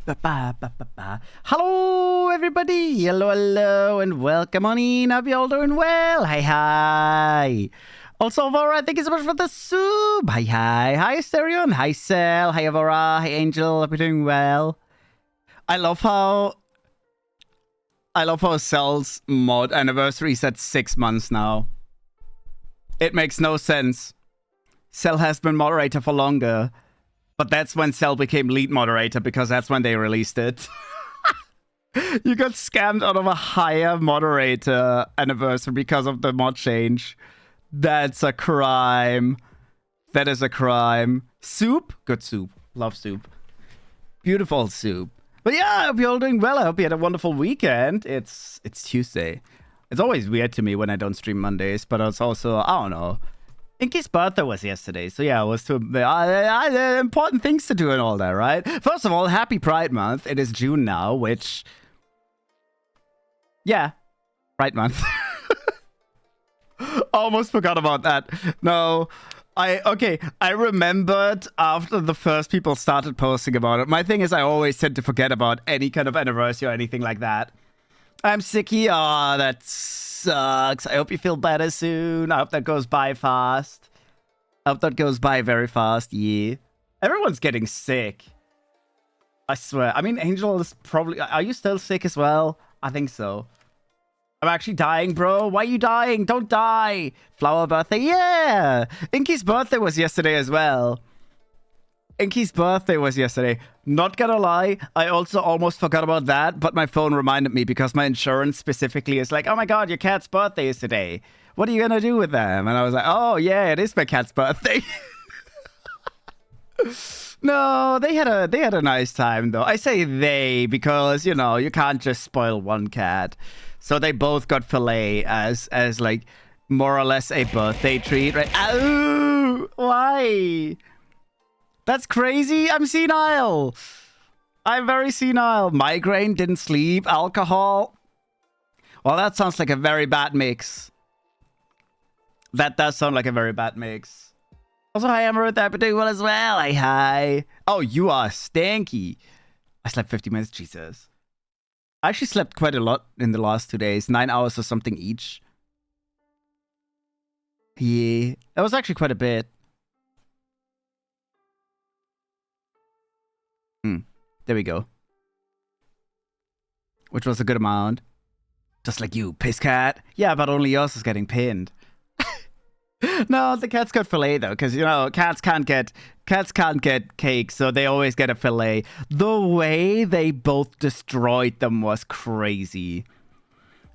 Hello, everybody. Hello, and welcome on in. Hope you all doing well. Hi. Also, Avora, thank you so much for the sub. Hi. Hi, Asterion. Hi, Cell. Hi, Avora. Hi, Angel. Hope you're doing well. I love how Cell's mod anniversary is at 6 months now. It makes no sense. Cell has been moderator for longer. But that's when Cell became lead moderator, because that's when they released it. You got scammed out of a higher moderator anniversary because of the mod change. That's a crime. That is a crime. Soup? Good soup. Love soup. Beautiful soup. But yeah, I hope you're all doing well. I hope you had a wonderful weekend. It's Tuesday. It's always weird to me when I don't stream Mondays, but it's also, I don't know. Inky's birthday was yesterday, so yeah, it was important things to do and all that, right? First of all, happy Pride Month. It is June now, which... Yeah, Pride Month. Almost forgot about that. No, I remembered after the first people started posting about it. My thing is I always tend to forget about any kind of anniversary or anything like that. I'm sicky. Oh, that sucks. I hope you feel better soon. I hope that goes by fast. I hope that goes by very fast. Yeah. Everyone's getting sick. I swear. I mean, Angel is probably... Are you still sick as well? I think so. I'm actually dying, bro. Why are you dying? Don't die. Flower birthday. Yeah. Inky's birthday was yesterday as well. Inky's birthday was yesterday. Not gonna lie, I also almost forgot about that, but my phone reminded me because my insurance specifically is like, oh my god, your cat's birthday is today. What are you gonna do with them? And I was like, oh yeah, it is my cat's birthday. No, they had a nice time though. I say they because, you know, you can't just spoil one cat. So they both got filet as like more or less a birthday treat, right? Ow! Why? That's crazy. I'm senile. I'm very senile. Migraine, didn't sleep, alcohol. Well, that sounds like a very bad mix. That does sound like a very bad mix. Also, hi, Emerald. I've been doing well as well. Hi. Oh, you are stanky. I slept 50 minutes. Jesus. I actually slept quite a lot in the last 2 days. 9 hours or something each. Yeah. That was actually quite a bit. There we go. Which was a good amount. Just like you, piss cat. Yeah, but only yours is getting pinned. No, the cats got fillet though, because you know cats can't get cake, so they always get a fillet. The way they both destroyed them was crazy.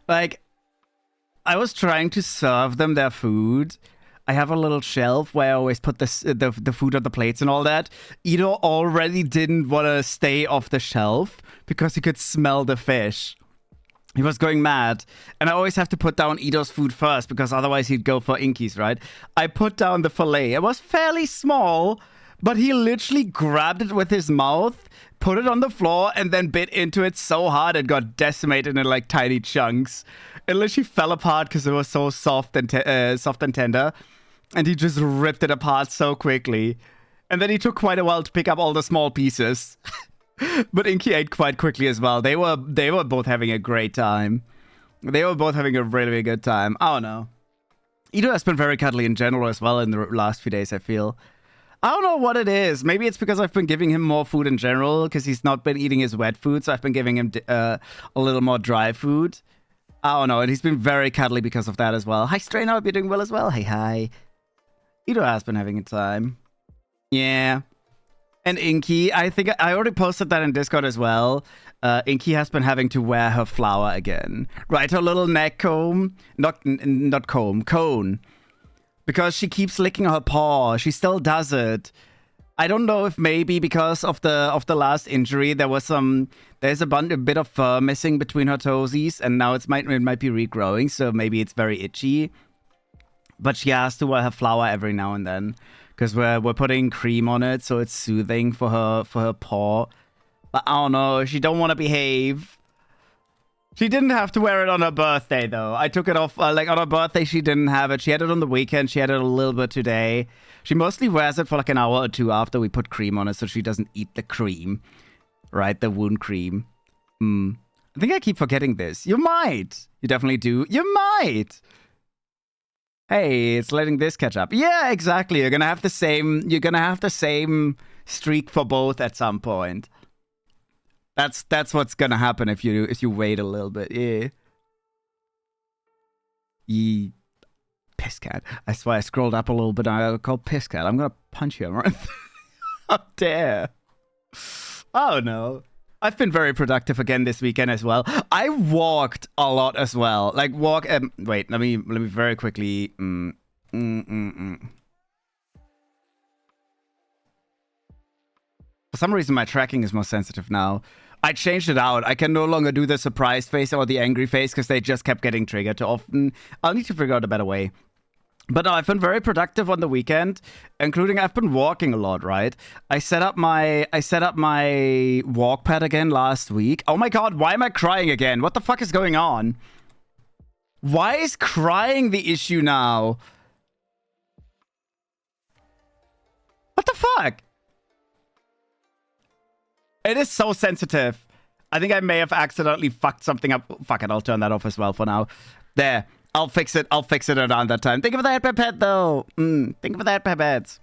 Like, I was trying to serve them their food. I have a little shelf where I always put the food on the plates and all that. Ito already didn't want to stay off the shelf because he could smell the fish. He was going mad. And I always have to put down Ito's food first because otherwise he'd go for Inky's, right? I put down the fillet. It was fairly small, but he literally grabbed it with his mouth, put it on the floor, and then bit into it so hard it got decimated in like tiny chunks. It literally fell apart because it was so soft and tender. And he just ripped it apart so quickly. And then he took quite a while to pick up all the small pieces. But Inky ate quite quickly as well. They were both having a great time. They were both having a really, really good time. I don't know. Ito has been very cuddly in general as well in the last few days, I feel. I don't know what it is. Maybe it's because I've been giving him more food in general because he's not been eating his wet food. So I've been giving him a little more dry food. I don't know. And he's been very cuddly because of that as well. Hi, Strain. I hope you're doing well as well. Hey, hi. Ito has been having a time. Yeah. And Inky, I think I already posted that in Discord as well. Inky has been having to wear her flower again. Right, her little neck comb. Not comb, cone. Because she keeps licking her paw. She still does it. I don't know if maybe because of the last injury there's a bit of fur missing between her toesies, and now it might be regrowing, so maybe it's very itchy. But she has to wear her flower every now and then because we're putting cream on it, so it's soothing for her paw. But I don't know, she don't want to behave. She didn't have to wear it on her birthday though. I took it off like on her birthday. She didn't have it. She had it on the weekend. She had it a little bit today. She mostly wears it for like an hour or two after we put cream on it, so she doesn't eat the cream. right? The wound cream. I think I keep forgetting this. You might. You definitely do. You might. Hey, it's letting this catch up. Yeah, exactly. You're gonna have the same. You're gonna have the same streak for both at some point. That's what's gonna happen if you wait a little bit. Yeah. Piss cat. I swear I scrolled up a little bit and I got called piss cat. I'm gonna punch you. Right? How dare. Oh no. I've been very productive again this weekend as well. I walked a lot as well. Like wait, let me very quickly. For some reason, my tracking is more sensitive now. I changed it out. I can no longer do the surprise face or the angry face because they just kept getting triggered too often. I'll need to figure out a better way. But no, I've been very productive on the weekend, including I've been walking a lot, right? I set up my walk pad again last week. Oh my god, why am I crying again? What the fuck is going on? Why is crying the issue now? What the fuck? It is so sensitive. I think I may have accidentally fucked something up. Fuck it, I'll turn that off as well for now. There. I'll fix it. I'll fix it around that time. Think of that, Pipette, though. Think of that, Pipette.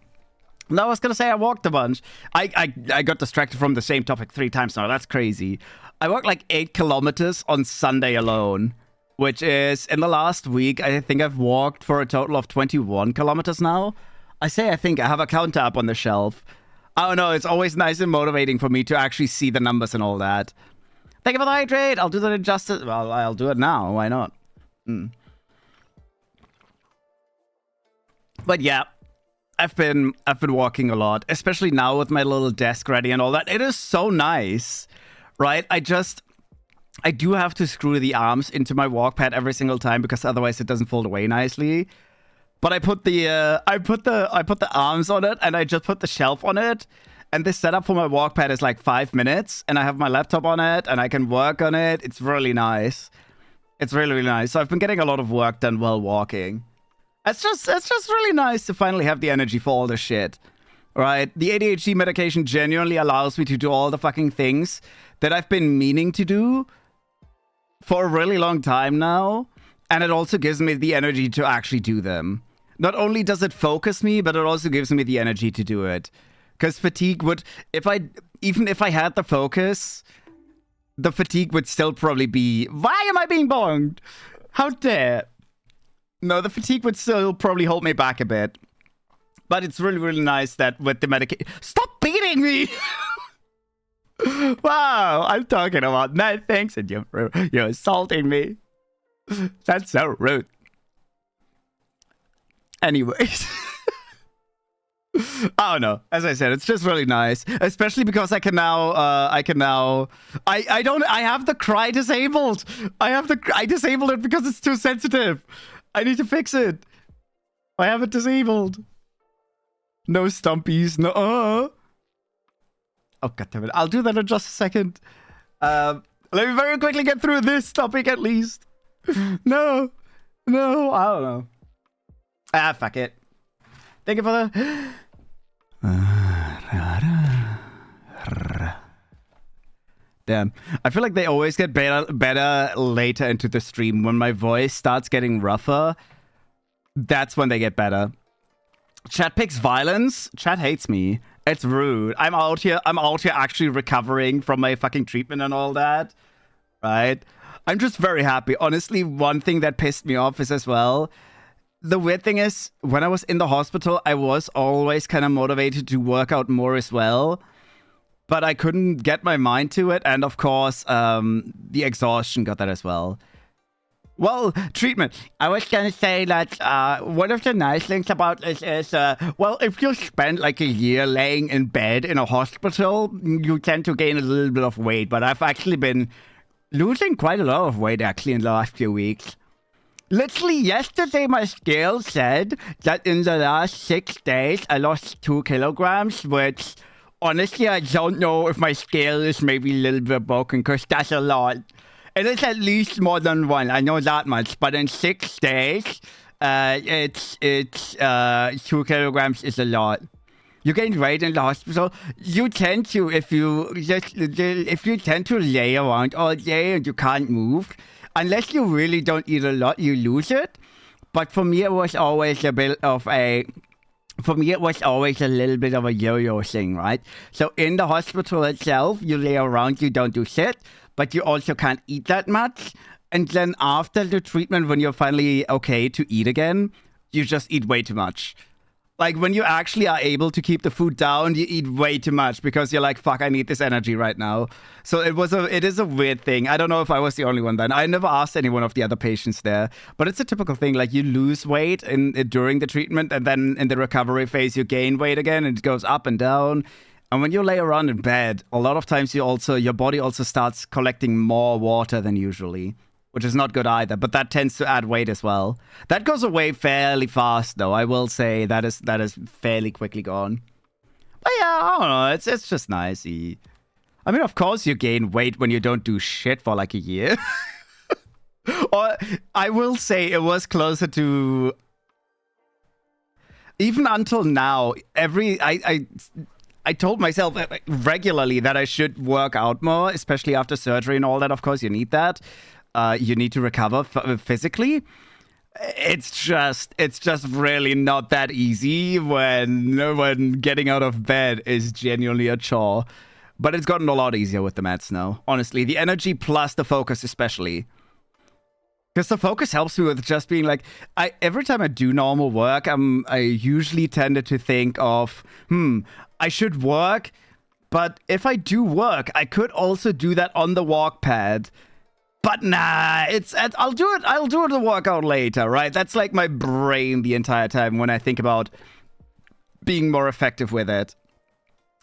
No, I was going to say I walked a bunch. I got distracted from the same topic 3 times now. That's crazy. I walked like 8 kilometers on Sunday alone, which is, in the last week, I think I've walked for a total of 21 kilometers now. I think I have a counter up on the shelf. I don't know. It's always nice and motivating for me to actually see the numbers and all that. Thank you for the hydrate. I'll do that in justice. Well, I'll do it now. Why not? But yeah, I've been walking a lot, especially now with my little desk ready and all that. It is so nice, right? I do have to screw the arms into my walk pad every single time because otherwise it doesn't fold away nicely. But I put the arms on it and I just put the shelf on it. And this setup for my walk pad is like 5 minutes, and I have my laptop on it and I can work on it. It's really nice. It's really, really nice. So I've been getting a lot of work done while walking. It's just really nice to finally have the energy for all this shit, right? The ADHD medication genuinely allows me to do all the fucking things that I've been meaning to do for a really long time now. And it also gives me the energy to actually do them. Not only does it focus me, but it also gives me the energy to do it. Because fatigue would, even if I had the focus, the fatigue would still probably be, why am I being bonged? How dare? No, the fatigue would still probably hold me back a bit. But it's really, really nice that with the medication... Stop beating me! Wow, I'm talking about nice things and you're assaulting me. That's so rude. Anyways. I don't know. As I said, it's just really nice. Especially because I have the cry disabled. I disabled it because it's too sensitive. I need to fix it. I have it disabled. No stumpies. No. Oh, goddammit. I'll do that in just a second. Let me very quickly get through this topic at least. No. I don't know. Ah, fuck it. Thank you for the... Damn. I feel like they always get better later into the stream. When my voice starts getting rougher, that's when they get better. Chat picks violence. Chat hates me. It's rude. I'm out here actually recovering from my fucking treatment and all that. Right? I'm just very happy. Honestly, one thing that pissed me off is as well, the weird thing is, when I was in the hospital, I was always kind of motivated to work out more as well. But I couldn't get my mind to it. And of course, the exhaustion got that as well. Well, treatment. I was going to say that one of the nice things about this is, well, if you spend like a year laying in bed in a hospital, you tend to gain a little bit of weight. But I've actually been losing quite a lot of weight actually in the last few weeks. Literally yesterday, my scale said that in the last 6 days, I lost 2 kilograms, which... Honestly, I don't know if my scale is maybe a little bit broken, because that's a lot. It is at least more than 1, I know that much. But in 6 days, 2 kilograms is a lot. You gain weight in the hospital. You tend to, if you tend to lay around all day and you can't move, unless you really don't eat a lot, you lose it. But for me, it was always a bit of a, for me, it was always a little bit of a yo-yo thing, right? So in the hospital itself, you lay around, you don't do shit, but you also can't eat that much. And then after the treatment, when you're finally okay to eat again, you just eat way too much. Like, when you actually are able to keep the food down, you eat way too much because you're like, fuck, I need this energy right now. So it is a weird thing. I don't know if I was the only one then. I never asked any one of the other patients there. But it's a typical thing. Like, you lose weight during the treatment, and then in the recovery phase, you gain weight again, and it goes up and down. And when you lay around in bed, a lot of times your body also starts collecting more water than usually, which is not good either, but that tends to add weight as well. That goes away fairly fast, though. I will say that is fairly quickly gone. But yeah, I don't know. It's just nice. I mean, of course, you gain weight when you don't do shit for like a year. Or I will say it was closer to, even until now. I told myself regularly that I should work out more, especially after surgery and all that. Of course, you need that. You need to recover physically. It's just really not that easy when getting out of bed is genuinely a chore. But it's gotten a lot easier with the meds now. Honestly, the energy plus the focus especially. Because the focus helps me with just being like, every time I do normal work, I usually tended to think of, I should work, but if I do work, I could also do that on the walk pad. But nah, I'll do the workout later, right? That's like my brain the entire time when I think about being more effective with it.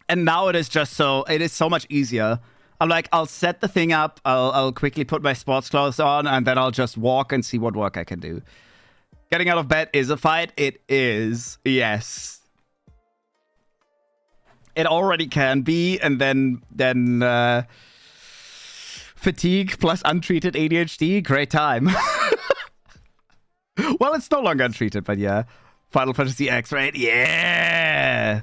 And now it is so much easier. I'm like, I'll set the thing up, I'll quickly put my sports clothes on, and then I'll just walk and see what work I can do. Getting out of bed is a fight. It is, yes. It already can be, and then fatigue plus untreated ADHD, great time. Well, it's no longer untreated, but yeah. Final Fantasy X, right? Yeah!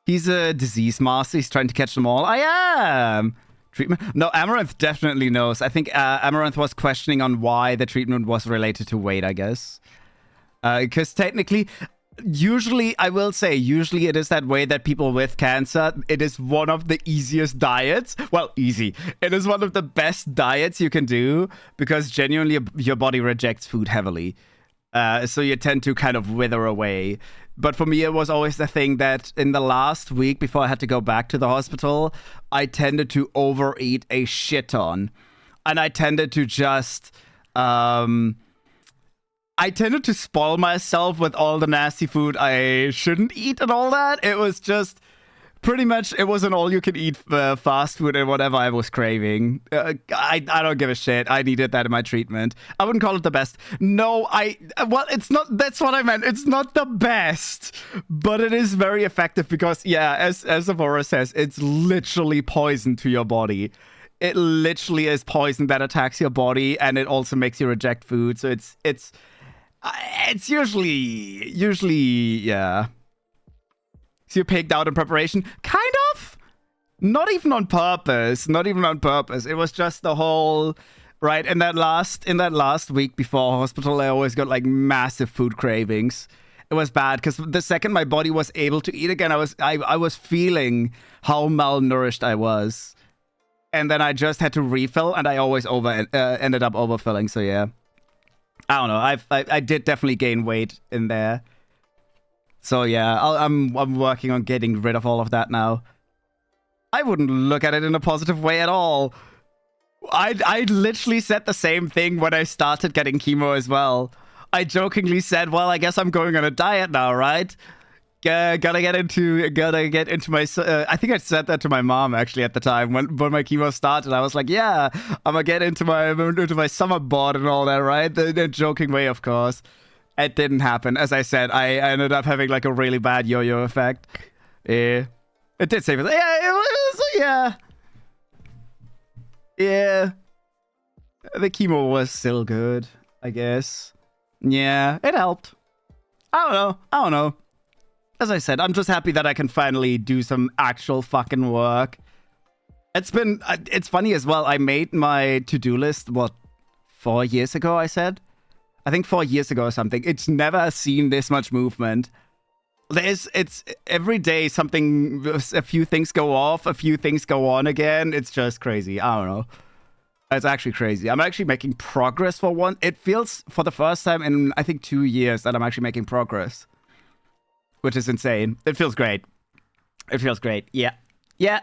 He's a disease master. He's trying to catch them all. I am! Treatment? No, Amaranth definitely knows. I think Amaranth was questioning on why the treatment was related to weight, I guess. Because technically, usually, I will say, usually it is that way that people with cancer, it is one of the easiest diets. Well, easy. It is one of the best diets you can do because genuinely your body rejects food heavily. So you tend to kind of wither away. But for me, it was always the thing that in the last week before I had to go back to the hospital, I tended to overeat a shit ton. And I tended to just... I tended to spoil myself with all the nasty food I shouldn't eat and all that. It was just pretty much, it was an all-you-can-eat fast food and whatever I was craving. I don't give a shit. I needed that in my treatment. I wouldn't call it the best. No, well, it's not, that's what I meant. It's not the best, but it is very effective because, yeah, as Avora says, it's literally poison to your body. It literally is poison that attacks your body, and it also makes you reject food. So it's usually, yeah. So you picked out in preparation? Kind of. Not even on purpose. Not even on purpose. It was just the whole, right? In that last week before hospital, I always got like massive food cravings. It was bad because the second my body was able to eat again, I was feeling how malnourished I was, and then I just had to refill, and I always ended up overfilling. So yeah. I don't know. I did definitely gain weight in there. So yeah, I'm working on getting rid of all of that now. I wouldn't look at it in a positive way at all. I literally said the same thing when I started getting chemo as well. I jokingly said, "Well, I guess I'm going on a diet now, right? Gotta get into my." I think I said that to my mom actually at the time when my chemo started. I was like, "Yeah, I'm gonna get into my summer board and all that, right?" The joking way, of course. It didn't happen. As I said, I ended up having like a really bad yo-yo effect. It did save us. Yeah, it was. Yeah. Yeah. The chemo was still good, I guess. Yeah, it helped. I don't know. as I said, I'm just happy that I can finally do some actual fucking work. It's funny as well. I made my to-do list, what, 4 years ago, I said? I think 4 years ago or something. It's never seen this much movement. It's every day something, a few things go off, a few things go on again. It's just crazy. I don't know. It's actually crazy. I'm actually making progress for one. It feels for the first time in, I think, 2 years that I'm actually making progress. Which is insane. It feels great. It feels great. Yeah. Yeah.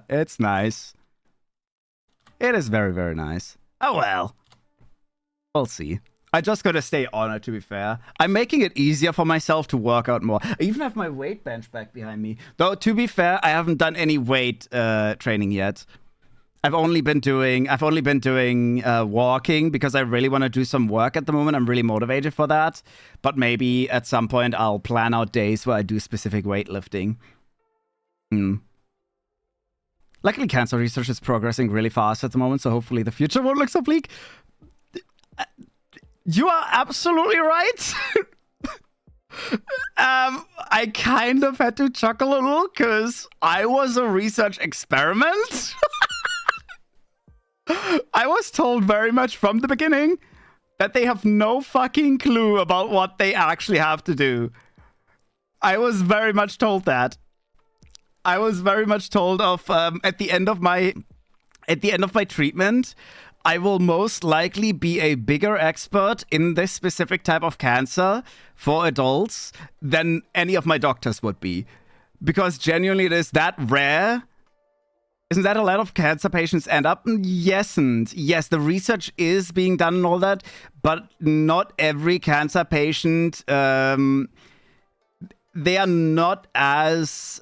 It's nice. It is very, very nice. Oh, well. We'll see. I just gotta stay on it, to be fair. I'm making it easier for myself to work out more. I even have my weight bench back behind me. Though, to be fair, I haven't done any weight training yet. I've only been doing walking because I really want to do some work at the moment. I'm really motivated for that. But maybe at some point I'll plan out days where I do specific weightlifting. Luckily, cancer research is progressing really fast at the moment, so hopefully the future won't look so bleak. You are absolutely right. I kind of had to chuckle a little because I was a research experiment. I was told very much from the beginning that they have no fucking clue about what they actually have to do. I was very much told that. I was very much told of at the end of my treatment, I will most likely be a bigger expert in this specific type of cancer for adults than any of my doctors would be. Because genuinely it is that rare. Isn't that a lot of cancer patients end up? Yes, and yes, the research is being done and all that, but not every cancer patient, they are not as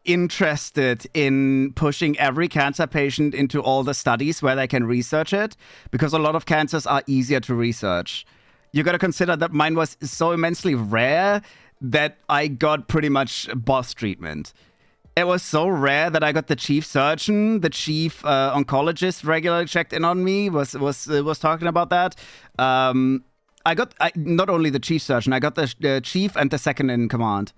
interested in pushing every cancer patient into all the studies where they can research it, because a lot of cancers are easier to research. You got to consider that mine was so immensely rare that I got pretty much boss treatment. It was so rare that I got the chief surgeon, the chief oncologist regularly checked in on me, was talking about that. I got not only the chief surgeon, I got the chief and the second in command.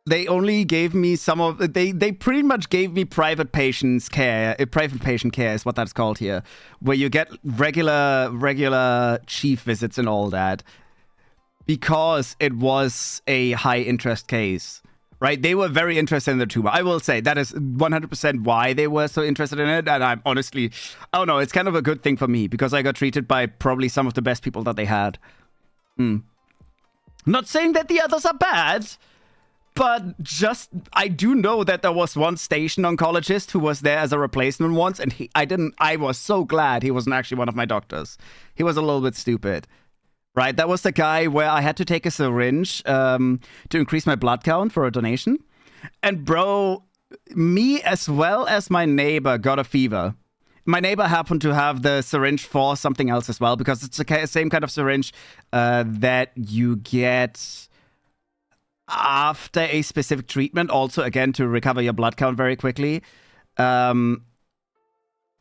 They only gave me they pretty much gave me private patient care is what that's called here, where you get regular chief visits and all that, because it was a high interest case. Right, they were very interested in the tumor. I will say that is 100% why they were so interested in it. And I'm honestly, I don't know, it's kind of a good thing for me because I got treated by probably some of the best people that they had. Not saying that the others are bad, but just, I do know that there was one station oncologist who was there as a replacement once, and I was so glad he wasn't actually one of my doctors. He was a little bit stupid. Right, that was the guy where I had to take a syringe to increase my blood count for a donation. And bro, me as well as my neighbor got a fever. My neighbor happened to have the syringe for something else as well, because it's the same kind of syringe that you get after a specific treatment, also, again, to recover your blood count very quickly.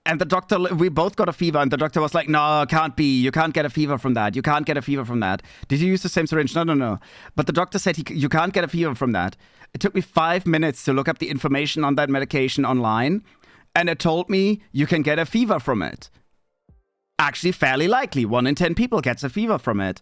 And the doctor, we both got a fever, and the doctor was like, no, can't be. You can't get a fever from that. You can't get a fever from that. Did you use the same syringe? No. But the doctor said you can't get a fever from that. It took me 5 minutes to look up the information on that medication online, and it told me you can get a fever from it. Actually, fairly likely. 1 in 10 people gets a fever from it.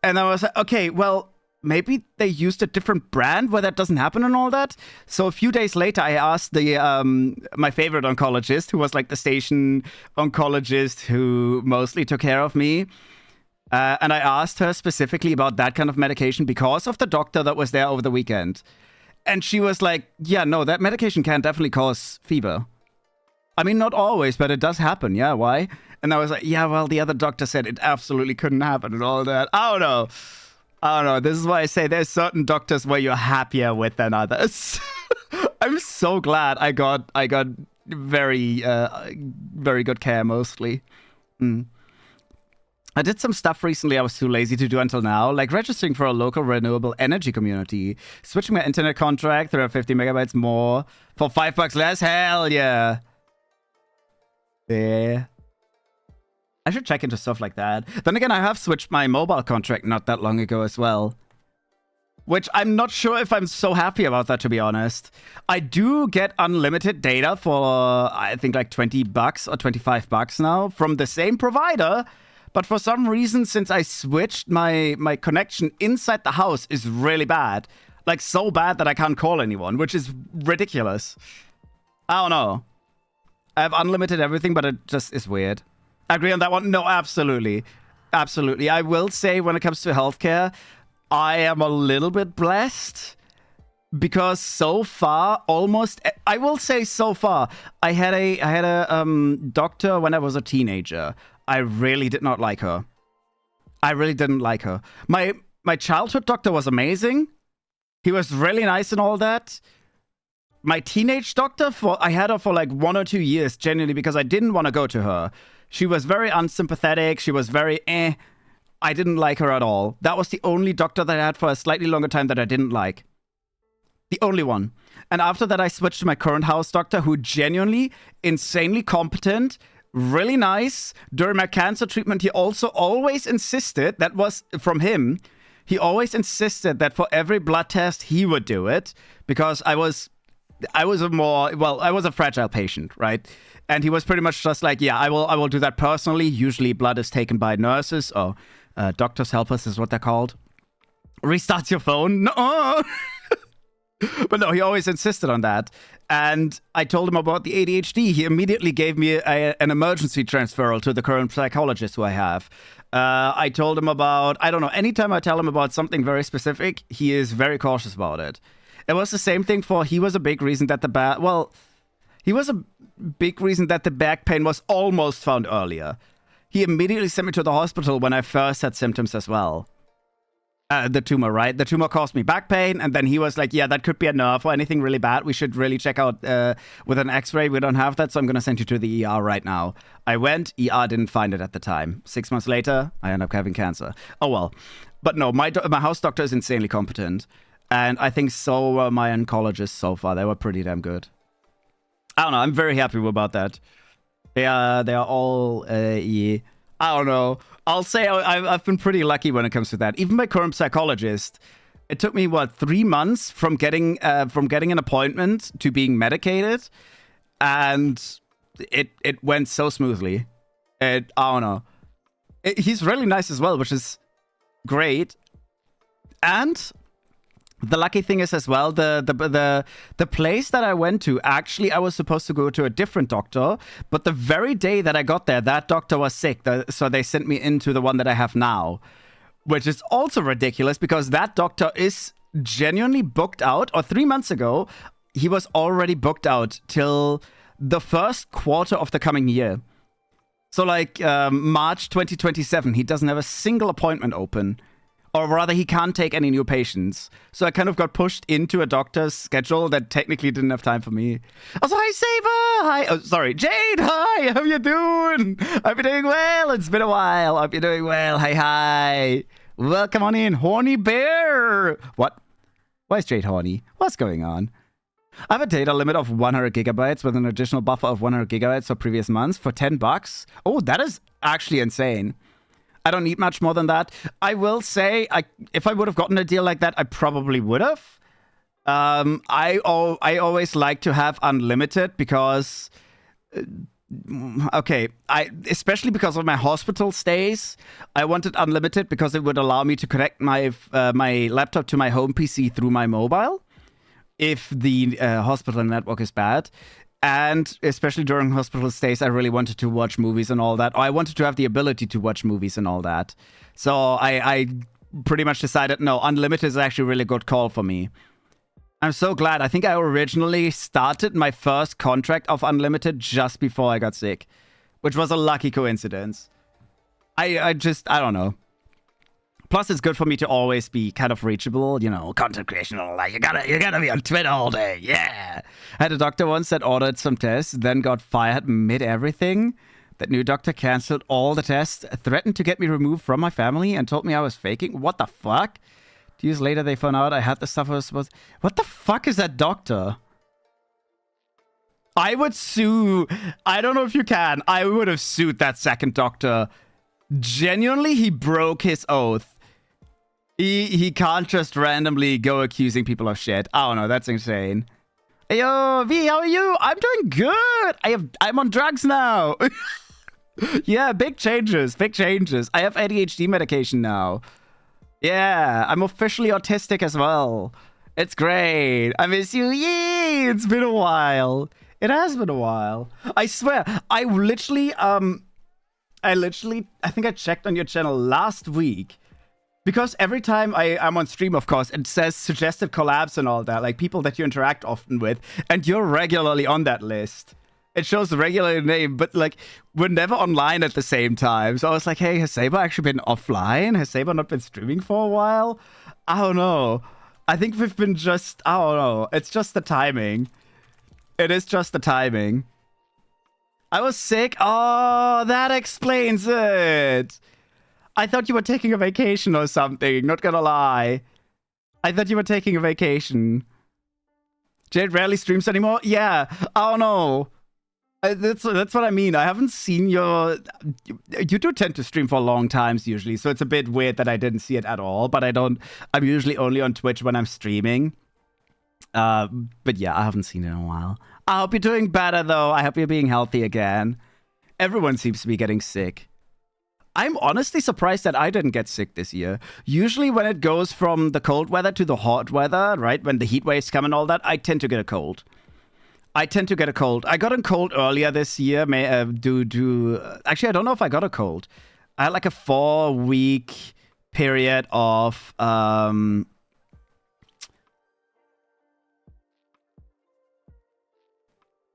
And I was like, okay, well, maybe they used a different brand where that doesn't happen and all that. So a few days later, I asked my favorite oncologist, who was like the station oncologist who mostly took care of me. And I asked her specifically about that kind of medication because of the doctor that was there over the weekend. And she was like, yeah, no, that medication can definitely cause fever. I mean, not always, but it does happen. Yeah, why? And I was like, yeah, well, the other doctor said it absolutely couldn't happen and all that. I don't know. This is why I say there's certain doctors where you're happier with than others. I'm so glad I got very good care mostly. I did some stuff recently I was too lazy to do until now, like registering for a local renewable energy community, switching my internet contract 350 megabytes more for $5 less. Hell yeah. There. I should check into stuff like that. Then again, I have switched my mobile contract not that long ago as well. which I'm not sure if I'm so happy about that, to be honest. I do get unlimited data for, I think, like $20 or $25 now from the same provider. But for some reason, since I switched, my connection inside the house is really bad. Like, so bad that I can't call anyone, which is ridiculous. I don't know. I have unlimited everything, but it just is weird. Agree on that one? No, absolutely. Absolutely. I will say when it comes to healthcare, I am a little bit blessed because so far, I will say so far, I had a doctor when I was a teenager. I really did not like her. I really didn't like her. My childhood doctor was amazing. He was really nice and all that. My teenage doctor, I had her for like 1 or 2 years, genuinely, because I didn't want to go to her. She was very unsympathetic. She was very I didn't like her at all. That was the only doctor that I had for a slightly longer time that I didn't like. The only one. And after that, I switched to my current house doctor, who genuinely, insanely competent, really nice. During my cancer treatment, he also always insisted, that was from him, he always insisted that for every blood test, he would do it. Because I was a fragile patient, right? And he was pretty much just like, yeah, I will do that personally. Usually blood is taken by nurses or doctor's helpers is what they're called. Restarts your phone. No. But no, he always insisted on that. And I told him about the ADHD. He immediately gave me an emergency transferal to the current psychologist who I have. I told him about, I don't know, anytime I tell him about something very specific, he is very cautious about it. It was the same thing he was a big reason that the back pain was almost found earlier. He immediately sent me to the hospital when I first had symptoms as well. The tumor, right? The tumor caused me back pain, and then he was like, yeah, that could be a nerve or anything really bad. We should really check out with an x-ray. We don't have that, so I'm going to send you to the ER right now. I went, ER didn't find it at the time. 6 months later, I ended up having cancer. Oh, well. But no, my house doctor is insanely competent. And I think so were my oncologists so far. They were pretty damn good. I don't know. I'm very happy about that. They are all, yeah. I don't know. I'll say I've been pretty lucky when it comes to that. Even my current psychologist, it took me, 3 months from getting an appointment to being medicated. And it went so smoothly. I don't know. He's really nice as well, which is great. And the lucky thing is as well, the place that I went to, actually, I was supposed to go to a different doctor, but the very day that I got there, that doctor was sick, so they sent me into the one that I have now, which is also ridiculous because that doctor is genuinely booked out, or 3 months ago, he was already booked out till the first quarter of the coming year. So like March 2027, he doesn't have a single appointment open. Or rather, he can't take any new patients. So I kind of got pushed into a doctor's schedule that technically didn't have time for me. Also, hi, Saber! Hi! Oh, sorry. Jade, hi! How you doing? Hope you're doing well. It's been a while. Hope you're doing well. Hi. Welcome on in. Horny Bear! What? Why is Jade horny? What's going on? I have a data limit of 100 gigabytes with an additional buffer of 100 gigabytes for previous months for $10. Oh, that is actually insane. I don't need much more than that. I will say, if I would have gotten a deal like that, I probably would have. I always like to have unlimited because, especially because of my hospital stays, I wanted unlimited because it would allow me to connect my laptop to my home PC through my mobile if the hospital network is bad. And especially during hospital stays, I really wanted to watch movies and all that. I wanted to have the ability to watch movies and all that. So I pretty much decided, no, unlimited is actually a really good call for me. I'm so glad. I think I originally started my first contract of unlimited just before I got sick, which was a lucky coincidence. I don't know. Plus, it's good for me to always be kind of reachable, you know, content creation and all that. You gotta be on Twitter all day, yeah. I had a doctor once that ordered some tests, then got fired mid-everything. That new doctor canceled all the tests, threatened to get me removed from my family, and told me I was faking. What the fuck? 2 years later, they found out I had the stuff I was supposed... What the fuck is that doctor? I would sue... I don't know if you can. I would have sued that second doctor. Genuinely, he broke his oath. He can't just randomly go accusing people of shit. I don't know. That's insane. Hey, yo, V, how are you? I'm doing good. I'm on drugs now. Yeah, big changes. Big changes. I have ADHD medication now. Yeah, I'm officially autistic as well. It's great. I miss you. Yay! It's been a while. It has been a while. I swear. I think I checked on your channel last week. Because every time I'm on stream, of course, it says suggested collabs and all that, like people that you interact often with, and you're regularly on that list. It shows the regular name, but like we're never online at the same time. So I was like, hey, has Saber actually been offline? Has Saber not been streaming for a while? I don't know. I think we've been just, I don't know. It's just the timing. It is just the timing. I was sick. Oh, that explains it. I thought you were taking a vacation or something, not gonna lie. I thought you were taking a vacation. Jade rarely streams anymore? Yeah, I don't know. That's what I mean. I haven't seen your... You do tend to stream for long times usually, so it's a bit weird that I didn't see it at all, but I'm usually only on Twitch when I'm streaming. But yeah, I haven't seen it in a while. I hope you're doing better though. I hope you're being healthy again. Everyone seems to be getting sick. I'm honestly surprised that I didn't get sick this year. Usually when it goes from the cold weather to the hot weather, right? When the heat waves come and all that, I tend to get a cold. I got a cold earlier this year. Actually, I don't know if I got a cold. I had like a 4-week period of...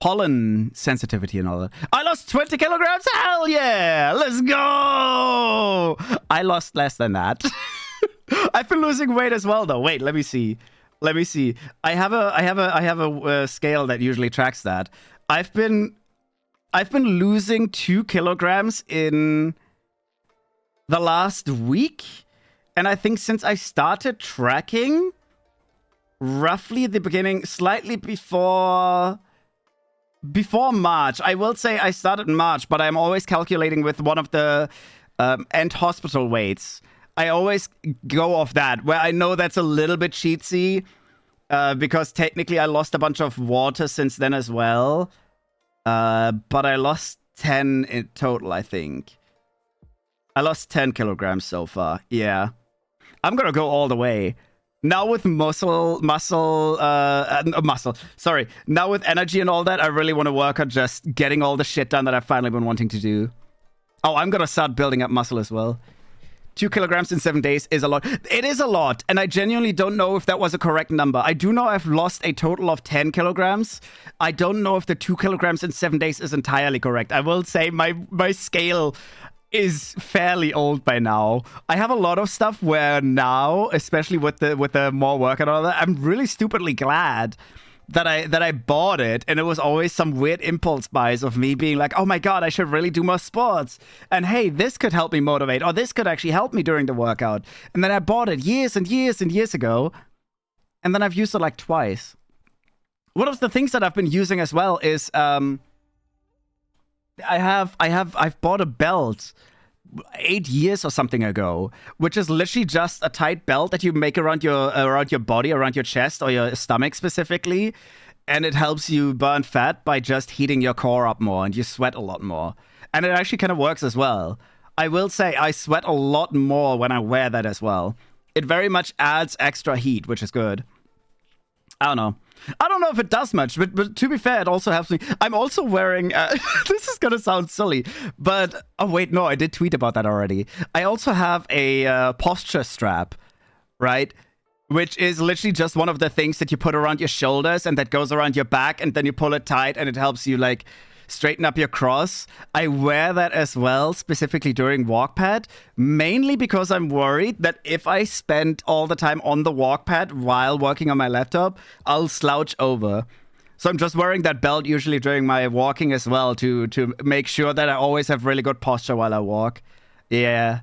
pollen sensitivity and all that. I lost 20 kilograms. Hell yeah. Let's go. I lost less than that. I've been losing weight as well, though. Wait, let me see. I have a scale that usually tracks that. I've been losing 2 kilograms in the last week. And I think since I started tracking, roughly at the beginning, slightly before March. I will say I started in March, but I'm always calculating with one of the end hospital weights. I always go off that, where I know that's a little bit cheatsy, because technically I lost a bunch of water since then as well. But I lost 10 in total, I think. I lost 10 kilograms so far. Yeah. I'm gonna go all the way. Now with muscle. Sorry. Now with energy and all that, I really want to work on just getting all the shit done that I've finally been wanting to do. Oh, I'm gonna start building up muscle as well. 2 kilograms in 7 days is a lot. It is a lot, and I genuinely don't know if that was a correct number. I do know I've lost a total of 10 kilograms. I don't know if the 2 kilograms in 7 days is entirely correct. I will say my scale is fairly old by now. I have a lot of stuff where now, especially with the more work and all that, I'm really stupidly glad that I bought it, and it was always some weird impulse buys of me being like, oh my god, I should really do more sports, and hey, this could help me motivate, or this could actually help me during the workout. And then I bought it years and years and years ago, and then I've used it like twice. One of the things that I've been using as well is I've bought a belt 8 years or something ago, which is literally just a tight belt that you make around your body, around your chest or your stomach specifically, and it helps you burn fat by just heating your core up more, and you sweat a lot more. And it actually kind of works as well. I will say I sweat a lot more when I wear that as well. It very much adds extra heat, which is good. I don't know. I don't know if it does much, but to be fair, it also helps me. I'm also wearing... this is going to sound silly, but... Oh, wait, no, I did tweet about that already. I also have a posture strap, right? Which is literally just one of the things that you put around your shoulders and that goes around your back, and then you pull it tight and it helps you, like, straighten up your cross. I wear that as well, specifically during walk pad, mainly because I'm worried that if I spend all the time on the walk pad while working on my laptop, I'll slouch over. So I'm just wearing that belt usually during my walking as well to make sure that I always have really good posture while I walk. Yeah.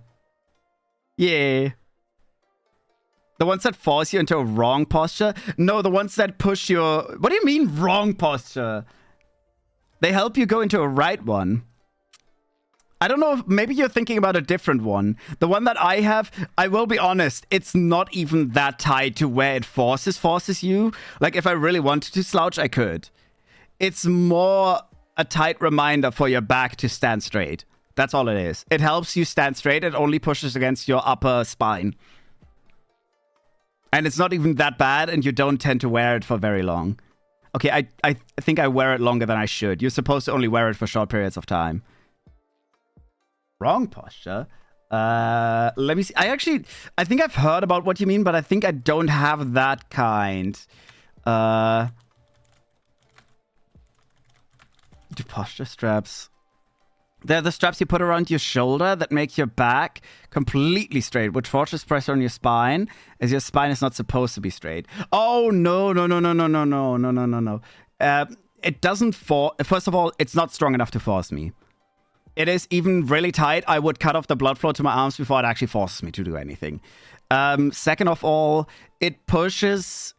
Yeah. The ones that force you into a wrong posture? No, the ones that push your... What do you mean wrong posture? They help you go into a right one. I don't know if maybe you're thinking about a different one. The one that I have, I will be honest, it's not even that tight to where it forces you. Like if I really wanted to slouch, I could. It's more a tight reminder for your back to stand straight. That's all it is. It helps you stand straight. It only pushes against your upper spine. And it's not even that bad, and you don't tend to wear it for very long. Okay, I think I wear it longer than I should. You're supposed to only wear it for short periods of time. Wrong posture. Let me see. I think I've heard about what you mean, but I think I don't have that kind. Do posture straps. They're the straps you put around your shoulder that make your back completely straight, which forces pressure on your spine, as your spine is not supposed to be straight. Oh, no. It doesn't first of all, it's not strong enough to force me. It is even really tight. I would cut off the blood flow to my arms before it actually forces me to do anything. Second of all, it pushes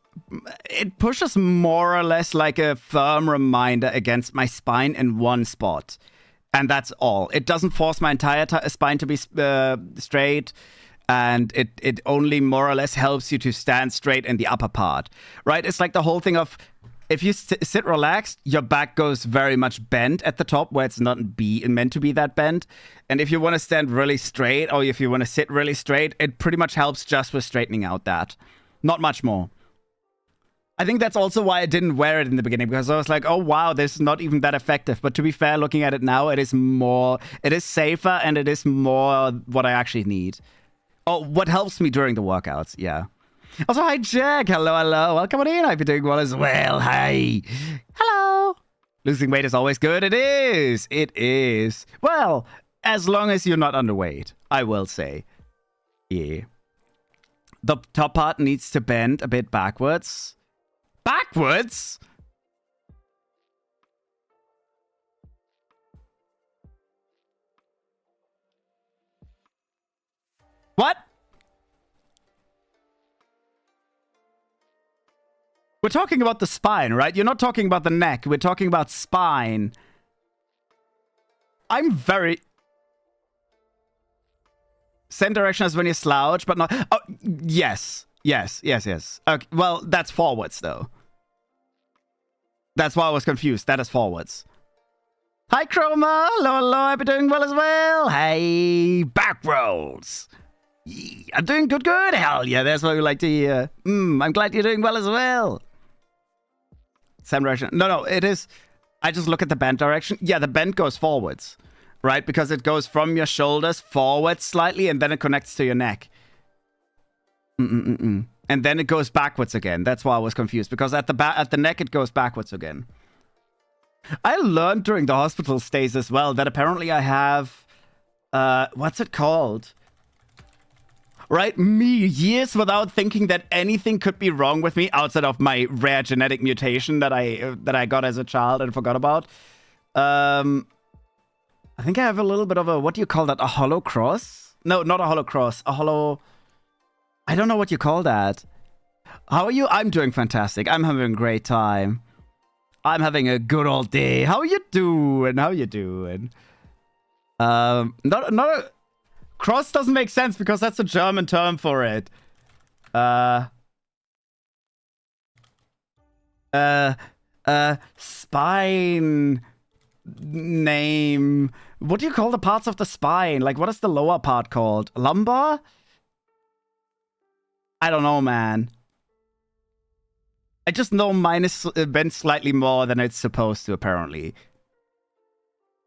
more or less like a firm reminder against my spine in one spot. And that's all. It doesn't force my entire spine to be straight. And it only more or less helps you to stand straight in the upper part. Right? It's like the whole thing of, if you sit relaxed, your back goes very much bent at the top where it's not meant to be that bent. And if you want to stand really straight, or if you want to sit really straight, it pretty much helps just with straightening out that. Not much more. I think that's also why I didn't wear it in the beginning, because I was like, oh wow, this is not even that effective. But to be fair, looking at it now, it is safer, and it is more what I actually need. Oh, what helps me during the workouts, yeah. Also, hi, Jack. Hello. Welcome on in. I hope you're doing well as well. Hi. Hello. Losing weight is always good. It is. It is. Well, as long as you're not underweight, I will say. Yeah. The top part needs to bend a bit backwards. Backwards? What? We're talking about the spine, right? You're not talking about the neck. We're talking about spine. I'm very... Same direction as when you slouch, but not... Oh, yes. Yes. Okay, well, that's forwards, though. That's why I was confused. That is forwards. Hi, Chroma. Hello. I've been doing well as well. Hey, back rolls. I'm doing good. Hell yeah, that's what we like to hear. I'm glad you're doing well as well. Same direction. No, it is. I just look at the bend direction. Yeah, the bend goes forwards, right? Because it goes from your shoulders forward slightly, and then it connects to your neck. And then it goes backwards again. That's why I was confused, because at the neck it goes backwards again. I learned during the hospital stays as well that apparently I have what's it called? Right, years without thinking that anything could be wrong with me outside of my rare genetic mutation that I got as a child and forgot about. I think I have a little bit of a, what do you call that? A hollow cross? No, not a hollow cross. A hollow... I don't know what you call that. How are you? I'm doing fantastic. I'm having a great time. I'm having a good old day. How you doing? Not a... Cross doesn't make sense because that's a German term for it. Spine name. What do you call the parts of the spine? Like, what is the lower part called? Lumbar? I don't know, man. I just know mine is bent slightly more than it's supposed to, apparently.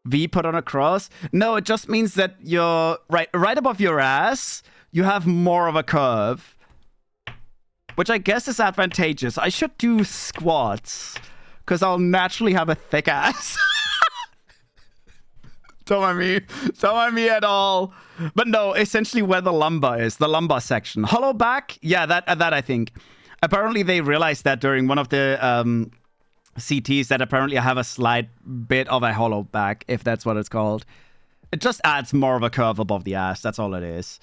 V put on a cross? No, it just means that you're right above your ass, you have more of a curve. Which I guess is advantageous. I should do squats, because I'll naturally have a thick ass. Don't mind me at all. But no, essentially where the lumbar is, the lumbar section. Hollow back? Yeah, that I think. Apparently they realized that during one of the CTs that apparently I have a slight bit of a hollow back, if that's what it's called. It just adds more of a curve above the ass. That's all it is.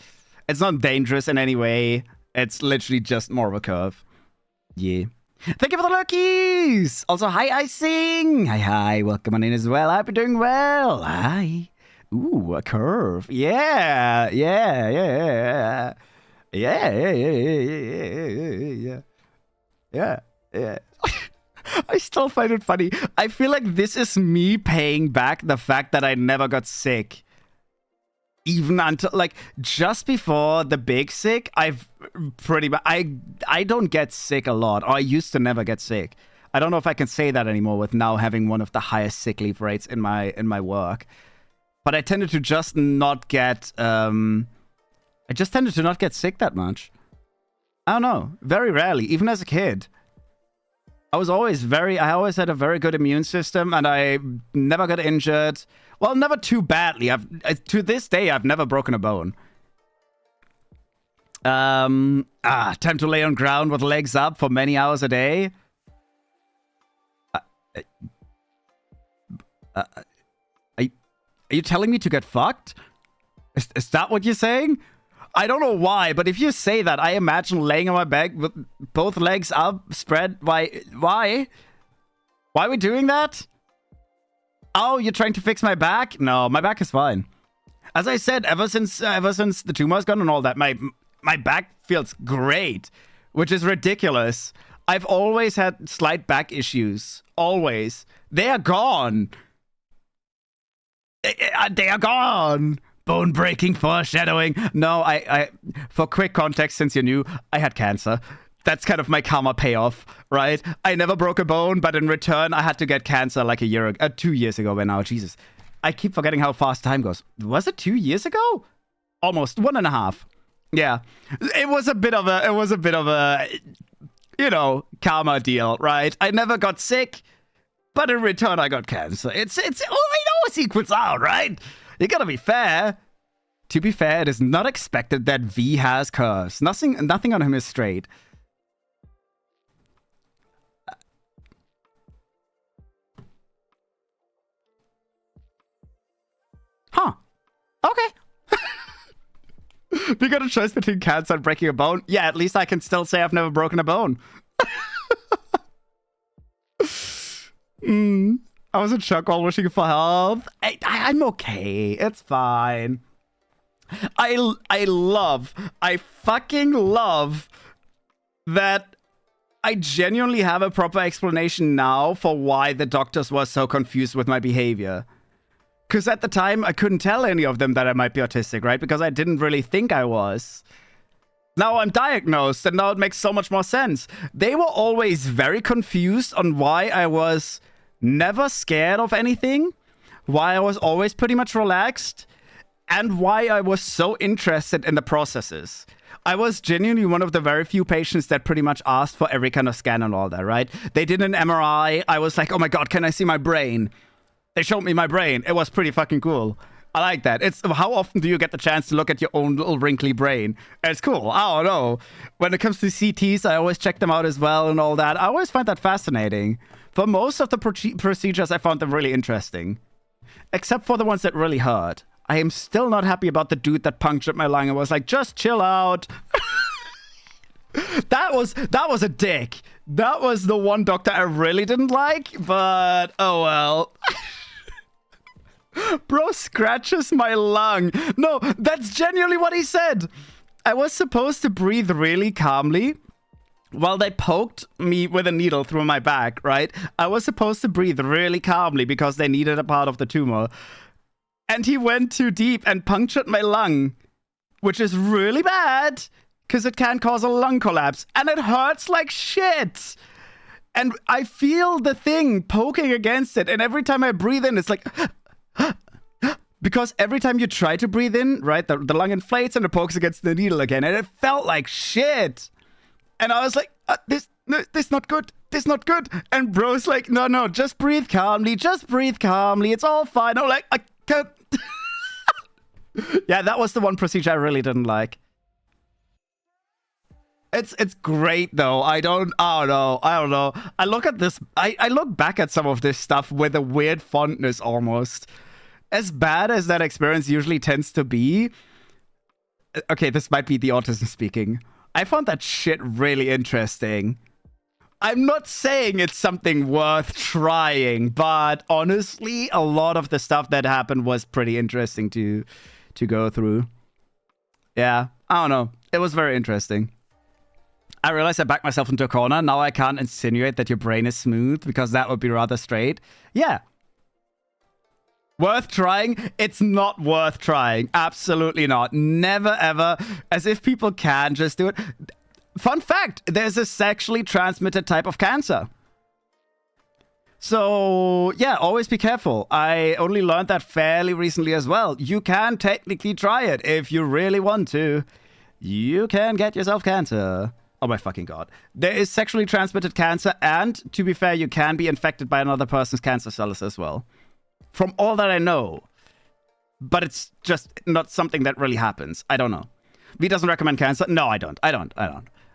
It's not dangerous in any way. It's literally just more of a curve. Yeah. Thank you for the lurkies. Also, hi, I sing. Hi. Welcome on in as well. I hope you're doing well. Hi. Ooh, a curve. Yeah, yeah, yeah, yeah, yeah, yeah, yeah, yeah, yeah, yeah. I still find it funny. I feel like this is me paying back the fact that I never got sick. Even until, like, just before the big sick, I've pretty much... I don't get sick a lot. Or I used to never get sick. I don't know if I can say that anymore with now having one of the highest sick leave rates in my work. But I tended to just not get... I just tended to not get sick that much. I don't know. Very rarely. Even as a kid. I always had a very good immune system, and I never got injured. Well, never too badly. To this day, I've never broken a bone. Time to lay on ground with legs up for many hours a day. Are you telling me to get fucked? Is that what you're saying? I don't know why, but if you say that, I imagine laying on my back with both legs up, spread. Why? Why are we doing that? Oh, you're trying to fix my back? No, my back is fine. As I said, ever since the tumor's gone and all that, my back feels great, which is ridiculous. I've always had slight back issues. Always. They are gone. They are gone. Bone-breaking foreshadowing. No, I for quick context, since you're new, I had cancer. That's kind of my karma payoff, right? I never broke a bone, but in return, I had to get cancer like 2 years ago by now. Jesus. I keep forgetting how fast time goes. Was it 2 years ago? Almost 1.5. Yeah. It was a bit of a, you know, karma deal, right? I never got sick, but in return, I got cancer. It's all I know is equals out, right? You gotta be fair. To be fair, it is not expected that V has curves. Nothing on him is straight. Huh. Okay. We got a choice between cancer and breaking a bone. Yeah, at least I can still say I've never broken a bone. I was in shock while wishing for health. I'm okay. It's fine. I fucking love that I genuinely have a proper explanation now for why the doctors were so confused with my behavior. Because at the time, I couldn't tell any of them that I might be autistic, right? Because I didn't really think I was. Now I'm diagnosed, and now it makes so much more sense. They were always very confused on why I was never scared of anything, why I was always pretty much relaxed, and why I was so interested in the processes. I was genuinely one of the very few patients that pretty much asked for every kind of scan and all that, right? They did an MRI. I was like, oh my God, can I see my brain? They showed me my brain. It was pretty fucking cool. I like that. It's how often do you get the chance to look at your own little wrinkly brain? It's cool. I don't know. When it comes to CTs, I always check them out as well and all that. I always find that fascinating. For most of the procedures, I found them really interesting. Except for the ones that really hurt. I am still not happy about the dude that punctured my lung and was like, just chill out. That was a dick. That was the one doctor I really didn't like, but oh well. Bro scratches my lung. No, that's genuinely what he said. I was supposed to breathe really calmly while they poked me with a needle through my back, right? I was supposed to breathe really calmly because they needed a part of the tumor. And he went too deep and punctured my lung, which is really bad because it can cause a lung collapse. And it hurts like shit. And I feel the thing poking against it. And every time I breathe in, it's like... Because every time you try to breathe in, right, the lung inflates and it pokes against the needle again. And it felt like shit. And I was like, this not good. This not good. And bro's like, no, just breathe calmly. Just breathe calmly. It's all fine. I'm like, I can't. Yeah, that was the one procedure I really didn't like. It's great though. I don't know. I look at this. I look back at some of this stuff with a weird fondness almost. As bad as that experience usually tends to be. Okay, this might be the autism speaking. I found that shit really interesting. I'm not saying it's something worth trying, but honestly, a lot of the stuff that happened was pretty interesting to go through. Yeah, I don't know. It was very interesting. I realized I backed myself into a corner. Now I can't insinuate that your brain is smooth because that would be rather straight. Yeah. Worth trying? It's not worth trying. Absolutely not. Never ever. As if people can just do it. Fun fact, there's a sexually transmitted type of cancer. So, yeah, always be careful. I only learned that fairly recently as well. You can technically try it if you really want to. You can get yourself cancer. Oh my fucking god. There is sexually transmitted cancer, and to be fair, you can be infected by another person's cancer cells as well. From all that I know. But it's just not something that really happens. I don't know. V doesn't recommend cancer? No, I don't. I don't.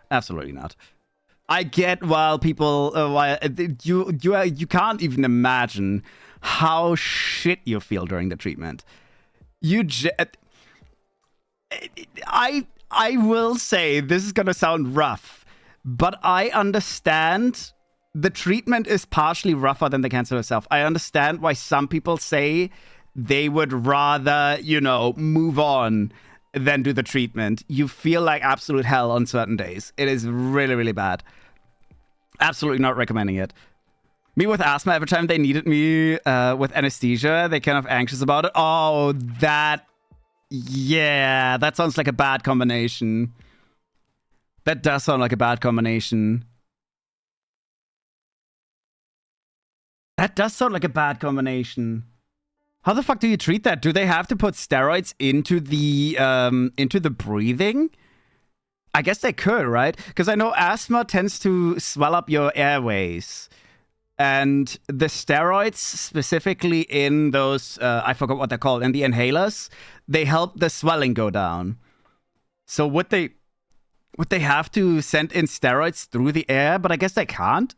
Absolutely not. I get while people, you can't even imagine how shit you feel during the treatment. I will say, this is gonna sound rough, but I understand the treatment is partially rougher than the cancer itself. I understand why some people say they would rather, you know, move on than do the treatment. You feel like absolute hell on certain days. It is really, really bad. Absolutely not recommending it. Me with asthma, every time they needed me with anesthesia, they're kind of anxious about it. Oh, yeah, that sounds like a bad combination. That does sound like a bad combination. That does sound like a bad combination. How the fuck do you treat that? Do they have to put steroids into the breathing? I guess they could, right? Because I know asthma tends to swell up your airways. And the steroids, specifically in those, I forgot what they're called, in the inhalers, they help the swelling go down. So would they have to send in steroids through the air? But I guess they can't.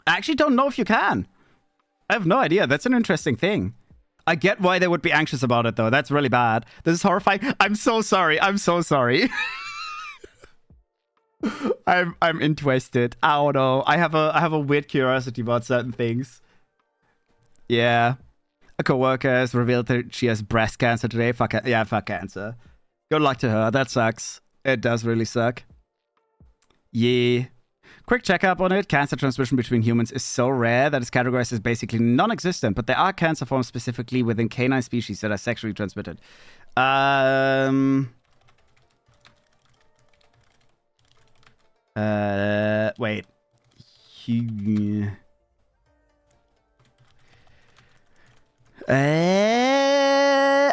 I actually don't know if you can. I have no idea. That's an interesting thing. I get why they would be anxious about it, though. That's really bad. This is horrifying. I'm so sorry. I'm so sorry. I'm interested. I don't know. I have a weird curiosity about certain things. Yeah. A coworker has revealed that she has breast cancer today. Fuck cancer. Good luck to her. That sucks. It does really suck. Yeah. Quick checkup on it. Cancer transmission between humans is so rare that it's categorized as basically non-existent, but there are cancer forms specifically within canine species that are sexually transmitted. Wait.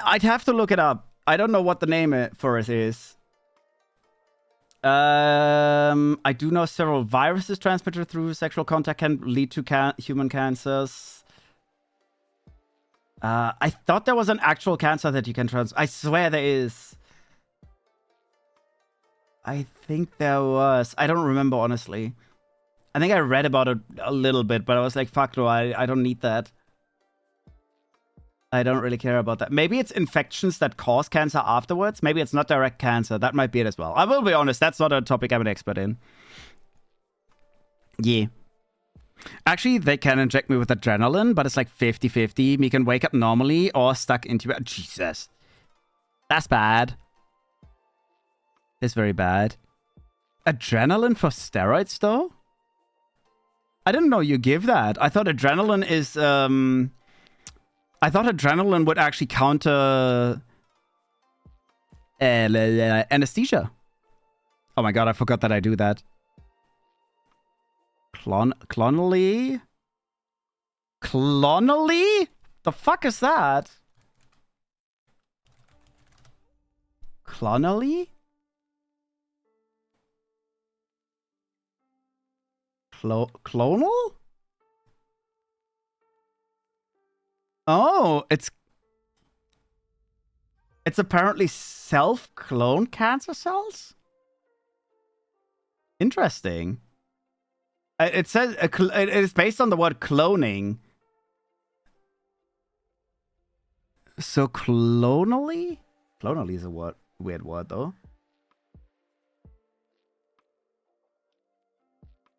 I'd have to look it up. I don't know what the name for it is. I do know several viruses transmitted through sexual contact can lead to human cancers. I thought there was an actual cancer that you can I swear there is. I think there was. I don't remember, honestly. I think I read about it a little bit, but I was like, fuck no, I don't need that. I don't really care about that. Maybe it's infections that cause cancer afterwards. Maybe it's not direct cancer. That might be it as well. I will be honest, that's not a topic I'm an expert in. Yeah. Actually, they can inject me with adrenaline, but it's like 50-50. Me can wake up normally or stuck into it. Jesus. That's bad. It's very bad. Adrenaline for steroids, though? I didn't know you give that. I thought adrenaline is, I thought adrenaline would actually counter anesthesia. Oh my god, I forgot that I do that. Clonally? Clonally? The fuck is that? Clonally? Clonal? Oh, it's apparently self-clone cancer cells? Interesting. It says it is based on the word cloning. So clonally? Clonally is a weird word, though.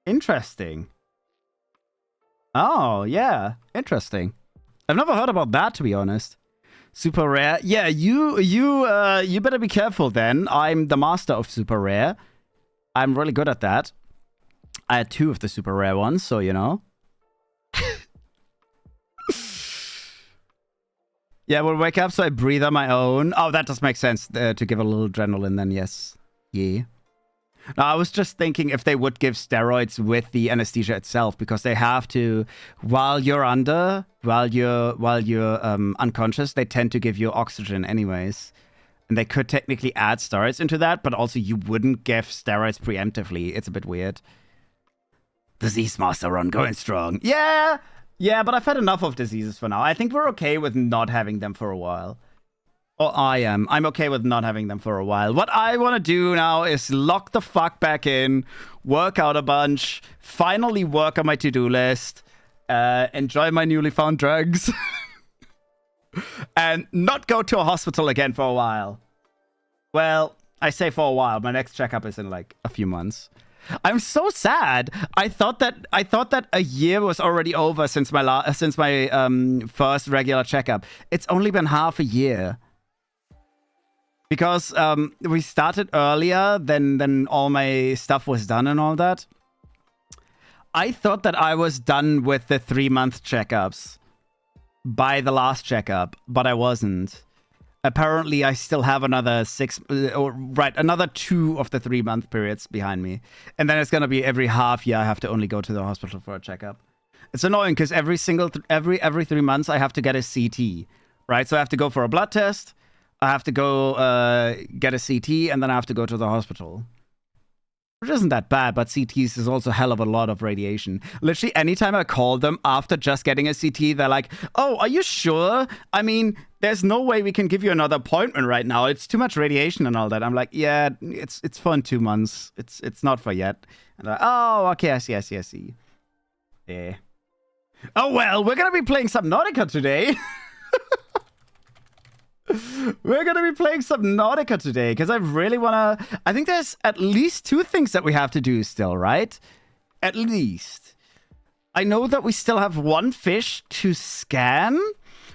Interesting. Oh, yeah. Interesting. I've never heard about that, to be honest. Super rare. Yeah, you better be careful then. I'm the master of super rare. I'm really good at that. I had 2 of the super rare ones, so you know. Yeah, we'll wake up so I breathe on my own. Oh, that does make sense to give a little adrenaline then, yes. Yeah. No, I was just thinking if they would give steroids with the anesthesia itself, because they have to, while you're unconscious, they tend to give you oxygen anyways. And they could technically add steroids into that, but also you wouldn't give steroids preemptively. It's a bit weird. Disease Master Run going strong. Yeah! Yeah, but I've had enough of diseases for now. I think we're okay with not having them for a while. Or I am. I'm okay with not having them for a while. What I want to do now is lock the fuck back in, work out a bunch, finally work on my to-do list, enjoy my newly found drugs, and not go to a hospital again for a while. Well, I say for a while. My next checkup is in like a few months. I'm so sad. I thought that a year was already over since my first regular checkup. It's only been half a year. Because we started earlier than all my stuff was done and all that. I thought that I was done with the 3-month checkups by the last checkup, but I wasn't. Apparently, I still have another 2 of the 3-month periods behind me. And then it's going to be every half year I have to only go to the hospital for a checkup. It's annoying because every 3 months I have to get a CT, right? So I have to go for a blood test. I have to go get a CT, and then I have to go to the hospital. Which isn't that bad, but CTs is also a hell of a lot of radiation. Literally, anytime I call them after just getting a CT, they're like, oh, are you sure? I mean, there's no way we can give you another appointment right now. It's too much radiation and all that. I'm like, yeah, it's for in 2 months. It's not for yet. And they're like, oh, okay, I see. Yeah. Oh, well, we're going to be playing Subnautica today. We're going to be playing Subnautica today because I really want to... I think there's at least 2 things that we have to do still, right? At least. I know that we still have 1 fish to scan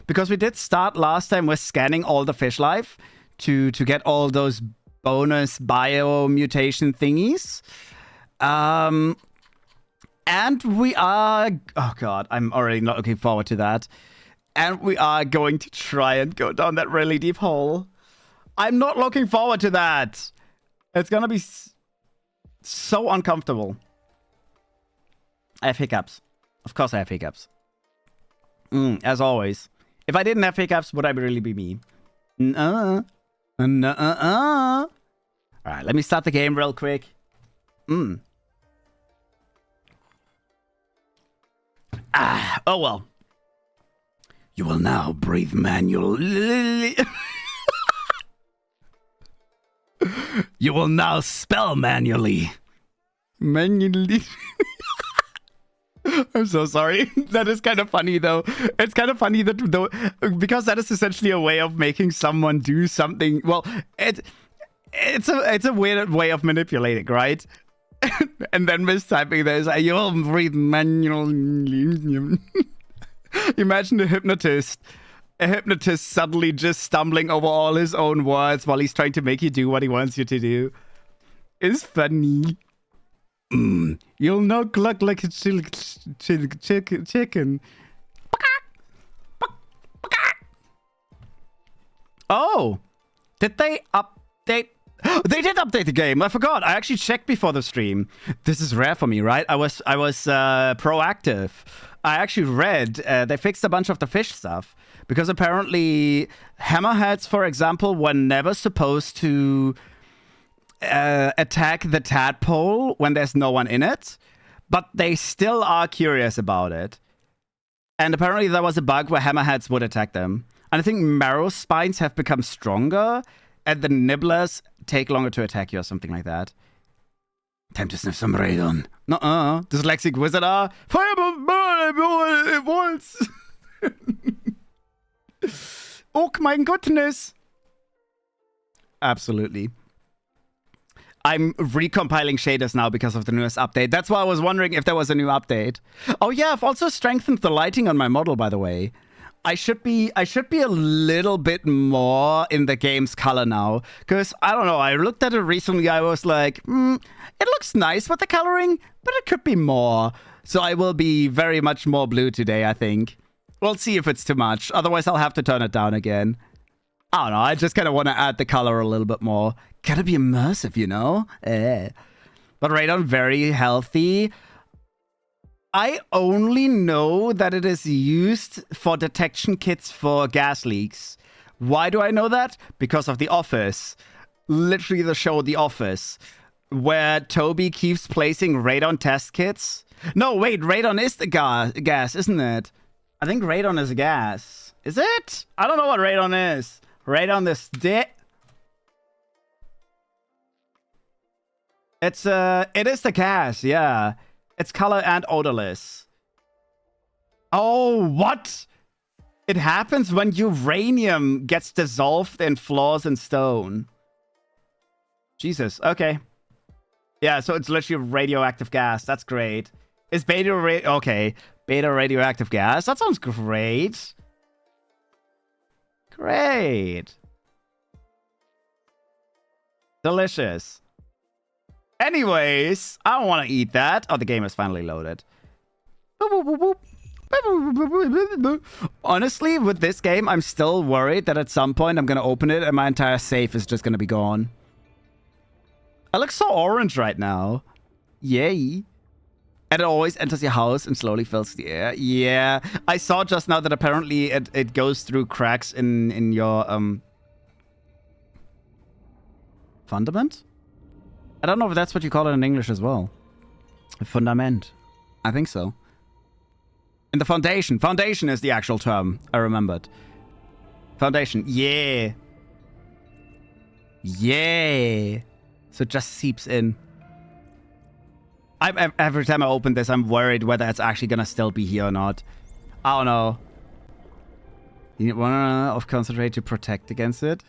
because we did start last time with scanning all the fish life to get all those bonus bio mutation thingies. And we are... Oh, God. I'm already not looking forward to that. And we are going to try and go down that really deep hole. I'm not looking forward to that. It's going to be so uncomfortable. I have hiccups. Of course I have hiccups. As always. If I didn't have hiccups, would I really be me? Alright, let me start the game real quick. Oh well. You will now breathe manually. You will now spell manually. Manually. I'm so sorry. That is kind of funny, though. It's kind of funny that though, because that is essentially a way of making someone do something. Well, it's a weird way of manipulating, right? And then mistyping this. You will breathe manually. Imagine a hypnotist suddenly just stumbling over all his own words while he's trying to make you do what he wants you to do. It's funny. You'll now cluck like a chicken. Oh, did they update? They did update the game. I forgot. I actually checked before the stream. This is rare for me, right? I was proactive. I actually read they fixed a bunch of the fish stuff because apparently hammerheads, for example, were never supposed to attack the tadpole when there's no one in it, but they still are curious about it. And apparently there was a bug where hammerheads would attack them. And I think marrow spines have become stronger and the nibblers take longer to attack you or something like that. Time to sniff some radon. Nuh-uh. Dyslexic wizard are fireball bolts. Oh my goodness. Absolutely. I'm recompiling shaders now because of the newest update. That's why I was wondering if there was a new update. Oh yeah, I've also strengthened the lighting on my model, by the way. I should be a little bit more in the game's color now. Because, I don't know, I looked at it recently, I was like, it looks nice with the coloring, but it could be more. So I will be very much more blue today, I think. We'll see if it's too much. Otherwise, I'll have to turn it down again. I don't know, I just kind of want to add the color a little bit more. Gotta be immersive, you know? But radon, very healthy. I only know that it is used for detection kits for gas leaks. Why do I know that? Because of The Office. Literally the show The Office. Where Toby keeps placing radon test kits. No, wait, radon is the gas, isn't it? I think radon is a gas. Is it? I don't know what radon is. Radon is it is the gas, yeah. It's color and odorless. Oh, what? It happens when uranium gets dissolved in floors and stone. Jesus, okay. Yeah, so it's literally radioactive gas. That's great. Is beta okay. Beta radioactive gas. That sounds great. Great. Delicious. Anyways, I don't want to eat that. Oh, the game is finally loaded. Honestly, with this game, I'm still worried that at some point I'm going to open it and my entire safe is just going to be gone. I look so orange right now. Yay. And it always enters your house and slowly fills the air. Yeah. I saw just now that apparently it goes through cracks in your fundament? I don't know if that's what you call it in English as well. Fundament. I think so. In the foundation. Foundation is the actual term. I remembered. Foundation. Yeah. Yeah. So it just seeps in. Every time I open this, I'm worried whether it's actually going to still be here or not. I don't know. You need 1 of concentrate to protect against it.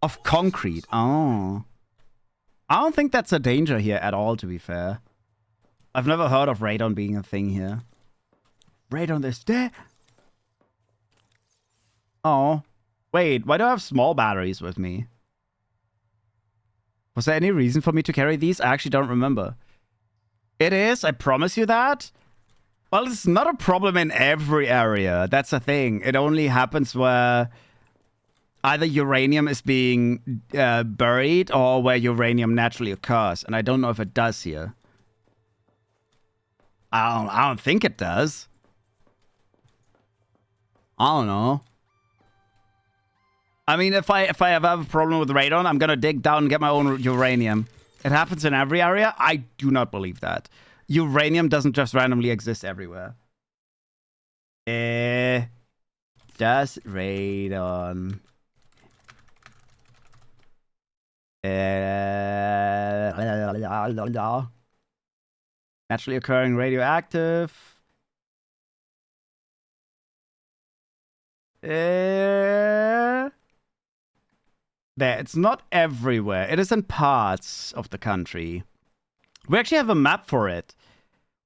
Of concrete. Oh. I don't think that's a danger here at all, to be fair. I've never heard of radon being a thing here. Radon is there. Oh. Wait, why do I have small batteries with me? Was there any reason for me to carry these? I actually don't remember. It is, I promise you that. Well, it's not a problem in every area. That's the thing. It only happens where either uranium is being buried or where uranium naturally occurs. And I don't know if it does here. I don't think it does. I don't know. I mean, if I ever have a problem with radon, I'm gonna dig down and get my own uranium. It happens in every area? I do not believe that. Uranium doesn't just randomly exist everywhere. Does radon... naturally occurring radioactive. There, it's not everywhere. It is in parts of the country. We actually have a map for it.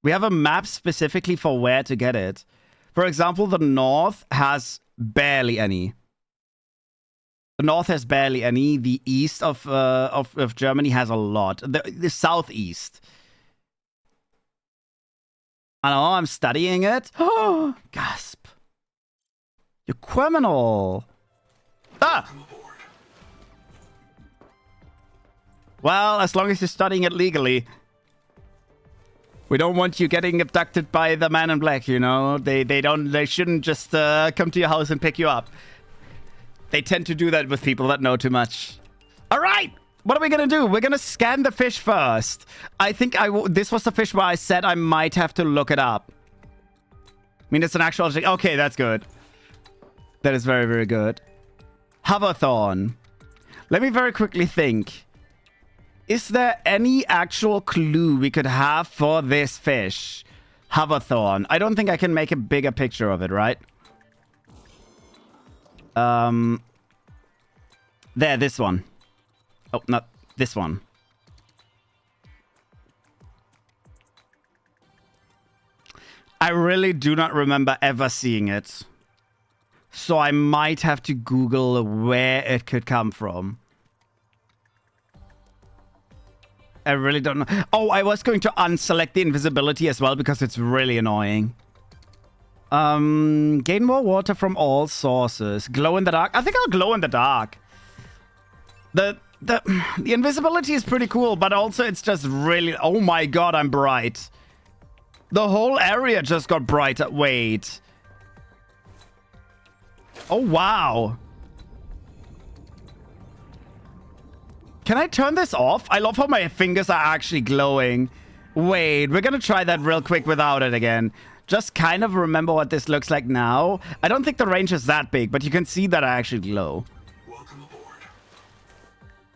We have a map specifically for where to get it. For example, the north has barely any. The north has barely any. The east of Germany has a lot. The southeast. I know, I'm studying it. Oh, gasp. You're criminal. Ah! Well, as long as you're studying it legally. We don't want you getting abducted by the man in black, you know? They shouldn't just come to your house and pick you up. They tend to do that with people that know too much. All right! What are we gonna do? We're gonna scan the fish first. I think this was the fish where I said I might have to look it up. I mean, it's an actual... Okay, that's good. That is very, very good. Hoverthorn. Let me very quickly think. Is there any actual clue we could have for this fish? Hoverthorn. I don't think I can make a bigger picture of it, right? There, this one. Oh, not... This one. I really do not remember ever seeing it. So I might have to Google where it could come from. I really don't know. Oh, I was going to unselect the invisibility as well because it's really annoying. Gain more water from all sources. Glow in the dark. I think I'll glow in the dark. The invisibility is pretty cool, but also it's just really... Oh my god, I'm bright. The whole area just got brighter. Wait. Oh, wow. Can I turn this off? I love how my fingers are actually glowing. Wait, we're gonna try that real quick without it again. Just kind of remember what this looks like now. I don't think the range is that big, but you can see that I actually glow. Welcome aboard.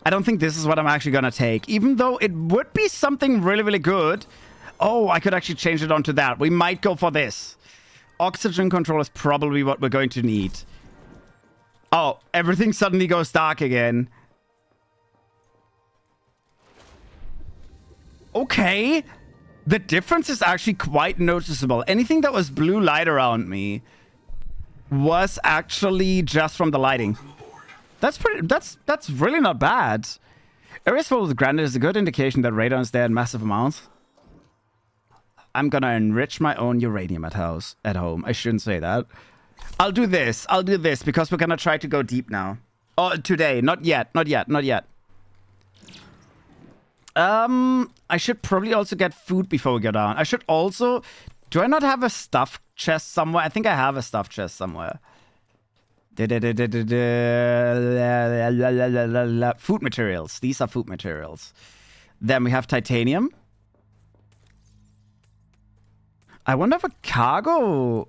I don't think this is what I'm actually gonna take, even though it would be something really, really good. Oh, I could actually change it onto that. We might go for this. Oxygen control is probably what we're going to need. Oh, everything suddenly goes dark again. Okay. The difference is actually quite noticeable. Anything that was blue light around me was actually just from the lighting. That's really not bad. Areas filled with granite is a good indication that radon is there in massive amounts. I'm gonna enrich my own uranium at home. I shouldn't say that. I'll do this. I'll do this because we're gonna try to go deep now. Oh, today. Not yet. Not yet. Not yet. I should probably also get food before we go down. I should also... Do I not have a stuff chest somewhere? I think I have a stuff chest somewhere. Food materials. These are food materials. Then we have titanium. I wonder if a cargo...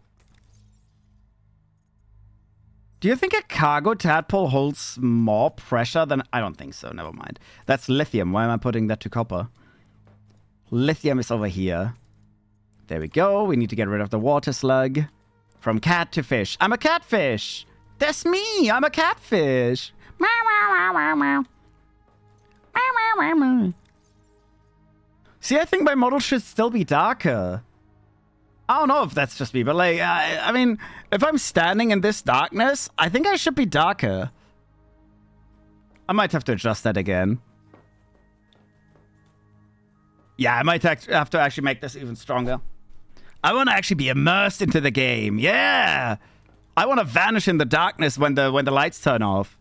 Do you think a cargo tadpole holds more pressure than... I don't think so. Never mind. That's lithium. Why am I putting that to copper? Lithium is over here. There we go. We need to get rid of the water slug. From cat to fish. I'm a catfish. That's me. I'm a catfish. Meow, meow, meow, meow. Meow, meow, meow, meow. See, I think my model should still be darker. I don't know if that's just me, but like, I mean, if I'm standing in this darkness, I think I should be darker. I might have to adjust that again. Yeah, I might have to actually make this even stronger. I want to actually be immersed into the game. Yeah! I want to vanish in the darkness when the lights turn off.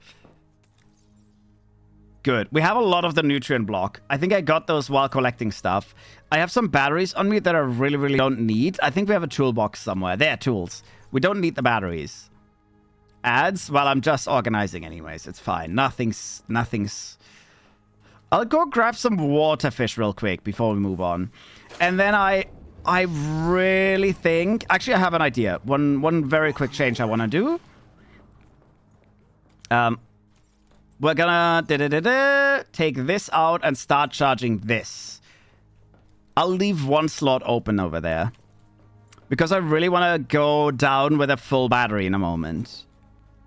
Good. We have a lot of the nutrient block. I think I got those while collecting stuff. I have some batteries on me that I really, really don't need. I think we have a toolbox somewhere. There, tools. We don't need the batteries. Ads? Well, I'm just organizing anyways. It's fine. Nothing's... I'll go grab some water fish real quick before we move on. And then I really think... Actually, I have an idea. One very quick change I want to do. We're gonna take this out and start charging this. I'll leave one slot open over there. Because I really want to go down with a full battery in a moment.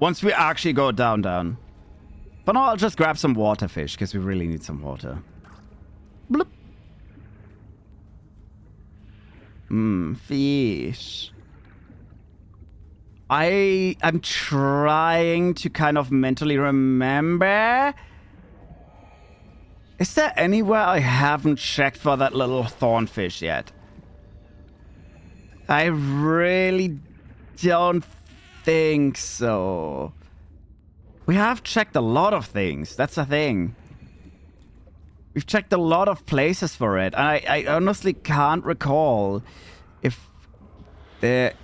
Once we actually go down. But no, I'll just grab some water fish, because we really need some water. Bloop. Fish. I'm trying to kind of mentally remember. Is there anywhere I haven't checked for that little thornfish yet? I really don't think so. We have checked a lot of things. That's the thing. We've checked a lot of places for it. And I honestly can't recall if there...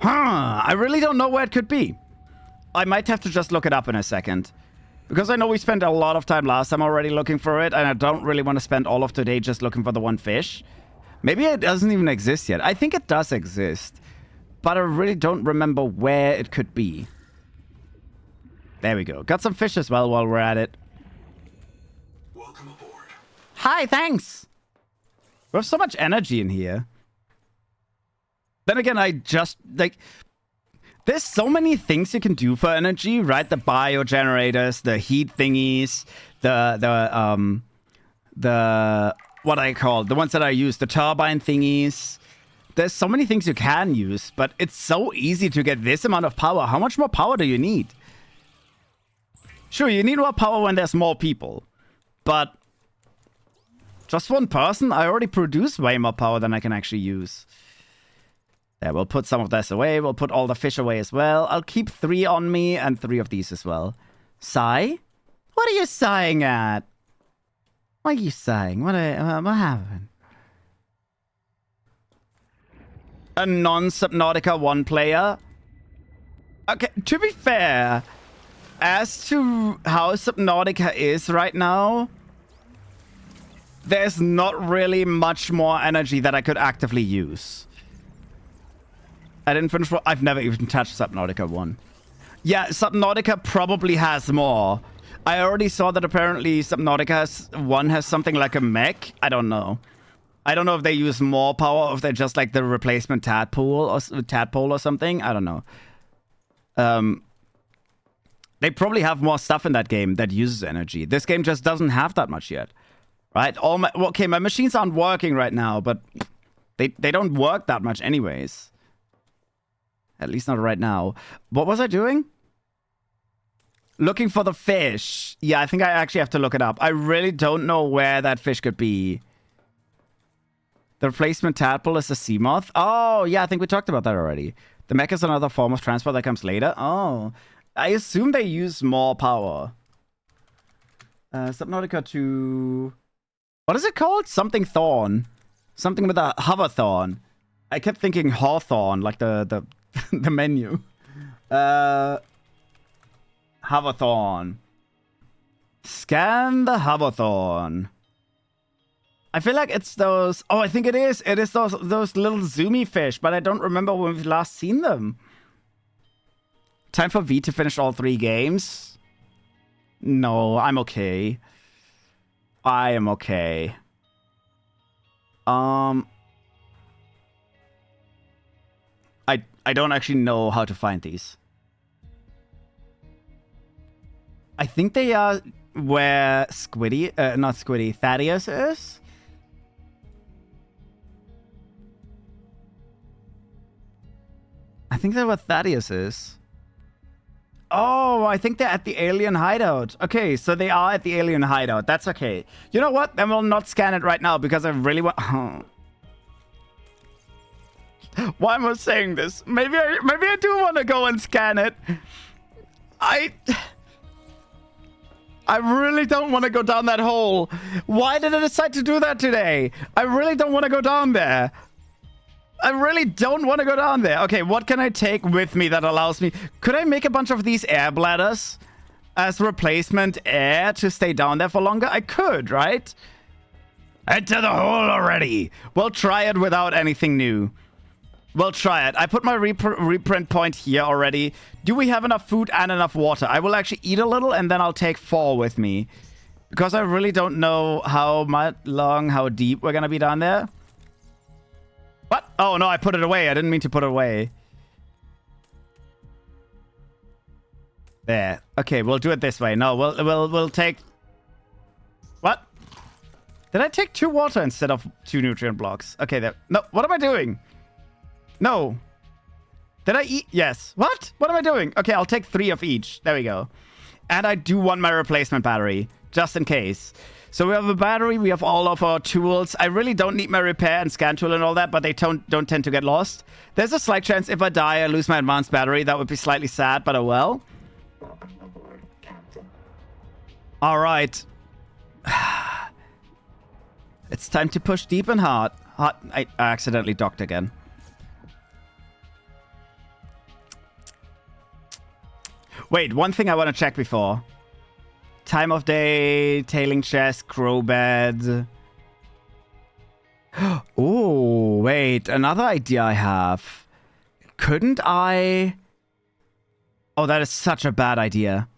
I really don't know where it could be. I might have to just look it up in a second. Because I know we spent a lot of time last time already looking for it, and I don't really want to spend all of today just looking for the one fish. Maybe it doesn't even exist yet. I think it does exist. But I really don't remember where it could be. There we go. Got some fish as well while we're at it. Welcome aboard. Hi, thanks! We have so much energy in here. Then again, I just, like... There's so many things you can do for energy, right? The biogenerators, the heat thingies, the what I call the ones that I use, the turbine thingies. There's so many things you can use, but it's so easy to get this amount of power. How much more power do you need? Sure, you need more power when there's more people, but just one person, I already produce way more power than I can actually use. There, we'll put some of this away. We'll put all the fish away as well. I'll keep 3 on me and 3 of these as well. Sigh? What are you sighing at? What are you sighing? What happened? A non-Subnautica 1 player? Okay, to be fair, as to how Subnautica is right now, there's not really much more energy that I could actively use. I didn't finish. I've never even touched Subnautica 1. Yeah, Subnautica probably has more. I already saw that apparently Subnautica 1 has something like a mech. I don't know. I don't know if they use more power or if they're just like the replacement tadpole or something. I don't know. They probably have more stuff in that game that uses energy. This game just doesn't have that much yet. Right? Okay, my machines aren't working right now, but they don't work that much anyways. At least not right now. What was I doing? Looking for the fish. Yeah, I think I actually have to look it up. I really don't know where that fish could be. The replacement tadpole is a sea moth. Oh, yeah, I think we talked about that already. The mech is another form of transport that comes later. Oh, I assume they use more power. Subnautica 2... What is it called? Something thorn. Something with a hover thorn. I kept thinking hawthorn, like the the menu. Hoverthorn. Scan the hoverthorn. I feel like it's those... Oh, I think it is. It is those little zoomy fish, but I don't remember when we've last seen them. Time for V to finish all 3 games? No, I'm okay. I am okay. I don't actually know how to find these. I think they are where not Squiddy, Thaddeus is. I think they're where Thaddeus is. Oh, I think they're at the alien hideout. Okay, so they are at the alien hideout. That's okay. You know what? Then we'll not scan it right now because I really want... Why am I saying this? Maybe I do want to go and scan it. I really don't want to go down that hole. Why did I decide to do that today? I really don't want to go down there. I really don't want to go down there. Okay, what can I take with me that allows me... Could I make a bunch of these air bladders as replacement air to stay down there for longer? I could, right? Enter the hole already. We'll try it without anything new. We'll try it. I put my reprint point here already. Do we have enough food and enough water? I will actually eat a little and then I'll take 4 with me. Because I really don't know how deep we're going to be down there. What? Oh, no, I put it away. I didn't mean to put it away. There. Okay, we'll do it this way. No, we'll take... What? Did I take 2 water instead of 2 nutrient blocks? Okay, there. No, what am I doing? No. Did I eat? Yes. What? What am I doing? Okay, I'll take 3 of each. There we go. And I do want my replacement battery, just in case. So we have a battery, we have all of our tools. I really don't need my repair and scan tool and all that, but they don't tend to get lost. There's a slight chance if I die, I lose my advanced battery. That would be slightly sad, but oh well. All right. It's time to push deep and hard. I accidentally docked again. Wait, one thing I want to check before. Time of day, tailing chest, crow bed. Oh, wait, another idea I have. Couldn't I... Oh, that is such a bad idea.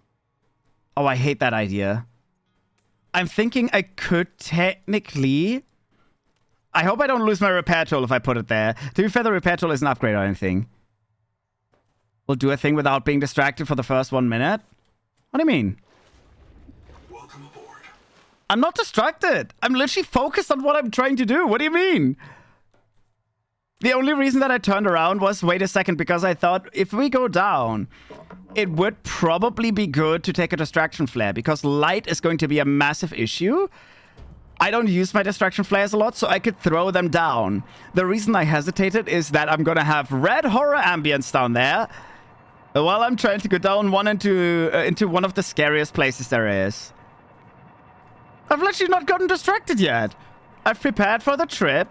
Oh, I hate that idea. I'm thinking I could technically... I hope I don't lose my repair tool if I put it there. To be fair, the repair tool is an upgrade or anything. will do a thing without being distracted for the first 1 minute? What do you mean? Welcome aboard. I'm not distracted. I'm literally focused on what I'm trying to do. What do you mean? The only reason that I turned around was, wait a second, because I thought if we go down, it would probably be good to take a distraction flare because light is going to be a massive issue. I don't use my distraction flares a lot, so I could throw them down. The reason I hesitated is that I'm gonna have red horror ambience down there while I'm trying to go down into one of the scariest places there is. I've literally not gotten distracted yet. I've prepared for the trip.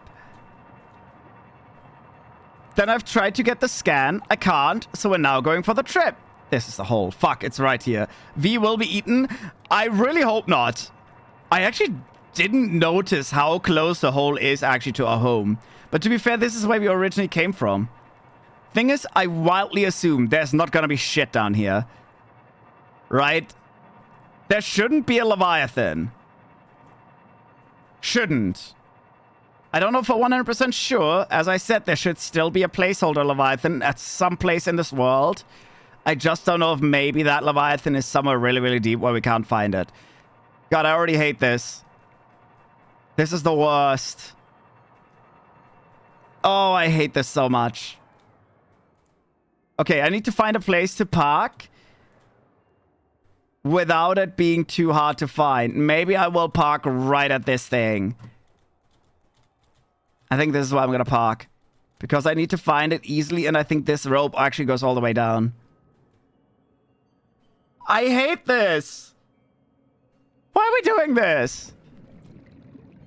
Then I've tried to get the scan. I can't, so we're now going for the trip. This is the hole. Fuck, it's right here. V will be eaten. I really hope not. I actually didn't notice how close the hole is actually to our home. But to be fair, this is where we originally came from. Thing is, I wildly assume there's not gonna be shit down here. Right? There shouldn't be a Leviathan. Shouldn't. I don't know for 100% sure. As I said, there should still be a placeholder Leviathan at some place in this world. I just don't know if maybe that Leviathan is somewhere really, really deep where we can't find it. God, I already hate this. This is the worst. Oh, I hate this so much. Okay, I need to find a place to park without it being too hard to find. Maybe I will park right at this thing. I think this is where I'm gonna park. Because I need to find it easily, and I think this rope actually goes all the way down. I hate this! Why are we doing this?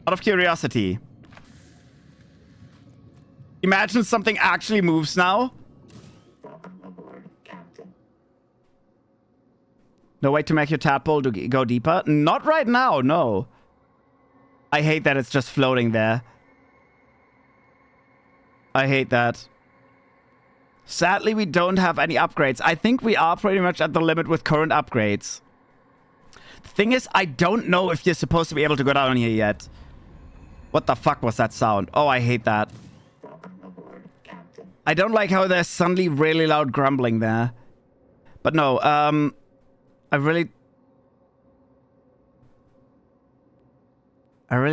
Out of curiosity. Imagine something actually moves now. No way to make your tadpole to go deeper? Not right now, no. I hate that it's just floating there. I hate that. Sadly, we don't have any upgrades. I think we are pretty much at the limit with current upgrades. The thing is, I don't know if you're supposed to be able to go down here yet. What the fuck was that sound? Oh, I hate that. I don't like how there's suddenly really loud grumbling there. But no, I really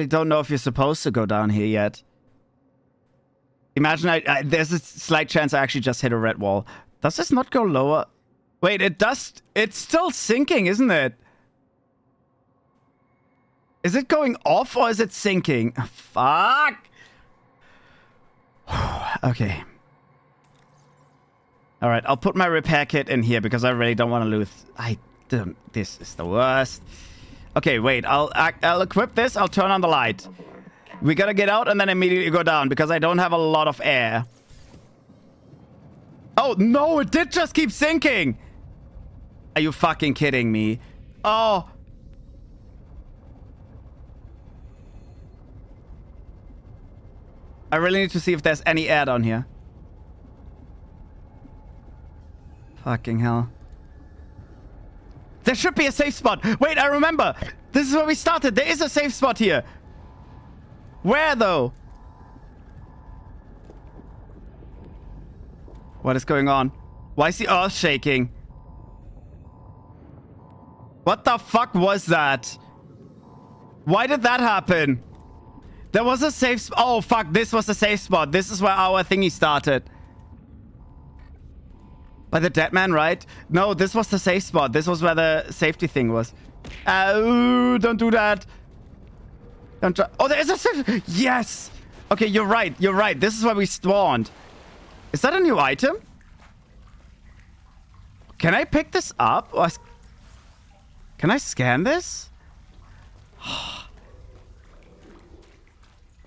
don't know if you're supposed to go down here yet. Imagine there's a slight chance I actually just hit a red wall. Does this not go lower? Wait, it does. It's still sinking, isn't it? Is it going off or is it sinking? Fuck. Okay. All right, I'll put my repair kit in here because I really don't want to lose. This is the worst. Okay, wait. I'll equip this. I'll turn on the light. We gotta get out and then immediately go down because I don't have a lot of air. Oh, no, it did just keep sinking. Are you fucking kidding me? Oh. I really need to see if there's any air down here. Fucking hell. There should be a safe spot. Wait, I remember. This is where we started. There is a safe spot here. Where, though? What is going on? Why is the earth shaking? What the fuck was that? Why did that happen? There was a safe spot. Oh, fuck. This was a safe spot. This is where our thingy started. By the dead man, right? No, this was the safe spot. This was where the safety thing was. Oh, don't do that. Don't try. Oh, there is a safe. Yes. Okay, you're right. You're right. This is where we spawned. Is that a new item? Can I pick this up? Or can I scan this?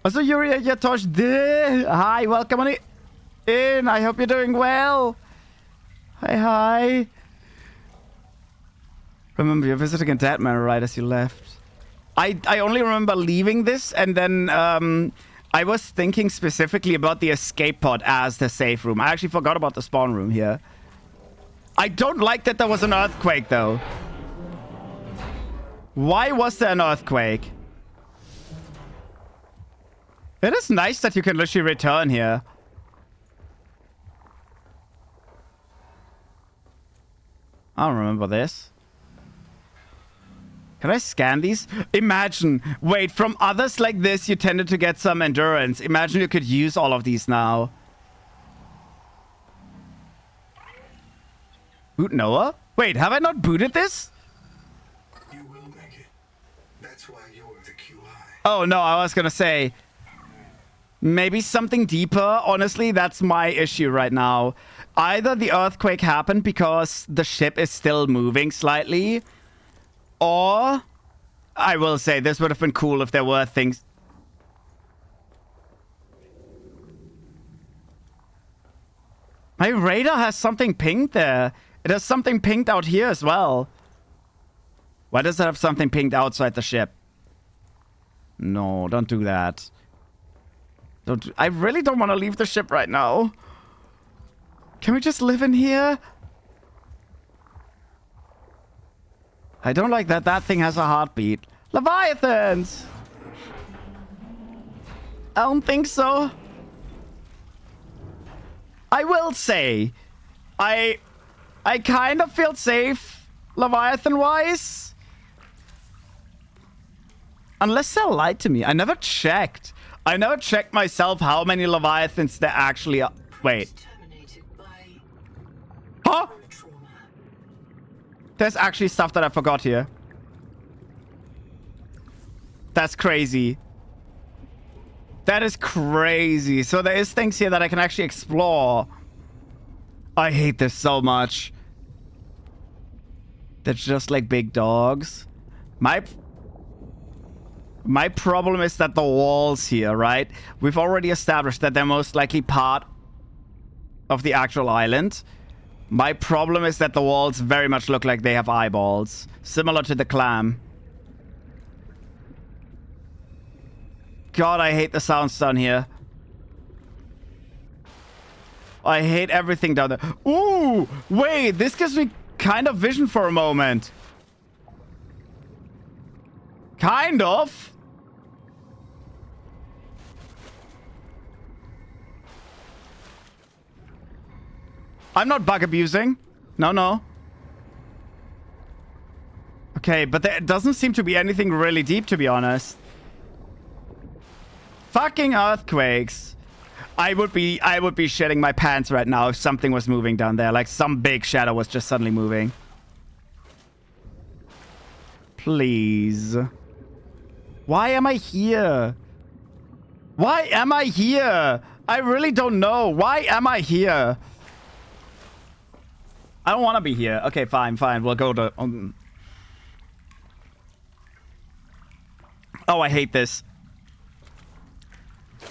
Also, Yuri Yatosh. Hi, welcome on in. I hope you're doing well. Hi. Remember, you're visiting a dead man right as you left. I only remember leaving this, and then I was thinking specifically about the escape pod as the safe room. I actually forgot about the spawn room here. I don't like that there was an earthquake, though. Why was there an earthquake? It is nice that you can literally return here. I don't remember this. Can I scan these? Imagine. Wait, from others like this, you tended to get some endurance. Imagine you could use all of these now. Boot Noah? Wait, have I not booted this? You will make it. That's why you're the QI. Oh, no, I was gonna say... Maybe something deeper. Honestly, that's my issue right now. Either the earthquake happened because the ship is still moving slightly, or I will say this would have been cool if there were things. My radar has something pinged there. It has something pinged out here as well. Why does it have something pinged outside the ship? No, don't do that. I really don't want to leave the ship right now. Can we just live in here? I don't like that that thing has a heartbeat. Leviathans! I don't think so. I will say, I kind of feel safe, Leviathan-wise. Unless they lied to me. I never checked. I never checked myself how many Leviathans there actually are. Wait. Huh? There's actually stuff that I forgot here. That's crazy. That is crazy. So there is things here that I can actually explore. I hate this so much. They're just like big dogs. My problem is that the walls here, right? We've already established that they're most likely part of the actual island. My problem is that the walls very much look like they have eyeballs. Similar to the clam. God, I hate the sounds down here. I hate everything down there. Ooh! Wait, this gives me kind of vision for a moment. Kind of. I'm not bug abusing. No, no. Okay, but there doesn't seem to be anything really deep, to be honest. Fucking earthquakes. I would be shitting my pants right now if something was moving down there. Like some big shadow was just suddenly moving. Please. Why am I here? Why am I here? I really don't know. Why am I here? I don't want to be here. Okay, fine, fine. We'll go to... Oh, I hate this.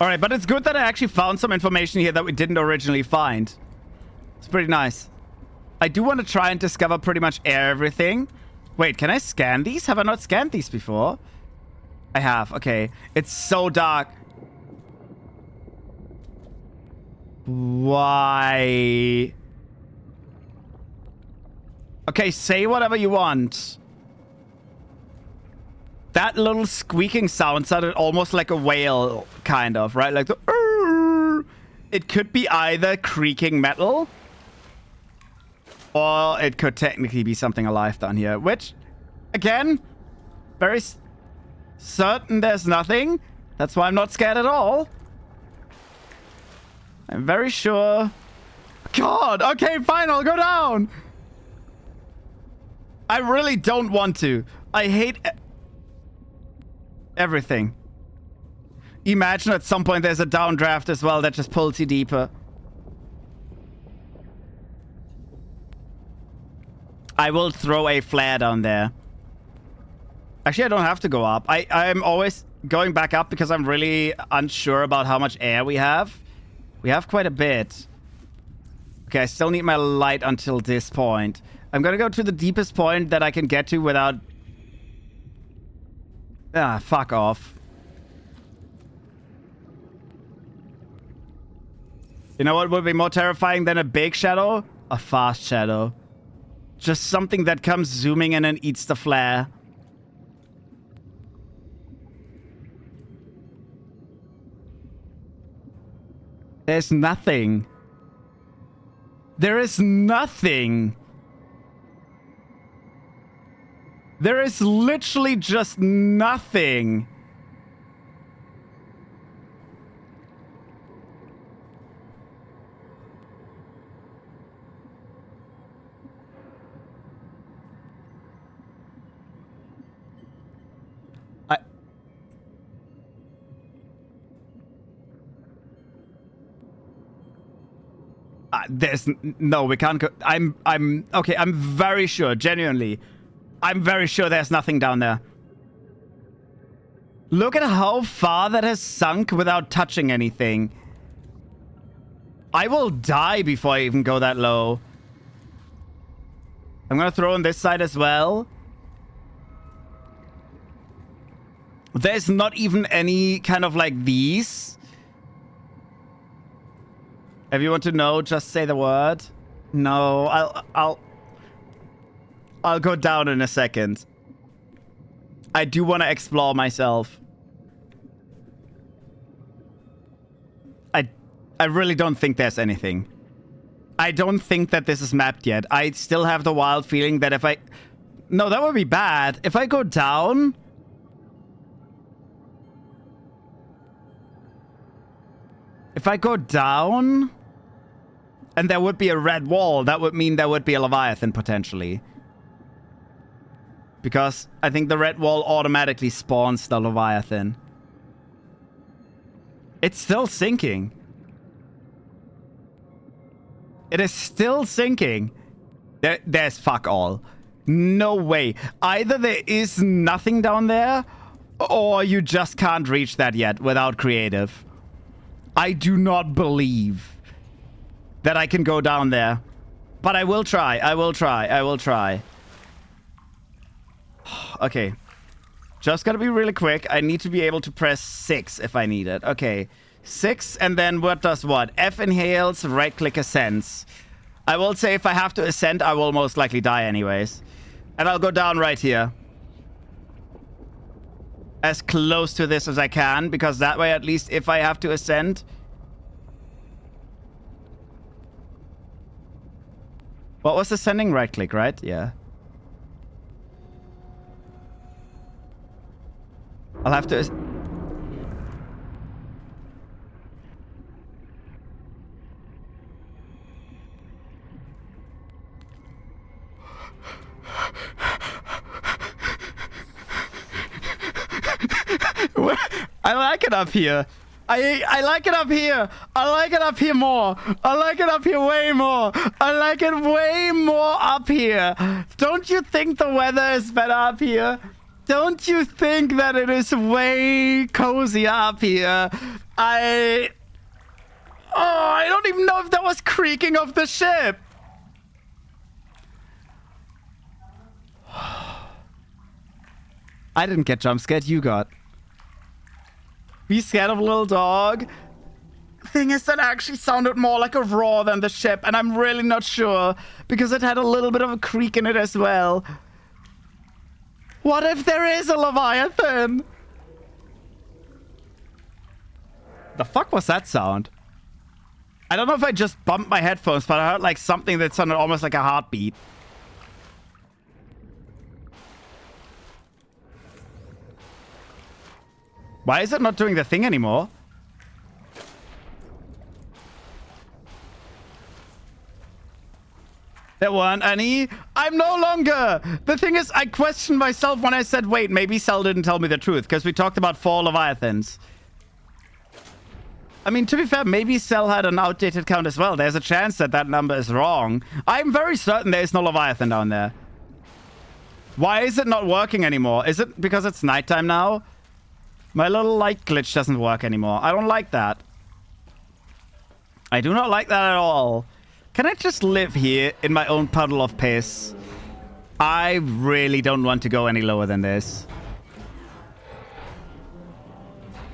All right, but it's good that I actually found some information here that we didn't originally find. It's pretty nice. I do want to try and discover pretty much everything. Wait, can I scan these? Have I not scanned these before? I have. Okay. It's so dark. Why... Okay, say whatever you want. That little squeaking sound sounded almost like a whale, kind of, right? Like the... It could be either creaking metal, or it could technically be something alive down here, which, again, very certain there's nothing. That's why I'm not scared at all. I'm very sure... God, okay, fine, I'll go down. I really don't want to. I hate everything. Imagine at some point there's a downdraft as well that just pulls you deeper. I will throw a flare down there. Actually, I don't have to go up. I'm always going back up because I'm really unsure about how much air we have. We have quite a bit. Okay, I still need my light until this point. I'm gonna go to the deepest point that I can get to without... Ah, fuck off. You know what would be more terrifying than a big shadow? A fast shadow. Just something that comes zooming in and eats the flare. There's nothing. There is nothing. There is literally just nothing. There's no, we can't go. I'm okay. I'm very sure, genuinely. I'm very sure there's nothing down there. Look at how far that has sunk without touching anything. I will die before I even go that low. I'm gonna throw on this side as well. There's not even any kind of like these. If you want to know, just say the word. No, I'll go down in a second. I do want to explore myself. I really don't think there's anything. I don't think that this is mapped yet. I still have the wild feeling that if I... No, that would be bad. If I go down... If I go down... And there would be a red wall, that would mean there would be a Leviathan, potentially. Because I think the red wall automatically spawns the Leviathan. It's still sinking. It is still sinking. There's fuck all. No way. Either there is nothing down there, or you just can't reach that yet without creative. I do not believe that I can go down there. But I will try. I will try. I will try. Okay. Just gotta be really quick. I need to be able to press 6 if I need it. Okay. 6, and then what does what? F inhales, right-click ascends. I will say if I have to ascend, I will most likely die anyways. And I'll go down right here. As close to this as I can, because that way, at least, if I have to ascend... What was ascending? Right-click, right? Yeah. I'll have to... I like it up here. I like it up here. I like it up here more. I like it up here way more. I like it way more up here. Don't you think the weather is better up here? Don't you think that it is way cozier up here? I don't even know if that was creaking of the ship. I didn't get jump scared, you got. Be scared of a little dog? Thing is, that actually sounded more like a roar than the ship, and I'm really not sure, because it had a little bit of a creak in it as well. What if there is a Leviathan? The fuck was that sound? I don't know if I just bumped my headphones, but I heard like something that sounded almost like a heartbeat. Why is it not doing the thing anymore? There weren't any. I'm no longer. The thing is, I questioned myself when I said, wait, maybe Cell didn't tell me the truth, because we talked about 4 Leviathans. I mean, to be fair, maybe Cell had an outdated count as well. There's a chance that that number is wrong. I'm very certain there is no Leviathan down there. Why is it not working anymore? Is it because it's nighttime now? My little light glitch doesn't work anymore. I don't like that. I do not like that at all. Can I just live here in my own puddle of piss? I really don't want to go any lower than this.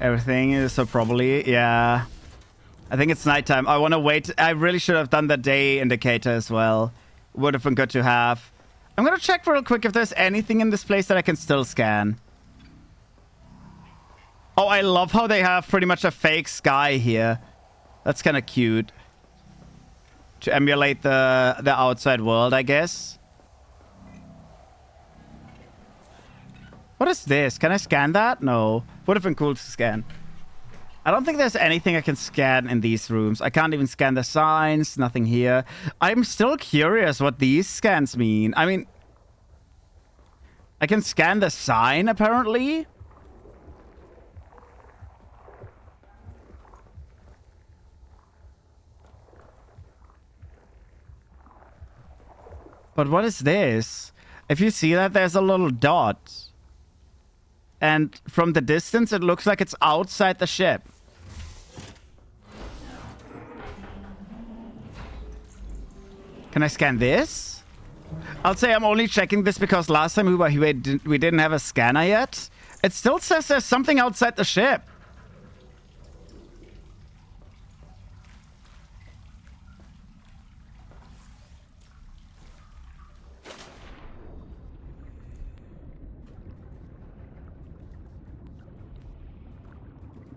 Everything is so probably, yeah. I think it's nighttime. I want to wait. I really should have done the day indicator as well. Would have been good to have. I'm going to check real quick if there's anything in this place that I can still scan. Oh, I love how they have pretty much a fake sky here. That's kind of cute. To emulate the outside world, I guess. What is this? Can I scan that? No. Would have been cool to scan. I don't think there's anything I can scan in these rooms. I can't even scan the signs. Nothing here. I'm still curious what these scans mean. I mean, I can scan the sign, apparently. But what is this? If you see that, there's a little dot. And from the distance, it looks like it's outside the ship. Can I scan this? I'll say I'm only checking this because last time we were here, we didn't have a scanner yet. It still says there's something outside the ship.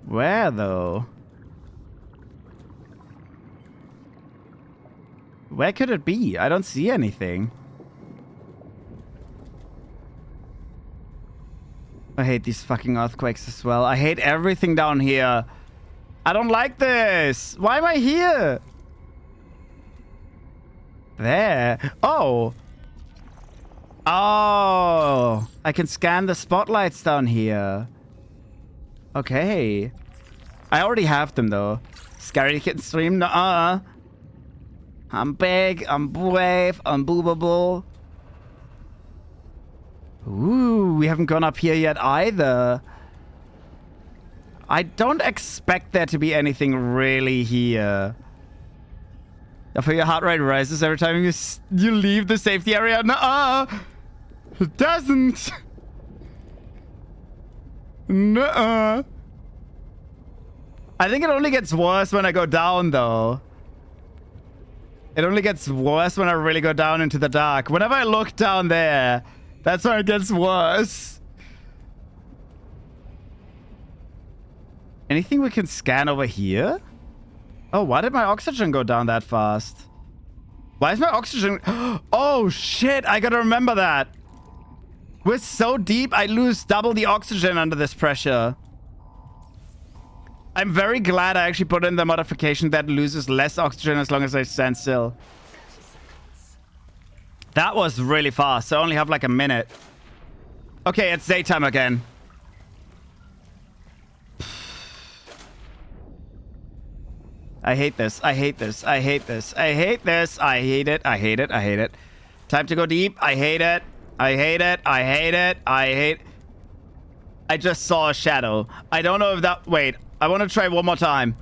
Where, though? Where could it be? I don't see anything. I hate these fucking earthquakes as well. I hate everything down here. I don't like this. Why am I here? There. Oh. Oh. I can scan the spotlights down here. Okay. I already have them, though. Scary Kitten stream? Nuh-uh. I'm big, I'm brave, I'm boobable. Ooh, we haven't gone up here yet either. I don't expect there to be anything really here. I feel your heart rate rises every time you leave the safety area. Nuh-uh. It doesn't. Nuh-uh. I think it only gets worse when I go down, though. It only gets worse when I really go down into the dark. Whenever I look down there, that's when it gets worse. Anything we can scan over here? Oh, why did my oxygen go down that fast? Why is my oxygen... Oh, shit. I gotta remember that. We're so deep, I lose double the oxygen under this pressure. I'm very glad I actually put in the modification that loses less oxygen as long as I stand still. That was really fast. I only have like a minute. Okay, it's daytime again. I hate this. I hate this. I hate this. I hate this. I hate it. I hate it. I hate it. Time to go deep. I hate it. I hate it. I hate it. I hate... I just saw a shadow. I don't know if that... Wait. I want to try one more time.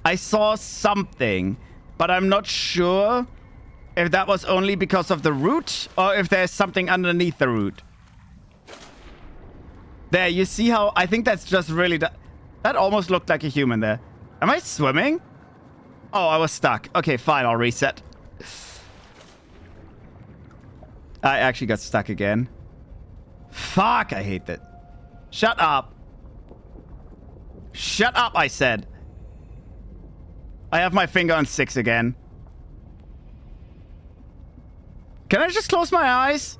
I saw something, but I'm not sure if that was only because of the root or if there's something underneath the root. There, you see how... I think that's just really... That almost looked like a human there. Am I swimming? Oh, I was stuck. Okay, fine. I'll reset. I actually got stuck again. Fuck, I hate that. Shut up. Shut up, I said. I have my finger on 6 again. Can I just close my eyes?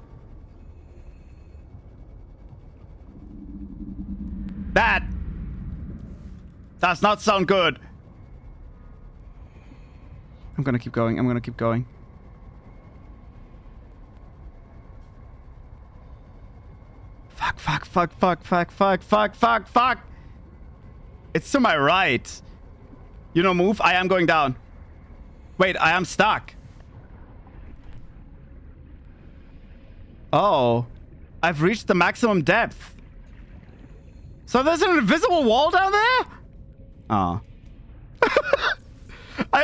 That does not sound good. I'm gonna keep going. I'm gonna keep going. Fuck, fuck, fuck, fuck, fuck, fuck, fuck, fuck, fuck. It's to my right. You know, move. I am going down. Wait, I am stuck. Oh. I've reached the maximum depth. So there's an invisible wall down there? Oh.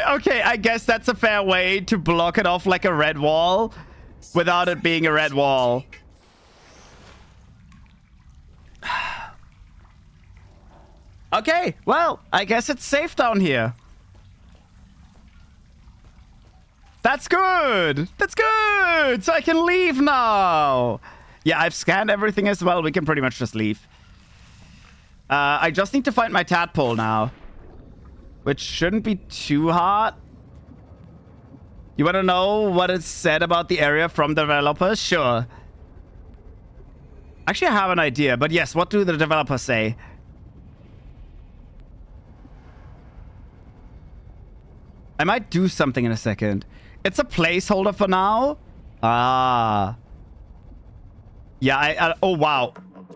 Okay, I guess that's a fair way to block it off like a red wall without it being a red wall. Okay, well, I guess it's safe down here. That's good. That's good. So I can leave now. Yeah, I've scanned everything as well. We can pretty much just leave. I just need to find my tadpole now. Which shouldn't be too hard. You want to know what is said about the area from developers? Sure. Actually, I have an idea, but yes, what do the developers say? I might do something in a second. It's a placeholder for now. Ah. Yeah, oh, wow.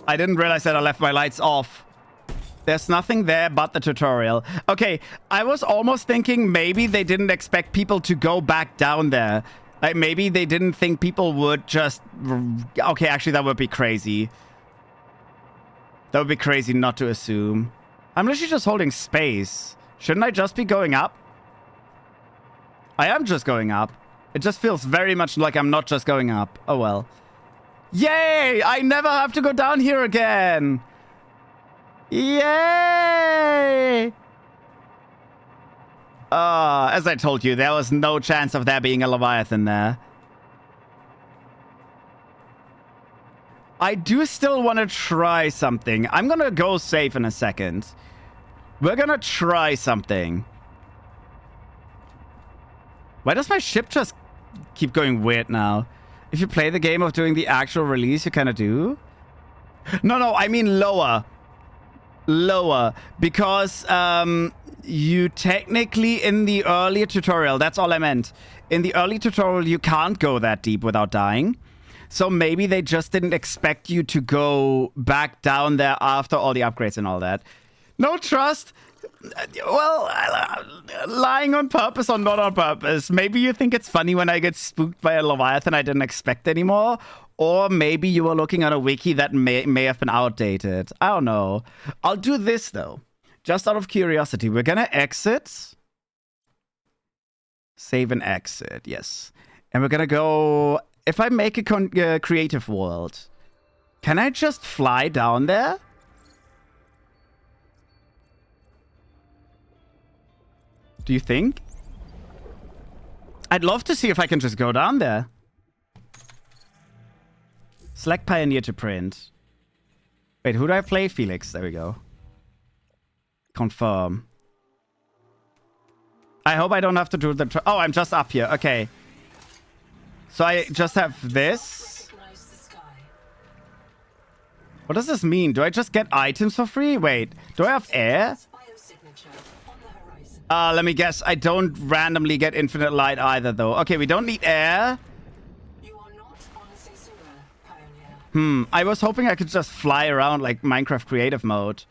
I didn't realize that I left my lights off. There's nothing there but the tutorial. Okay, I was almost thinking maybe they didn't expect people to go back down there. Like, maybe they didn't think people would just... Okay, actually, that would be crazy. That would be crazy not to assume. I'm literally just holding space. Shouldn't I just be going up? I am just going up. It just feels very much like I'm not just going up. Oh, well. Yay! I never have to go down here again! Yay! As I told you, there was no chance of there being a Leviathan there. I do still want to try something. I'm gonna go safe in a second. We're gonna try something. Why does my ship just keep going weird now? If you play the game of doing the actual release, you kind of do. No, I mean lower. Lower. Because you technically, in the earlier tutorial, that's all I meant. In the early tutorial, you can't go that deep without dying. So maybe they just didn't expect you to go back down there after all the upgrades and all that. No trust. Well, lying on purpose or not on purpose. Maybe you think it's funny when I get spooked by a Leviathan I didn't expect anymore. Or maybe you were looking at a wiki that may have been outdated. I don't know. I'll do this, though. Just out of curiosity. We're gonna exit. Save and exit, yes. And we're gonna go... If I make a creative world, can I just fly down there? Do you think? I'd love to see if I can just go down there. Select Pioneer to print. Wait, who do I play? Felix. There we go. Confirm. I hope I don't have to do the... Oh, I'm just up here. Okay. So I just have this. What does this mean? Do I just get items for free? Wait, do I have air? Let me guess. I don't randomly get infinite light either, though. Okay, we don't need air. I was hoping I could just fly around like Minecraft creative mode.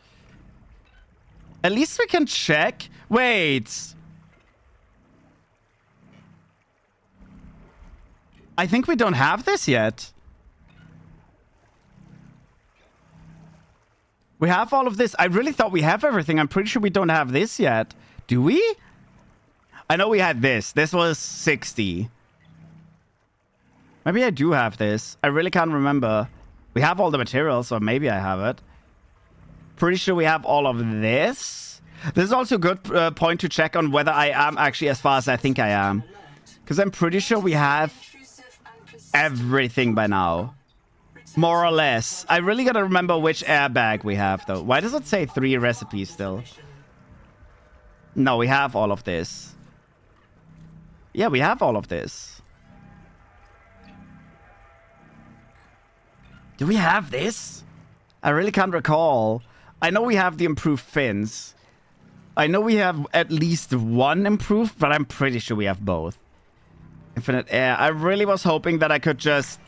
At least we can check. Wait. I think we don't have this yet. We have all of this. I really thought we have everything. I'm pretty sure we don't have this yet. Do we? I know we had this. This was 60. Maybe I do have this. I really can't remember. We have all the materials, so maybe I have it. Pretty sure we have all of this. This is also a good point to check on whether I am actually as far as I think I am. Because I'm pretty sure we have everything by now. More or less. I really gotta remember which airbag we have, though. Why does it say 3 recipes still? No, we have all of this. Yeah, we have all of this. Do we have this? I really can't recall. I know we have the improved fins. I know we have at least one improved, but I'm pretty sure we have both. Infinite air. I really was hoping that I could just...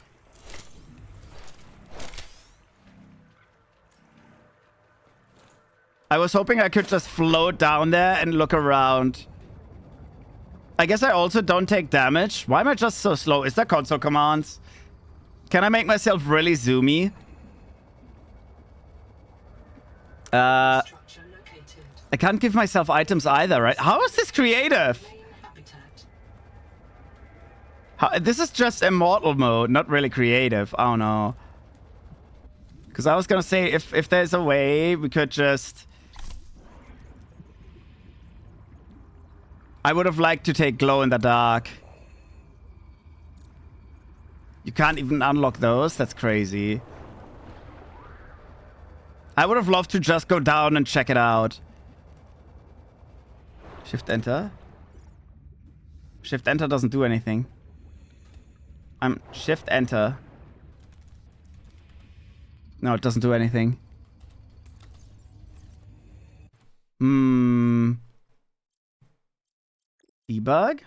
I was hoping I could just float down there and look around. I guess I also don't take damage. Why am I just so slow? Is that console commands? Can I make myself really zoomy? I can't give myself items either, right? How is this creative? This is just immortal mode, not really creative. I don't know. Because I was gonna say, if there's a way we could just... I would have liked to take glow in the dark. You can't even unlock those? That's crazy. I would have loved to just go down and check it out. Shift enter. Shift enter doesn't do anything. Shift enter. No, it doesn't do anything. Debug.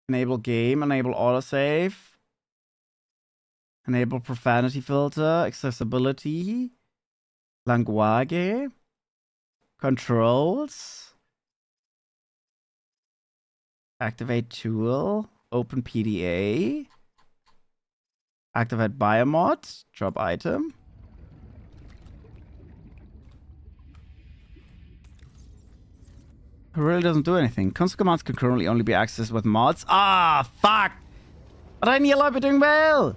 Enable game. Enable autosave. Enable profanity filter. Accessibility. Language. Controls. Activate tool. Open PDA. Activate biomod. Drop item. It really doesn't do anything. Console commands can currently only be accessed with mods. Ah, fuck! But I need a lot be doing well.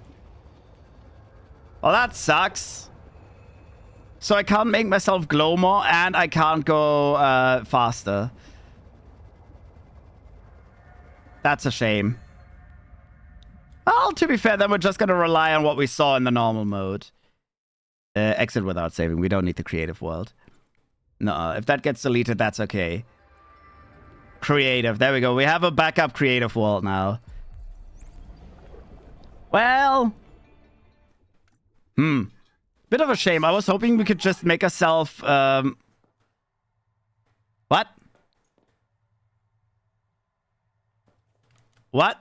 Well, that sucks. So I can't make myself glow more, and I can't go faster. That's a shame. Well, to be fair, then we're just going to rely on what we saw in the normal mode. Exit without saving. We don't need the creative world. No, if that gets deleted, that's okay. Creative. There we go. We have a backup creative world now. Well. Bit of a shame. I was hoping we could just make ourselves... What? What?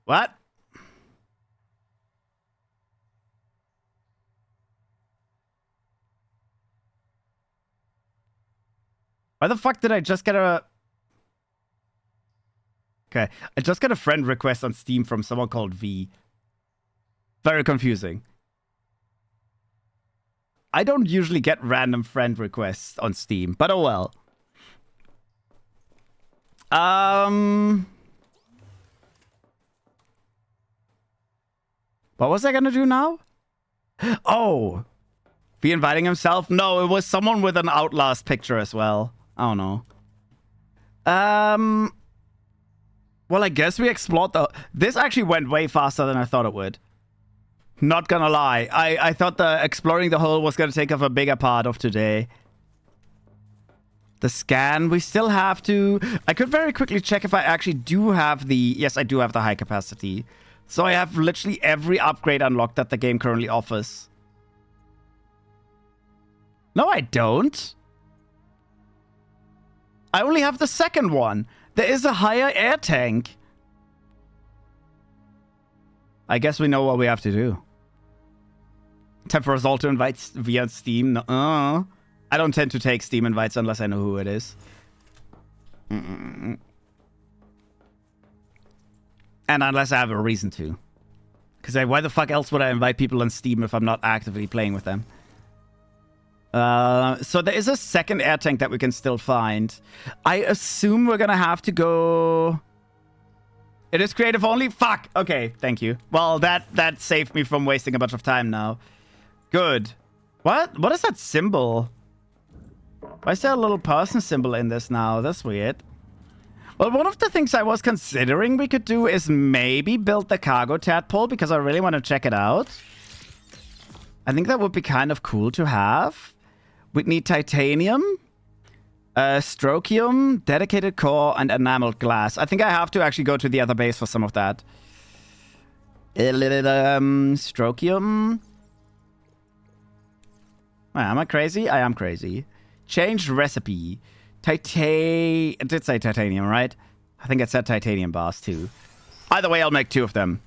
What? Why the fuck did I just get a... Okay, I just got a friend request on Steam from someone called V. Very confusing. I don't usually get random friend requests on Steam, but oh well. What was I gonna do now? Oh! Be inviting himself? No, it was someone with an Outlast picture as well. I don't know. Well, I guess we explored the... This actually went way faster than I thought it would. Not gonna lie. I thought the exploring the hole was gonna take up a bigger part of today. The scan, we still have to... I could very quickly check if I actually do have the... Yes, I do have the high capacity. So I have literally every upgrade unlocked that the game currently offers. No, I don't. I only have the second one. There is a higher air tank. I guess we know what we have to do. Time for us all to invite via Steam. I don't tend to take Steam invites unless I know who it is. And unless I have a reason to. Because why the fuck else would I invite people on Steam if I'm not actively playing with them? So there is a second air tank that we can still find. I assume we're gonna have to go... It is creative only? Fuck! Okay, thank you. Well, that saved me from wasting a bunch of time now. Good. What? What is that symbol? Why is there a little person symbol in this now? That's weird. Well, one of the things I was considering we could do is maybe build the cargo tadpole, because I really want to check it out. I think that would be kind of cool to have. We'd need titanium, strokium, dedicated core, and enameled glass. I think I have to actually go to the other base for some of that. Strokium. Am I crazy? I am crazy. Change recipe. It did say titanium, right? I think it said titanium bars too. Either way, I'll make 2 of them.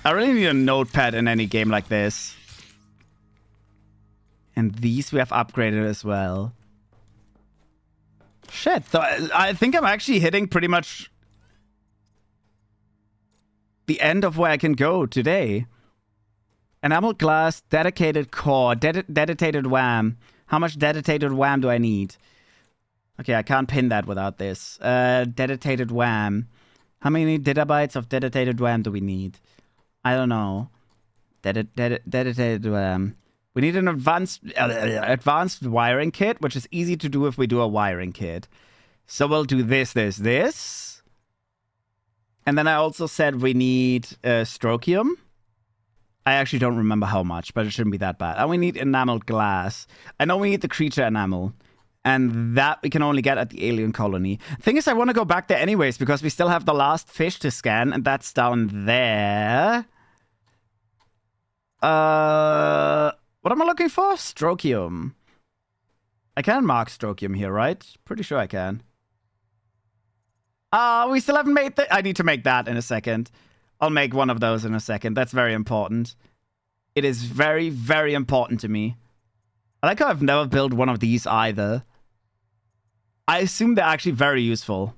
I really need a notepad in any game like this. And these we have upgraded as well. Shit, so I think I'm actually hitting pretty much the end of where I can go today. Enameled glass, dedicated core, dedicated WAM. How much dedicated WAM do I need? Okay, I can't pin that without this. Dedicated WAM. How many gigabytes of dedicated WAM do we need? I don't know. Dedicated WAM. We need an advanced wiring kit, which is easy to do if we do a wiring kit. So we'll do this. And then I also said we need strokium. I actually don't remember how much, but it shouldn't be that bad. And we need enameled glass. I know we need the creature enamel. And that we can only get at the alien colony. Thing is, I want to go back there anyways, because we still have the last fish to scan, and that's down there. What am I looking for? Strokium. I can mark Strokium here, right? Pretty sure I can. We still haven't made I need to make that in a second. I'll make one of those in a second. That's very important. It is very, very important to me. I like how I've never built one of these either. I assume they're actually very useful.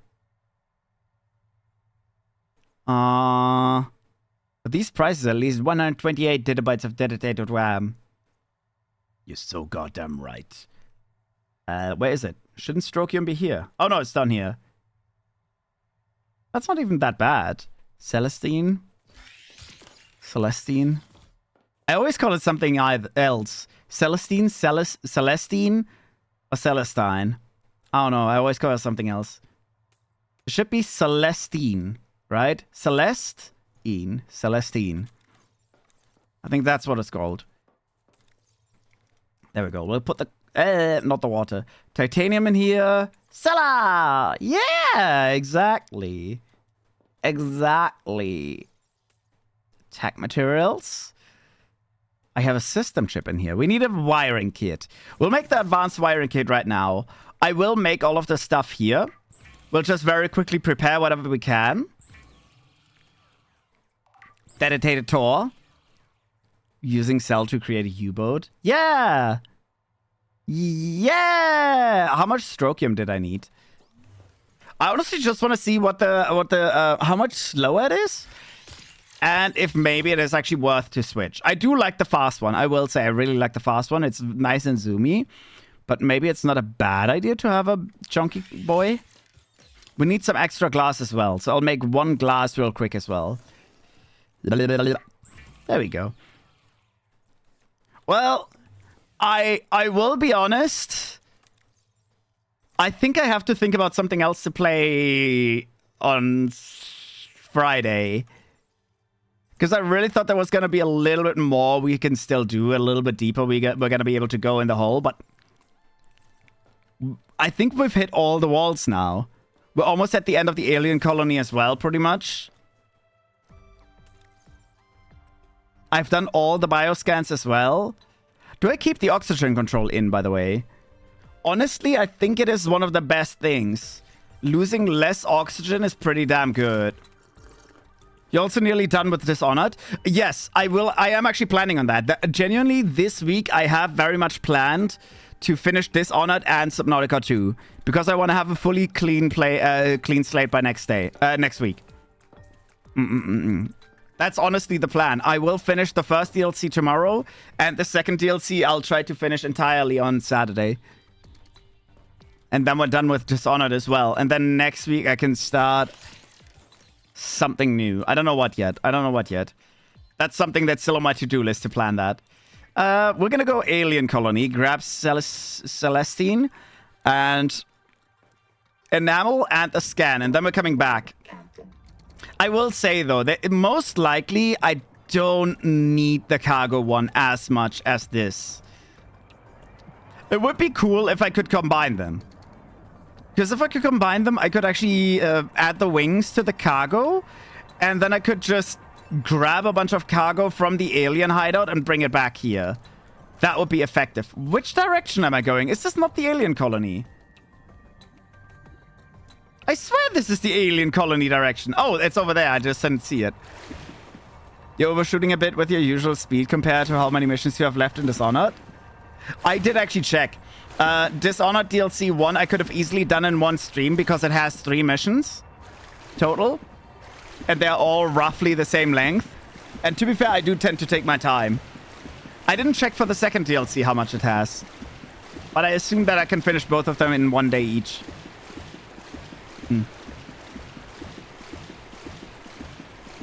But these prices are at least 128 gigabytes of dedicated RAM. You're so goddamn right. Where is it? Shouldn't Strokium be here? Oh no, it's down here. That's not even that bad. Celestine. Celestine. I always call it something else. Celestine, Celestine, or Celestine. I don't know. I always call it something else. It should be Celestine, right? Celestine. Celestine. I think that's what it's called. There we go. We'll put the... not the water. Titanium in here. Cella! Yeah! Exactly. Exactly. Tech materials. I have a system chip in here. We need a wiring kit. We'll make the advanced wiring kit right now. I will make all of the stuff here. We'll just very quickly prepare whatever we can. Dedicated Tor. Using cell to create a U-boat. Yeah! Yeah! How much Strokium did I need? I honestly just want to see how much slower it is. And if maybe it is actually worth to switch. I do like the fast one. I will say I really like the fast one. It's nice and zoomy. But maybe it's not a bad idea to have a chunky boy. We need some extra glass as well. So I'll make one glass real quick as well. There we go. Well, I will be honest. I think I have to think about something else to play on Friday. Because I really thought there was going to be a little bit more we can still do, a little bit deeper. We're going to be able to go in the hole, but I think we've hit all the walls now. We're almost at the end of the alien colony as well, pretty much. I've done all the bioscans as well. Do I keep the oxygen control in, by the way? Honestly, I think it is one of the best things. Losing less oxygen is pretty damn good. You're also nearly done with Dishonored? Yes, I will. I am actually planning on that. Genuinely, this week, I have very much planned to finish Dishonored and Subnautica 2. Because I want to have a fully clean slate by next week. That's honestly the plan. I will finish the first DLC tomorrow. And the second DLC, I'll try to finish entirely on Saturday. And then we're done with Dishonored as well. And then next week, I can start... something new. I don't know what yet. That's something that's still on my to-do list to plan that. We're gonna go Alien Colony, grab Celestine, and Enamel, and a scan, and then we're coming back. I will say, though, that most likely I don't need the cargo one as much as this. It would be cool if I could combine them. Because if I could combine them, I could actually add the wings to the cargo. And then I could just grab a bunch of cargo from the alien hideout and bring it back here. That would be effective. Which direction am I going? Is this not the alien colony? I swear this is the alien colony direction. Oh, it's over there. I just didn't see it. You're overshooting a bit with your usual speed compared to how many missions you have left in Dishonored. I did actually check. Dishonored DLC 1 I could have easily done in one stream because it has 3 missions total. And they're all roughly the same length. And to be fair, I do tend to take my time. I didn't check for the second DLC how much it has. But I assume that I can finish both of them in one day each.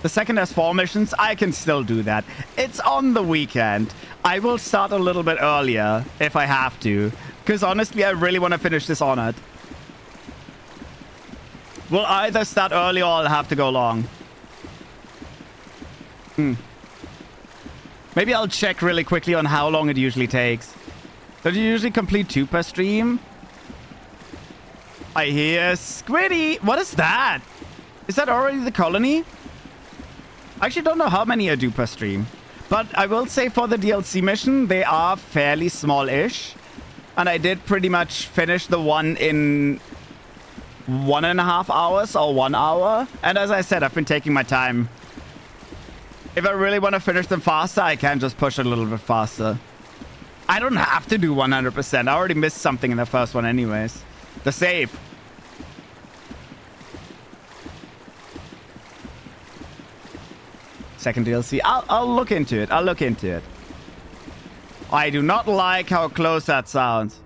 The second has 4 missions. I can still do that. It's on the weekend. I will start a little bit earlier if I have to. Because honestly, I really want to finish Dishonored. We'll either start early or I'll have to go long. Maybe I'll check really quickly on how long it usually takes. Don't you usually complete 2 per stream? I hear Squiddy. What is that? Is that already the colony? I actually don't know how many I do per stream. But I will say for the DLC mission, they are fairly small-ish. And I did pretty much finish the one in 1.5 hours or 1 hour. And as I said, I've been taking my time. If I really want to finish them faster, I can just push it a little bit faster. I don't have to do 100%. I already missed something in the first one anyways. The save. Second DLC. I'll look into it. I'll look into it. I do not like how close that sounds.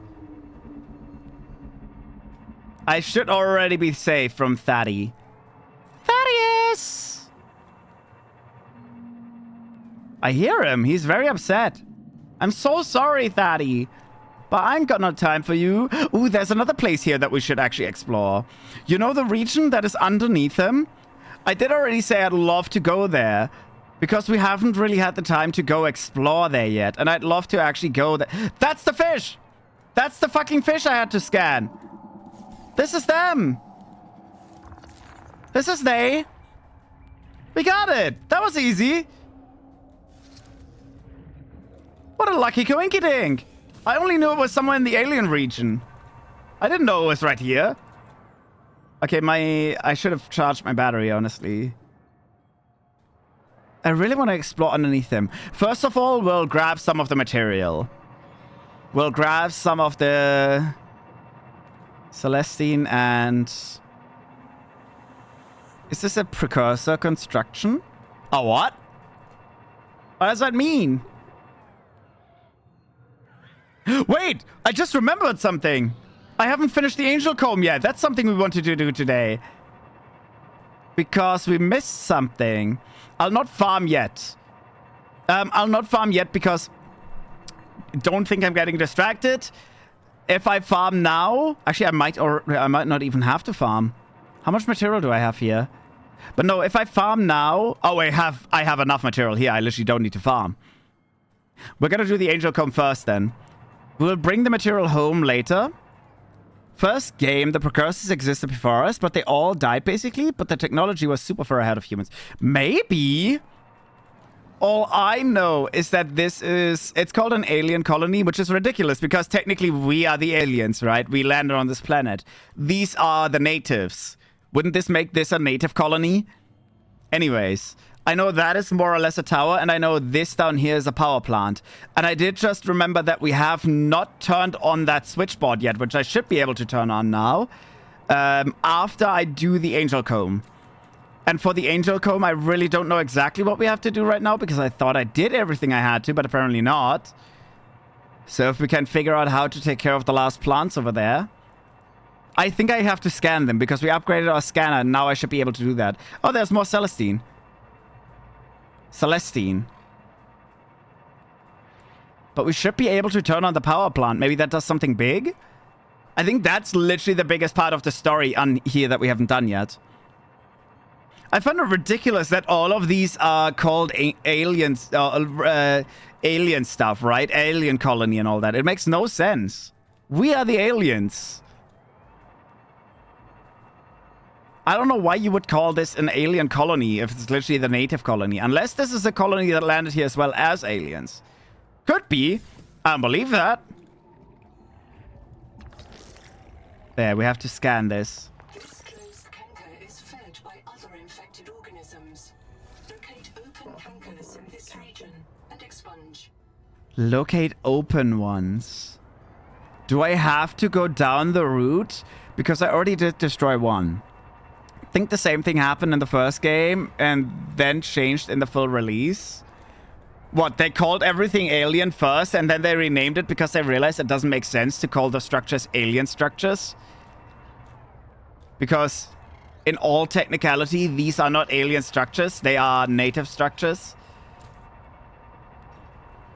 I should already be safe from Thaddy. Thaddeus! I hear him. He's very upset. I'm so sorry, Thaddy. But I ain't got no time for you. Ooh, there's another place here that we should actually explore. You know the region that is underneath him? I did already say I'd love to go there. Because we haven't really had the time to go explore there yet. And I'd love to actually go there. That's the fish! That's the fucking fish I had to scan. This is them. This is they. We got it. That was easy. What a lucky coinky-dink. I only knew it was somewhere in the alien region. I didn't know it was right here. Okay, I should have charged my battery, honestly. I really want to explore underneath them. First of all, we'll grab some of the material. We'll grab some of the Celestine and... Is this a precursor construction? A what? What does that mean? Wait! I just remembered something! I haven't finished the Angel Comb yet. That's something we wanted to do today. Because we missed something. I'll not farm yet. I'll not farm yet because... Don't think I'm getting distracted. If I farm now... Actually, I might not even have to farm. How much material do I have here? But no, if I farm now... Oh, I have enough material here. I literally don't need to farm. We're gonna do the Angel Comb first then. We'll bring the material home later. First game, the precursors existed before us, but they all died basically. But the technology was super far ahead of humans. Maybe. All I know is that it's called an alien colony, which is ridiculous because technically we are the aliens, right? We landed on this planet. These are the natives. Wouldn't this make this a native colony? Anyways, I know that is more or less a tower, and I know this down here is a power plant. And I did just remember that we have not turned on that switchboard yet, which I should be able to turn on now. After I do the Angel Comb. And for the Angel Comb, I really don't know exactly what we have to do right now, because I thought I did everything I had to, but apparently not. So if we can figure out how to take care of the last plants over there. I think I have to scan them, because we upgraded our scanner, and now I should be able to do that. Oh, there's more Celestine. Celestine. But we should be able to turn on the power plant. Maybe that does something big? I think that's literally the biggest part of the story on here that we haven't done yet. I find it ridiculous that all of these are called aliens, alien stuff, right? Alien colony and all that. It makes no sense. We are the aliens. I don't know why you would call this an alien colony if it's literally the native colony. Unless this is a colony that landed here as well as aliens. Could be. I don't believe that. There, we have to scan this. This closed canker is fed by other infected organisms. Locate open cankers in this region and expunge. Locate open ones. Do I have to go down the route? Because I already did destroy one. I think the same thing happened in the first game and then changed in the full release. What, they called everything alien first and then they renamed it because they realized it doesn't make sense to call the structures alien structures? Because in all technicality, these are not alien structures. They are native structures.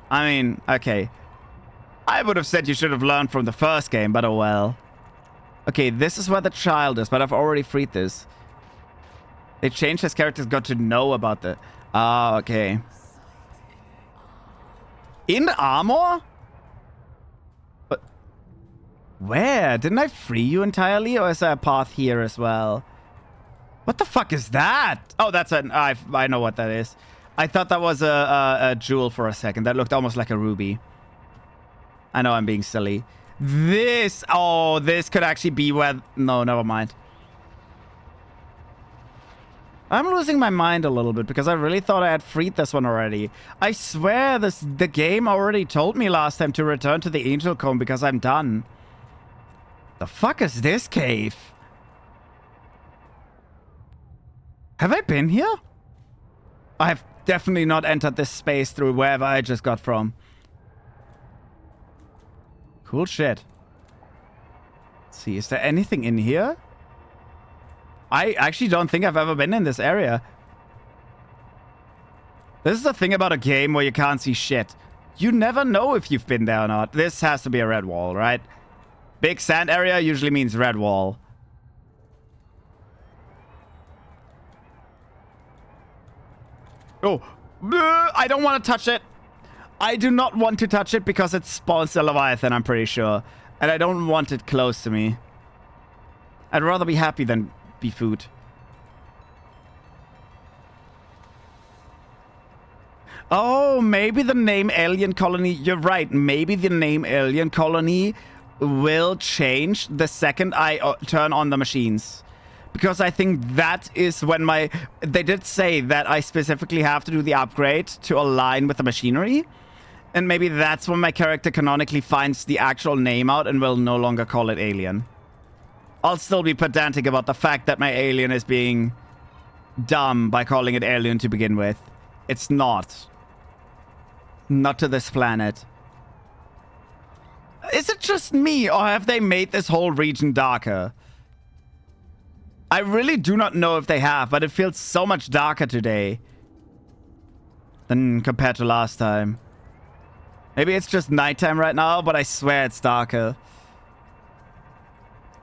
I mean, okay. I would have said you should have learned from the first game, but oh well. Okay, this is where the child is, but I've already freed this. They changed his character's got to know about the... Ah, okay. In armor? But... Where? Didn't I free you entirely? Or is there a path here as well? What the fuck is that? Oh, that's an... I know what that is. I thought that was a jewel for a second. That looked almost like a ruby. I know I'm being silly. This... Oh, this could actually be where... No, never mind. I'm losing my mind a little bit because I really thought I had freed this one already. I swear the game already told me last time to return to the Angel Comb because I'm done. The fuck is this cave? Have I been here? I have definitely not entered this space through wherever I just got from. Cool shit. Let's see, is there anything in here? I actually don't think I've ever been in this area. This is the thing about a game where you can't see shit. You never know if you've been there or not. This has to be a red wall, right? Big sand area usually means red wall. Oh, I don't want to touch it. I do not want to touch it because it spawns a Leviathan, I'm pretty sure. And I don't want it close to me. I'd rather be happy than be food. Oh, maybe the name Alien Colony... You're right. Maybe the name Alien Colony will change the second I turn on the machines. Because I think that is when my... They did say that I specifically have to do the upgrade to align with the machinery. And maybe that's when my character canonically finds the actual name out and will no longer call it Alien. I'll still be pedantic about the fact that my alien is being dumb by calling it Alien to begin with. It's not. Not to this planet. Is it just me, or have they made this whole region darker? I really do not know if they have, but it feels so much darker today than compared to last time. Maybe it's just nighttime right now, but I swear it's darker.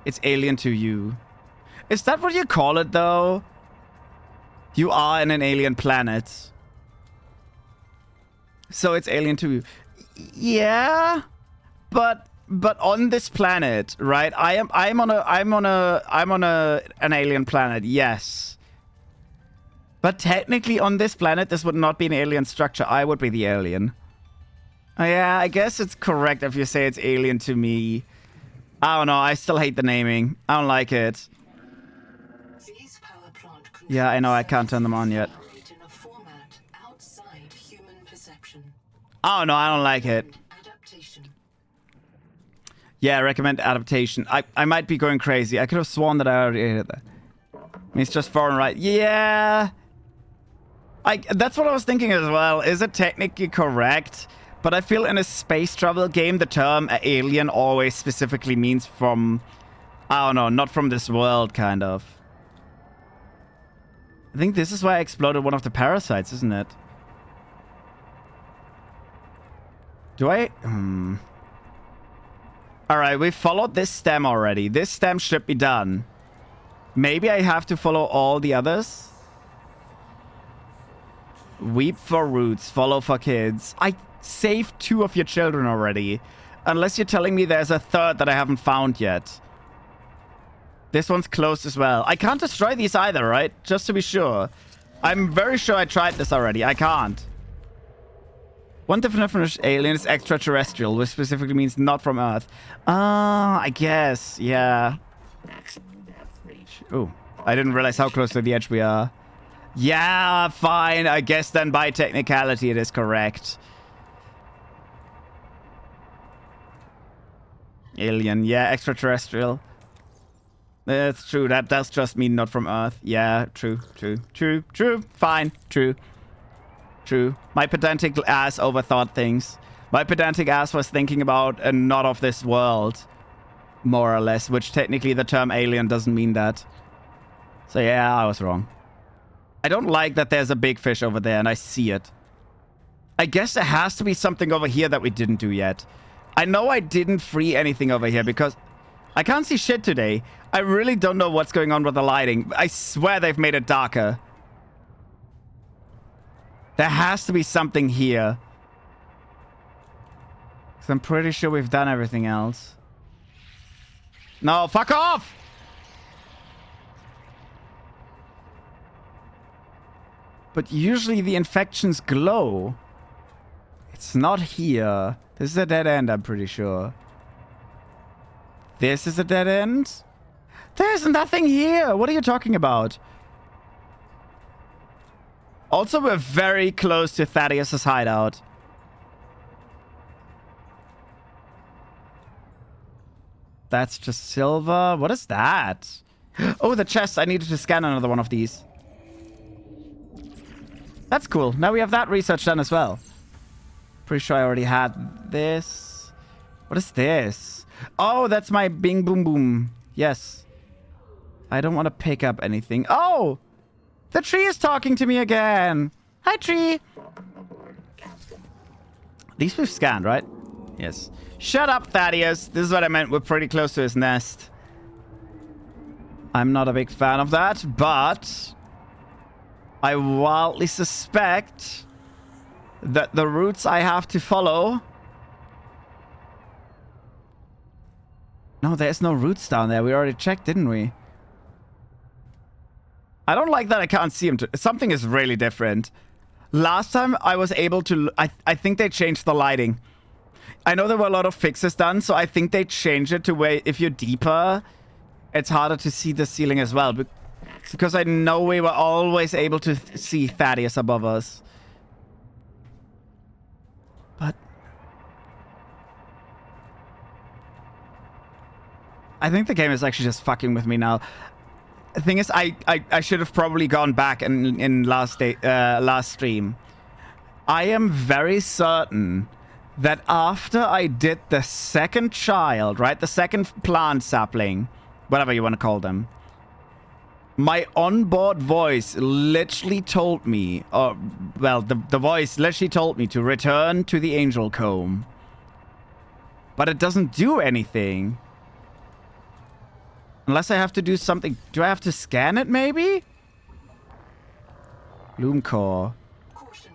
It's alien to you. Is that what you call it, though? You are in an alien planet. So it's alien to you. Yeah, but on this planet, right? I'm on an alien planet. Yes. But technically on this planet, this would not be an alien structure. I would be the alien. Oh, yeah, I guess it's correct if you say it's alien to me. I don't know. I still hate the naming. I don't like it. Yeah, I know. I can't turn them on yet. I don't know. I don't like it. Yeah, I recommend adaptation. I might be going crazy. I could have sworn that I already did that. It's just foreign, right? Yeah. That's what I was thinking as well. Is it technically correct? But I feel in a space travel game, the term alien always specifically means from... I don't know, not from this world, kind of. I think this is why I exploded one of the parasites, isn't it? Do I... Alright, we followed this stem already. This stem should be done. Maybe I have to follow all the others? Weep for roots, follow for kids. I saved 2 of your children already. Unless you're telling me there's a third that I haven't found yet. This one's closed as well. I can't destroy these either, right? Just to be sure. I'm very sure I tried this already. I can't. One definition of alien is extraterrestrial, which specifically means not from Earth. Ah, I guess. Yeah. Oh, I didn't realize how close to the edge we are. Yeah, fine. I guess then by technicality it is correct. Alien. Yeah, extraterrestrial. That's true. That does just mean not from Earth. Yeah, true. Fine. True. My pedantic ass overthought things. My pedantic ass was thinking about a not of this world, more or less, which technically the term alien doesn't mean that. So yeah, I was wrong. I don't like that there's a big fish over there and I see it. I guess there has to be something over here that we didn't do yet. I know I didn't free anything over here because I can't see shit today. I really don't know what's going on with the lighting. I swear they've made it darker. There has to be something here. Because I'm pretty sure we've done everything else. No, fuck off! But usually the infections glow. It's not here. This is a dead end, I'm pretty sure. This is a dead end? There's nothing here. What are you talking about? Also, we're very close to Thaddeus's hideout. That's just silver. What is that? Oh, the chest. I needed to scan another one of these. That's cool. Now we have that research done as well. Pretty sure I already had this. What is this? Oh, that's my bing boom boom. Yes. I don't want to pick up anything. Oh! The tree is talking to me again. Hi, tree. These we've scanned, right? Yes. Shut up, Thaddeus. This is what I meant. We're pretty close to his nest. I'm not a big fan of that, but I wildly suspect that the routes I have to follow... No, there's no routes down there. We already checked, didn't we? I don't like that I can't see him. Something is really different. Last time I was able to... I think they changed the lighting. I know there were a lot of fixes done, so I think they changed it to where if you're deeper, it's harder to see the ceiling as well. Because I know we were always able to see Thaddeus above us. But... I think the game is actually just fucking with me now. The thing is, I should have probably gone back in last stream. I am very certain that after I did the second child, right? The second plant sapling, whatever you want to call them. My onboard voice literally told me, or, well, the voice literally told me to return to the angel comb. But it doesn't do anything. Unless I have to do something. Do I have to scan it, maybe? Bloom core. Caution.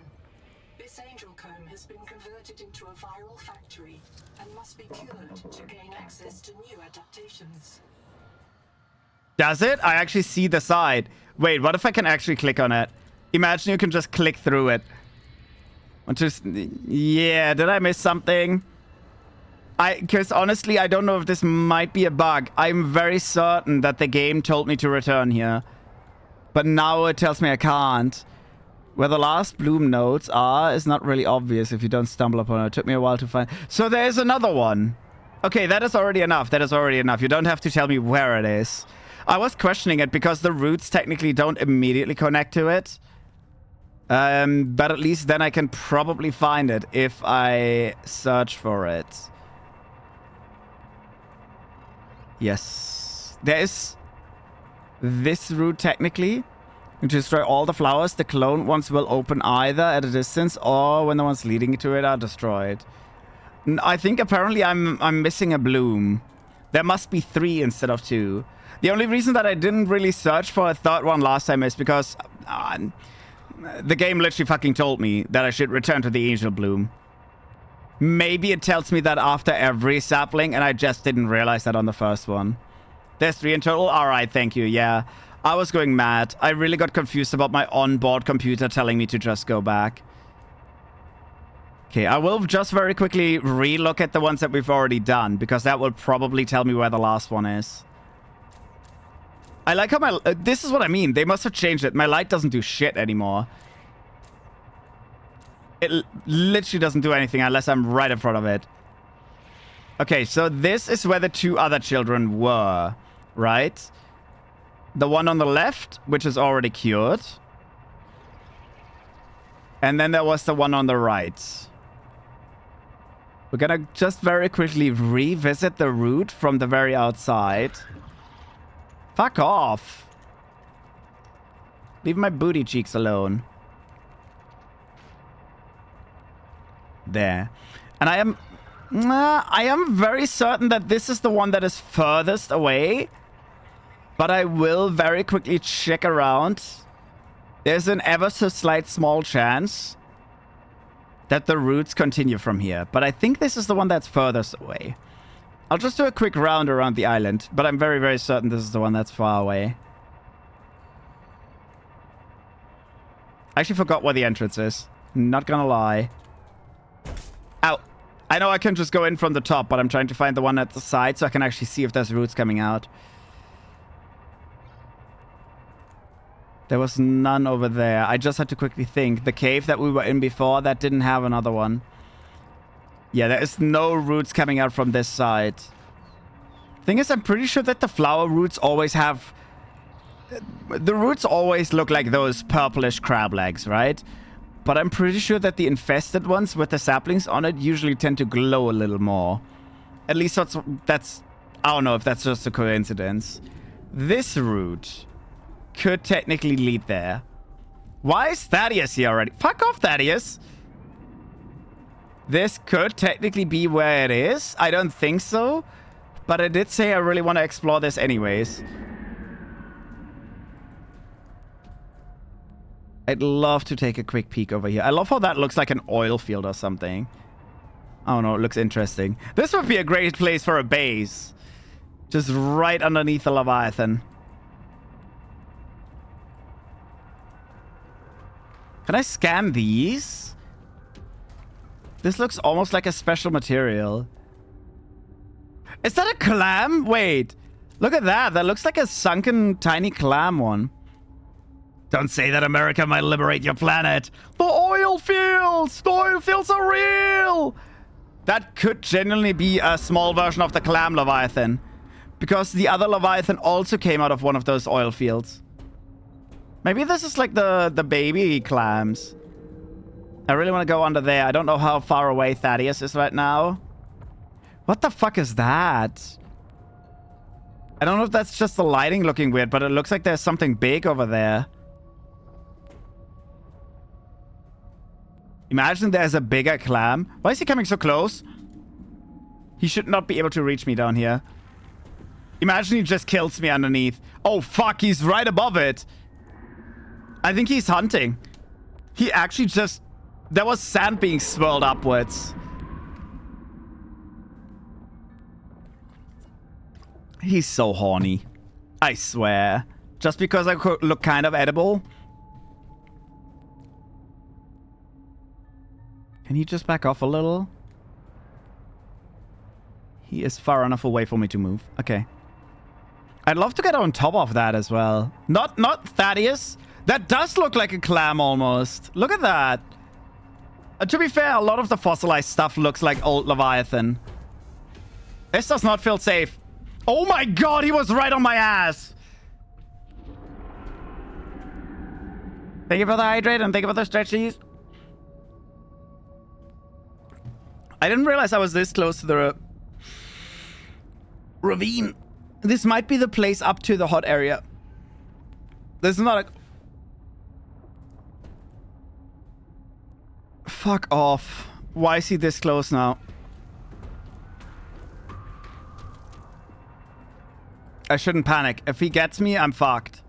This angel comb has been converted into a viral factory and must be cured to gain access to new adaptations. Does it? I actually see the side. Wait, what if I can actually click on it? Imagine you can just click through it. Yeah, did I miss something? Because honestly, I don't know if this might be a bug. I'm very certain that the game told me to return here. But now it tells me I can't. Where the last bloom nodes are is not really obvious if you don't stumble upon it. It took me a while to find. So there's another one. Okay, that is already enough. That is already enough. You don't have to tell me where it is. I was questioning it because the roots technically don't immediately connect to it. But at least then I can probably find it if I search for it. Yes. There is this route technically. You destroy all the flowers. The clone ones will open either at a distance or when the ones leading to it are destroyed. I think apparently I'm missing a bloom. There must be 3 instead of 2. The only reason that I didn't really search for a third one last time is because the game literally fucking told me that I should return to the angel bloom. Maybe it tells me that after every sapling, and I just didn't realize that on the first one. There's 3 in total? Alright, thank you, yeah. I was going mad. I really got confused about my onboard computer telling me to just go back. Okay, I will just very quickly re-look at the ones that we've already done, because that will probably tell me where the last one is. I like how my... this is what I mean. They must have changed it. My light doesn't do shit anymore. It literally doesn't do anything unless I'm right in front of it. Okay, so this is where the 2 other children were, right? The one on the left, which is already cured. And then there was the one on the right. We're gonna just very quickly revisit the route from the very outside. Fuck off. Leave my booty cheeks alone. There. And I am very certain that this is the one that is furthest away. But I will very quickly check around. There's an ever so slight small chance that the routes continue from here. But I think this is the one that's furthest away. I'll just do a quick round around the island. But I'm very, very certain this is the one that's far away. I actually forgot where the entrance is. Not gonna lie. Ow. I know I can just go in from the top, but I'm trying to find the one at the side so I can actually see if there's roots coming out. There was none over there. I just had to quickly think. The cave that we were in before, that didn't have another one. Yeah, there is no roots coming out from this side. Thing is, I'm pretty sure that the flower roots always have... The roots always look like those purplish crab legs, right? But I'm pretty sure that the infested ones with the saplings on it usually tend to glow a little more. At least that's... I don't know if that's just a coincidence. This root could technically lead there. Why is Thaddeus here already? Fuck off, Thaddeus! This could technically be where it is. I don't think so. But I did say I really want to explore this anyways. I'd love to take a quick peek over here. I love how that looks like an oil field or something. I don't know, it looks interesting. This would be a great place for a base. Just right underneath the Leviathan. Can I scan these? This looks almost like a special material. Is that a clam? Wait. Look at that. That looks like a sunken tiny clam one. Don't say that America might liberate your planet. The oil fields! The oil fields are real! That could genuinely be a small version of the clam Leviathan. Because the other Leviathan also came out of one of those oil fields. Maybe this is like the baby clams. I really want to go under there. I don't know how far away Thaddeus is right now. What the fuck is that? I don't know if that's just the lighting looking weird, but it looks like there's something big over there. Imagine there's a bigger clam. Why is he coming so close? He should not be able to reach me down here. Imagine he just kills me underneath. Oh, fuck. He's right above it. I think he's hunting. He actually just... There was sand being swirled upwards. He's so horny. I swear. Just because I look kind of edible. Can he just back off a little? He is far enough away for me to move. Okay. I'd love to get on top of that as well. Not Thaddeus. That does look like a clam almost. Look at that. To be fair, a lot of the fossilized stuff looks like old Leviathan. This does not feel safe. Oh my god, he was right on my ass. Thank you for the hydrate and thank you for the stretchies. I didn't realize I was this close to the ravine. This might be the place up to the hot area. This is not a... Fuck off. Why is he this close now? I shouldn't panic. If he gets me, I'm fucked.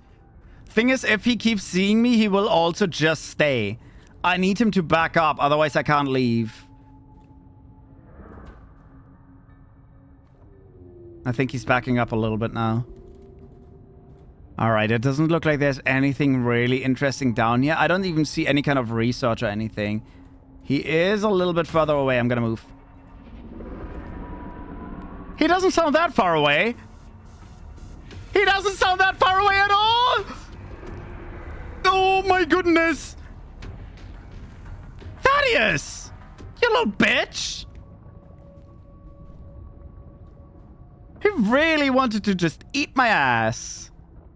Thing is, if he keeps seeing me, he will also just stay. I need him to back up, otherwise I can't leave. I think he's backing up a little bit now. Alright, it doesn't look like there's anything really interesting down here. I don't even see any kind of research or anything. He is a little bit further away. I'm gonna move. He doesn't sound that far away. He doesn't sound that far away at all! Oh my goodness! Thaddeus! You little bitch! He really wanted to just eat my ass.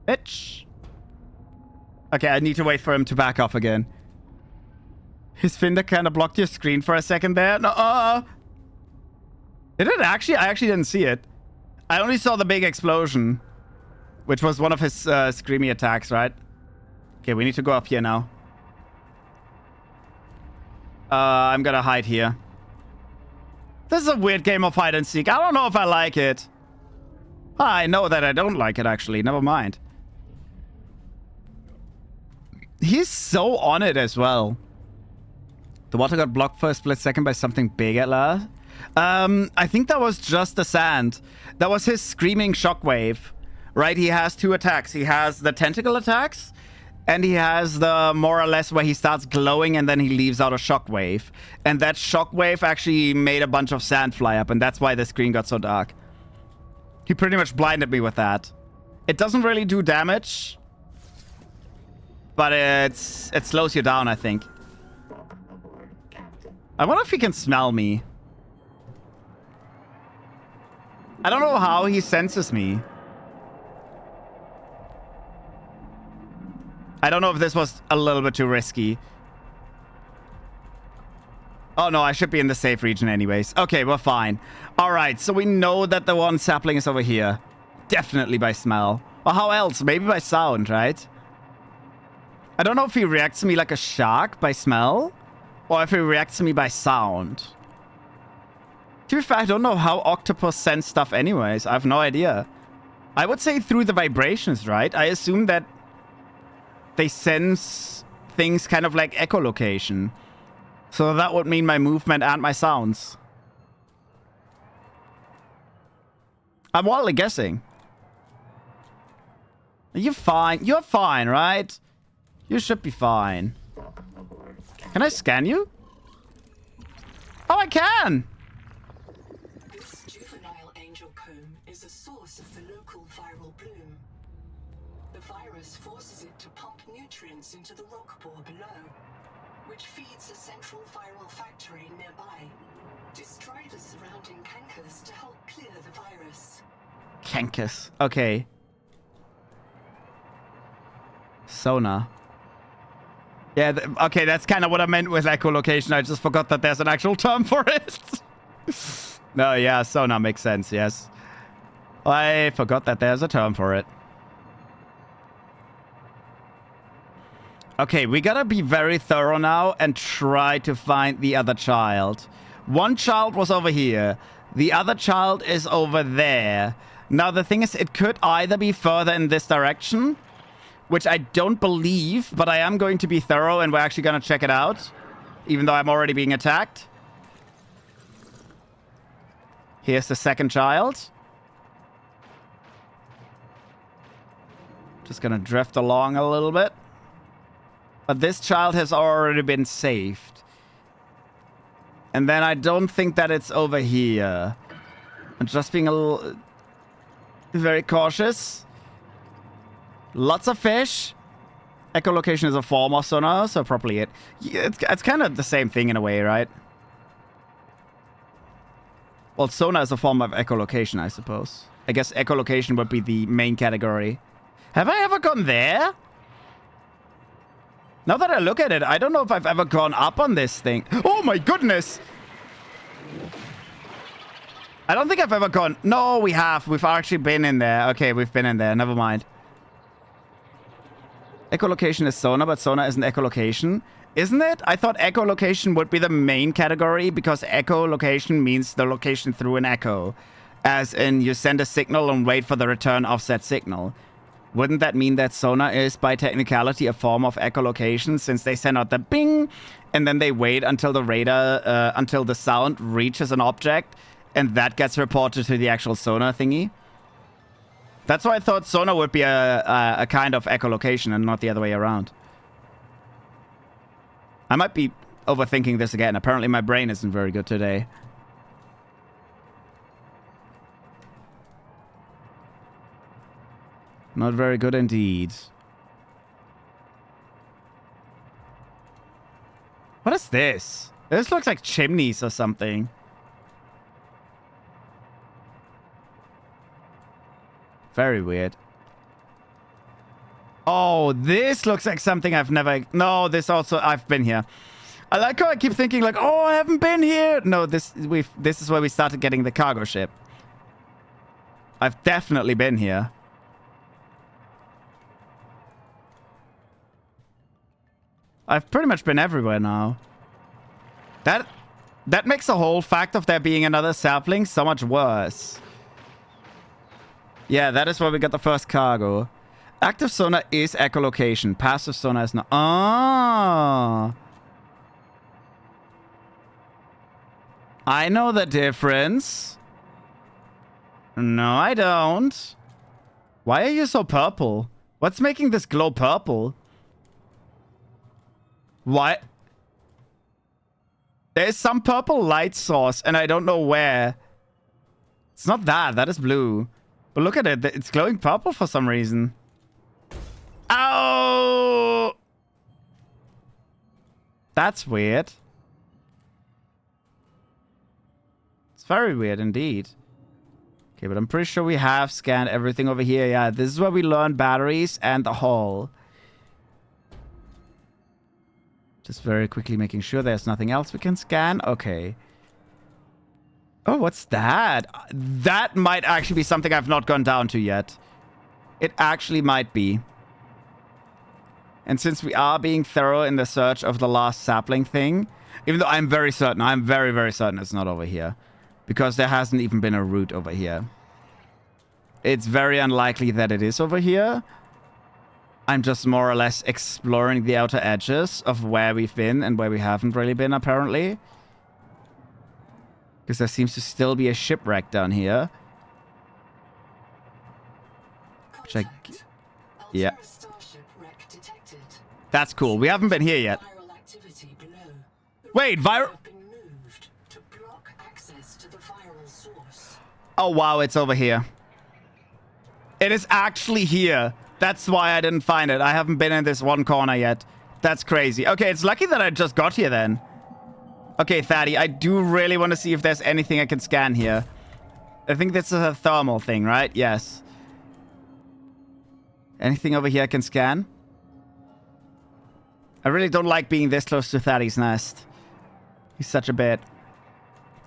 Bitch. Okay, I need to wait for him to back off again. His finger kind of blocked your screen for a second there. No, Did it actually? I actually didn't see it. I only saw the big explosion. Which was one of his screamy attacks, right? Okay, we need to go up here now. I'm gonna hide here. This is a weird game of hide and seek. I don't know if I like it. I know that I don't like it, actually. Never mind. He's so on it as well. The water got blocked for a split second by something big at last. I think that was just the sand. That was his screaming shockwave. Right? He has two attacks. He has the tentacle attacks. And he has the more or less where he starts glowing and then he leaves out a shockwave. And that shockwave actually made a bunch of sand fly up, and that's why the screen got so dark. He pretty much blinded me with that. It doesn't really do damage, but it slows you down, I think. I wonder if he can smell me. I don't know how he senses me. I don't know if this was a little bit too risky. Oh no, I should be in the safe region anyways. Okay, we're fine. Alright, so we know that the one sapling is over here. Definitely by smell. Or how else? Maybe by sound, right? I don't know if he reacts to me like a shark by smell, or if he reacts to me by sound. To be fair, I don't know how octopus sense stuff anyways. I have no idea. I would say through the vibrations, right? I assume that they sense things kind of like echolocation. So that would mean my movement and my sounds. I'm wildly guessing. You're fine. You're fine, right? You should be fine. Can I scan you? Oh, I can! This juvenile angel comb is a source of the local viral bloom. The virus forces it to pump nutrients into the rock bore below, which feeds a central viral factory nearby. Destroy the surrounding cankers to help clear the virus. Cankers. Okay. Sonar. Yeah, okay, that's kind of what I meant with echolocation. I just forgot that there's an actual term for it. No, yeah, sonar makes sense, yes. I forgot that there's a term for it. Okay, we gotta be very thorough now and try to find the other child. One child was over here. The other child is over there. Now, the thing is, it could either be further in this direction, which I don't believe, but I am going to be thorough and we're actually gonna check it out, even though I'm already being attacked. Here's the second child. Just gonna drift along a little bit. But this child has already been saved. And then I don't think that it's over here. I'm just being a little... very cautious. Lots of fish. Echolocation is a form of sonar, so probably it. Yeah, it's kind of the same thing in a way, right? Well, sonar is a form of echolocation, I suppose. I guess echolocation would be the main category. Have I ever gone there? Now that I look at it, I don't know if I've ever gone up on this thing. Oh my goodness! I don't think I've ever gone... No, we have. We've actually been in there. Okay, we've been in there. Never mind. Echolocation is sonar, but sonar isn't echolocation. Isn't it? I thought echolocation would be the main category because echolocation means the location through an echo. As in, you send a signal and wait for the return of said signal. Wouldn't that mean that sonar is, by technicality, a form of echolocation, since they send out the bing, and then they wait until the radar, until the sound reaches an object, and that gets reported to the actual sonar thingy? That's why I thought sonar would be a kind of echolocation and not the other way around. I might be overthinking this again. Apparently my brain isn't very good today. Not very good indeed. What is this? This looks like chimneys or something. Very weird. Oh, this looks like something I've never... No, this also... I've been here. I like how I keep thinking like, oh, I haven't been here. No, this is where we started getting the cargo ship. I've definitely been here. I've pretty much been everywhere now. That makes the whole fact of there being another sapling so much worse. Yeah, that is where we got the first cargo. Active sonar is echolocation. Passive sonar is not. Ah. I know the difference. No, I don't. Why are you so purple? What's making this glow purple? What? There's some purple light source, and I don't know where. It's not that. That is blue. But look at it. It's glowing purple for some reason. Oh! That's weird. It's very weird indeed. Okay, but I'm pretty sure we have scanned everything over here. Yeah, this is where we learn batteries and the hull. Just very quickly making sure there's nothing else we can scan. Okay. Oh, what's that? That might actually be something I've not gone down to yet. It actually might be. And since we are being thorough in the search of the last sapling thing, even though I'm very certain, I'm very, very certain it's not over here. Because there hasn't even been a route over here. It's very unlikely that it is over here. I'm just more or less exploring the outer edges of where we've been and where we haven't really been, apparently. Because there seems to still be a shipwreck down here. Which I... Yeah. That's cool. We haven't been here yet. Wait, viral... Oh, wow, it's over here. It is actually here. That's why I didn't find it. I haven't been in this one corner yet. That's crazy. Okay, it's lucky that I just got here then. Okay, Thaddy, I do really want to see if there's anything I can scan here. I think this is a thermal thing, right? Yes. Anything over here I can scan? I really don't like being this close to Thaddy's nest. He's such a bit.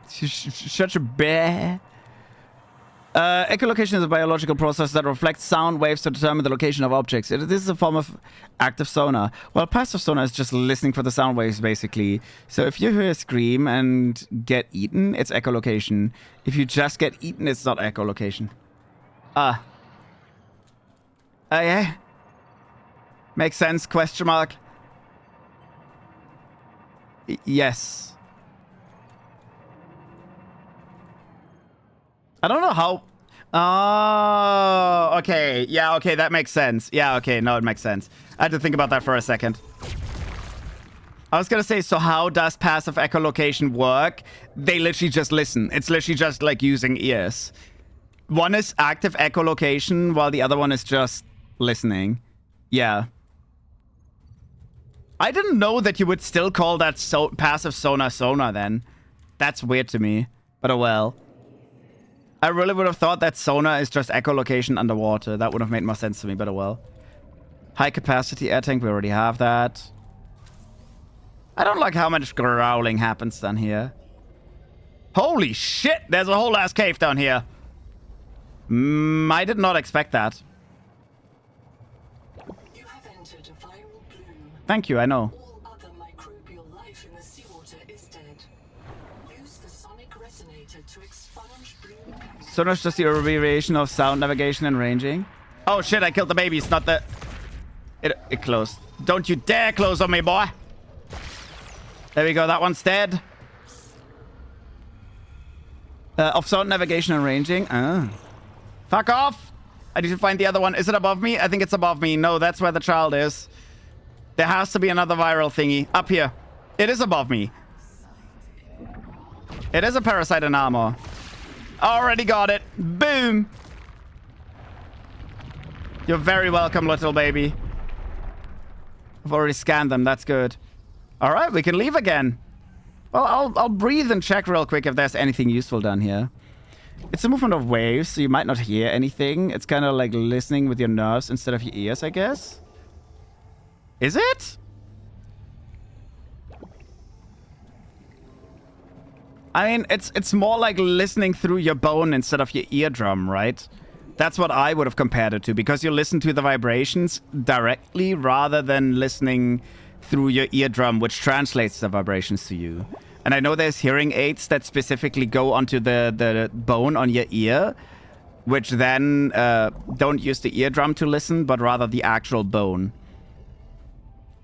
Such a bear. Echolocation is a biological process that reflects sound waves to determine the location of objects. This is a form of active sonar. Well, passive sonar is just listening for the sound waves, basically. So if you hear a scream and get eaten, it's echolocation. If you just get eaten, it's not echolocation. Yeah. Makes sense, question mark. Yes. I don't know how... Oh, okay. Yeah, okay, that makes sense. Yeah, okay, no, it makes sense. I had to think about that for a second. I was gonna say, so how does passive echolocation work? They literally just listen. It's literally just like using ears. One is active echolocation, while the other one is just listening. Yeah. I didn't know that you would still call that passive sonar then. That's weird to me. But oh well. I really would have thought that sonar is just echolocation underwater. That would have made more sense to me, but oh well. High capacity air tank, we already have that. I don't like how much growling happens down here. Holy shit, there's a whole ass cave down here. I did not expect that. You have entered a viral bloom. Thank you, I know. All other microbial life in the seawater is dead. Use the sonic resonator to expunge bloom. Sonar is just the abbreviation of sound navigation and ranging. Oh shit, I killed the babies, not the... It closed. Don't you dare close on me, boy. There we go, that one's dead. Of sound navigation and ranging. Fuck off! I need to find the other one. Is it above me? I think it's above me. No, that's where the child is. There has to be another viral thingy. Up here. It is above me. It is a parasite in armor. Already got it. Boom! You're very welcome, little baby. I've already scanned them. That's good. Alright, we can leave again. Well, I'll breathe and check real quick if there's anything useful down here. It's a movement of waves, so you might not hear anything. It's kind of like listening with your nerves instead of your ears, I guess. Is it? I mean, it's more like listening through your bone instead of your eardrum, right? That's what I would have compared it to, because you listen to the vibrations directly rather than listening through your eardrum, which translates the vibrations to you. And I know there's hearing aids that specifically go onto the bone on your ear, which then don't use the eardrum to listen, but rather the actual bone.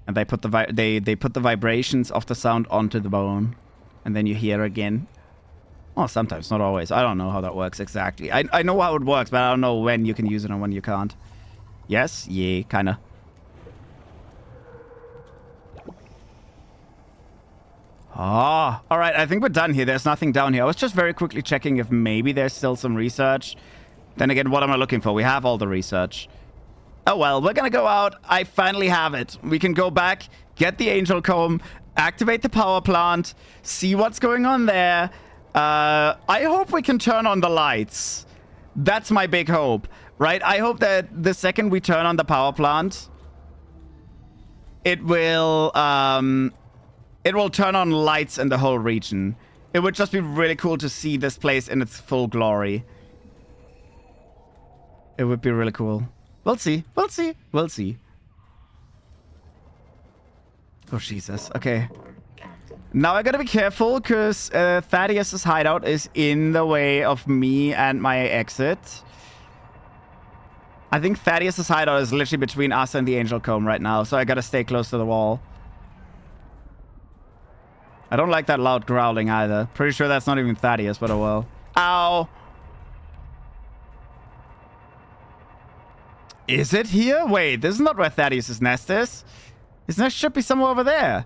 And they put the vibrations of the sound onto the bone, and then you hear again. Oh, sometimes, not always. I don't know how that works exactly. I know how it works, but I don't know when you can use it and when you can't. Yes? Yeah, kinda. Oh, all right. I think we're done here. There's nothing down here. I was just very quickly checking if maybe there's still some research. Then again, what am I looking for? We have all the research. Oh, well, we're going to go out. I finally have it. We can go back, get the angel comb, activate the power plant, see what's going on there. I hope we can turn on the lights. That's my big hope, right? I hope that the second we turn on the power plant, it will turn on lights in the whole region. It would just be really cool to see this place in its full glory. It would be really cool. We'll see. We'll see. We'll see. Oh, Jesus. Okay. Now I gotta be careful because Thaddeus's hideout is in the way of me and my exit. I think Thaddeus's hideout is literally between us and the angel comb right now, so I gotta stay close to the wall. I don't like that loud growling either. Pretty sure that's not even Thaddeus, but oh well. Ow! Is it here? Wait, this is not where Thaddeus's nest is. His nest should be somewhere over there.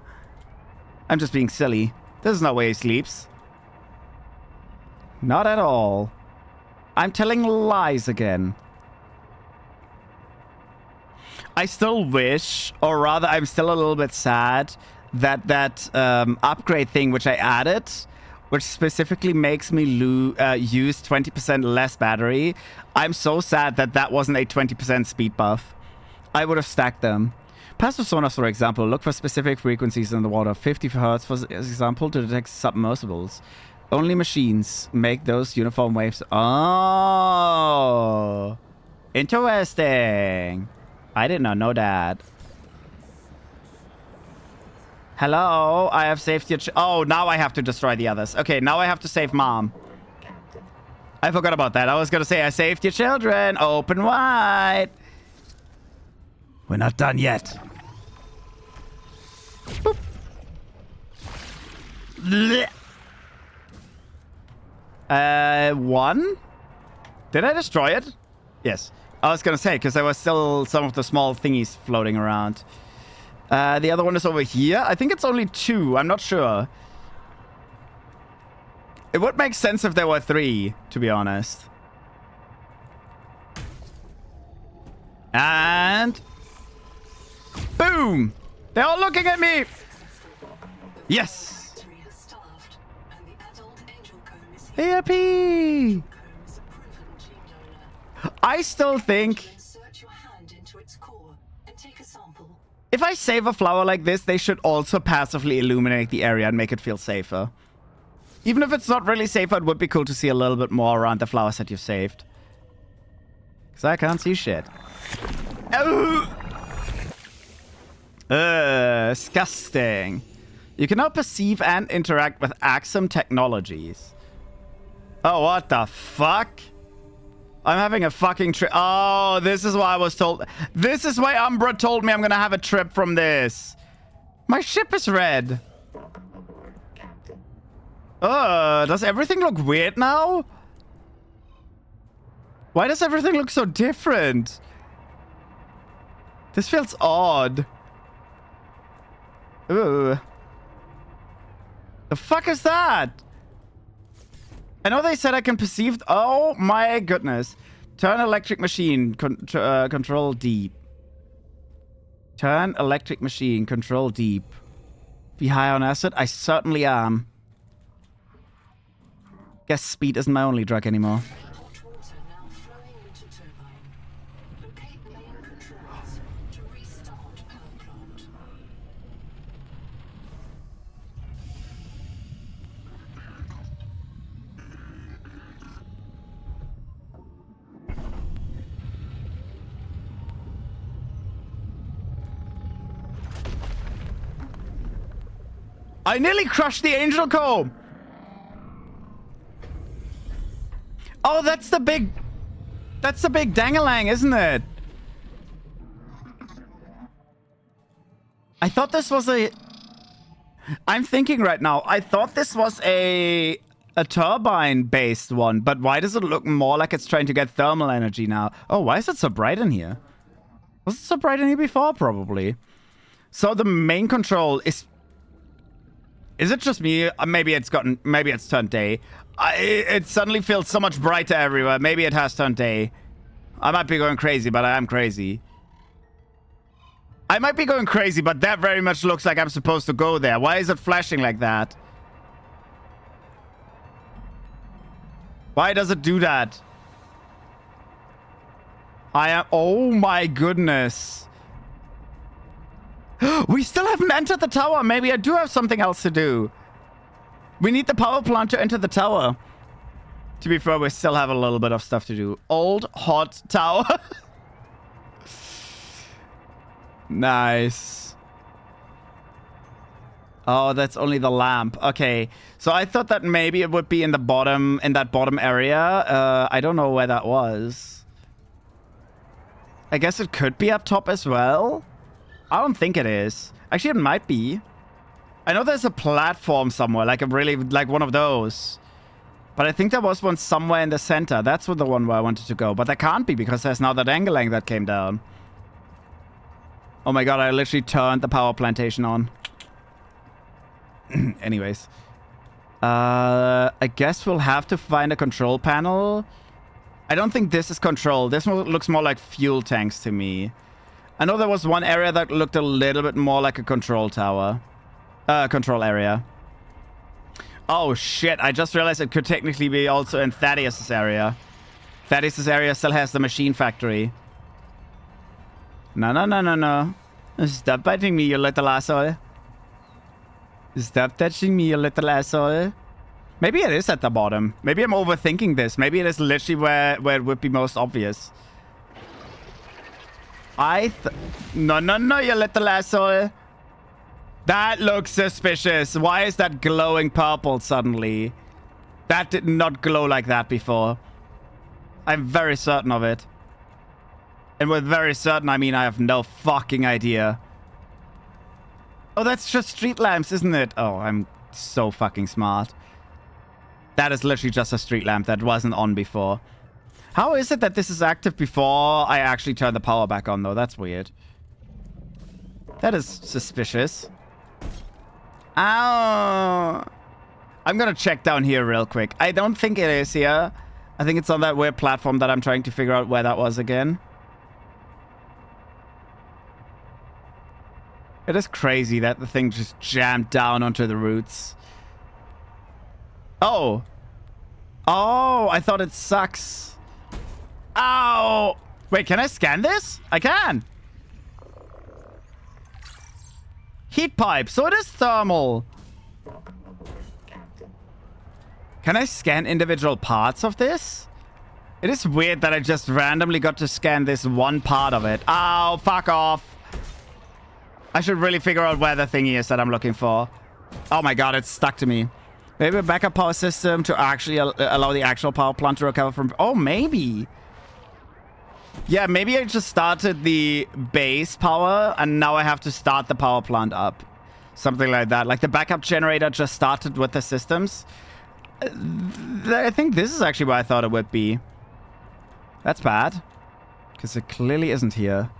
I'm just being silly. This is not where he sleeps. Not at all. I'm telling lies again. I still wish, or rather I'm still a little bit sad, that upgrade thing which I added, which specifically makes me use 20% less battery. I'm so sad that that wasn't a 20% speed buff. I would have stacked them. Passive sonars, for example, look for specific frequencies in the water. 50 Hz, for example, to detect submersibles. Only machines make those uniform waves. Oh, interesting. I did not know that. Hello, I have saved your... Oh, now I have to destroy the others. Okay, now I have to save Mom. I forgot about that. I was going to say, I saved your children. Open wide. We're not done yet. Boop. One? Did I destroy it? Yes. I was going to say, because there was still some of the small thingies floating around. The other one is over here. I think it's only 2. I'm not sure. It would make sense if there were 3, to be honest. And... boom! They're all looking at me! Yes! Yippee! I still think... if I save a flower like this, they should also passively illuminate the area and make it feel safer. Even if it's not really safer, it would be cool to see a little bit more around the flowers that you've saved. Because I can't see shit. Oh! Disgusting. You can now perceive and interact with Axum technologies. Oh, what the fuck? I'm having a fucking trip. Oh, this is why I was told. This is why Umbra told me I'm gonna have a trip from this. My ship is red. Does everything look weird now? Why does everything look so different? This feels odd. Ooh. The fuck is that? I know they said I can perceive... oh my goodness. Turn electric machine. Control deep. Turn electric machine. Control deep. Be high on acid? I certainly am. Guess speed isn't my only drug anymore. I nearly crushed the angel comb. Oh, that's the big dangalang, isn't it? I thought this was a... I'm thinking right now. I thought this was a turbine-based one, but why does it look more like it's trying to get thermal energy now? Oh, why is it so bright in here? Was it so bright in here before? Probably. So the main control is... Is it just me? Maybe it's turned day. It suddenly feels so much brighter everywhere. Maybe it has turned day. I might be going crazy, but I am crazy. I might be going crazy, but that very much looks like I'm supposed to go there. Why is it flashing like that? Why does it do that? Oh my goodness. We still haven't entered the tower. Maybe I do have something else to do. We need the power plant to enter the tower. To be fair, we still have a little bit of stuff to do. Old hot tower. Nice. Oh, that's only the lamp. Okay. So I thought that maybe it would be in the bottom, in that bottom area. I don't know where that was. I guess it could be up top as well. I don't think it is. Actually, it might be. I know there's a platform somewhere, like one of those. But I think there was one somewhere in the center. That's the one where I wanted to go. But that can't be because there's now that angle that came down. Oh my god, I literally turned the power plantation on. Anyways. I guess we'll have to find a control panel. I don't think this is control. This one looks more like fuel tanks to me. I know there was one area that looked a little bit more like a control tower. Control area. Oh shit, I just realized it could technically be also in Thaddeus's area. Thaddeus's area still has the machine factory. No, no, no, no, no. Stop biting me, you little asshole. Stop touching me, you little asshole. Maybe it is at the bottom. Maybe I'm overthinking this. Maybe it is literally where it would be most obvious. No, no, no, you little asshole. That looks suspicious. Why is that glowing purple suddenly? That did not glow like that before. I'm very certain of it. And with very certain, I mean I have no fucking idea. Oh, that's just street lamps, isn't it? Oh, I'm so fucking smart. That is literally just a street lamp that wasn't on before. How is it that this is active before I actually turn the power back on, though? That's weird. That is suspicious. Ow! I'm gonna check down here real quick. I don't think it is here. I think it's on that weird platform that I'm trying to figure out where that was again. It is crazy that the thing just jammed down onto the roots. Oh. Oh, I thought it sucks. Ow! Wait, can I scan this? I can. Heat pipe, so it is thermal. Can I scan individual parts of this? It is weird that I just randomly got to scan this one part of it. Ow, fuck off. I should really figure out where the thingy is that I'm looking for. Oh my god, it's stuck to me. Maybe a backup power system to actually allow the actual power plant to recover from... Oh, maybe. Yeah, maybe I just started the base power and now I have to start the power plant up. Something like that. Like the backup generator just started with the systems. I think this is actually where I thought it would be. That's bad. Because it clearly isn't here.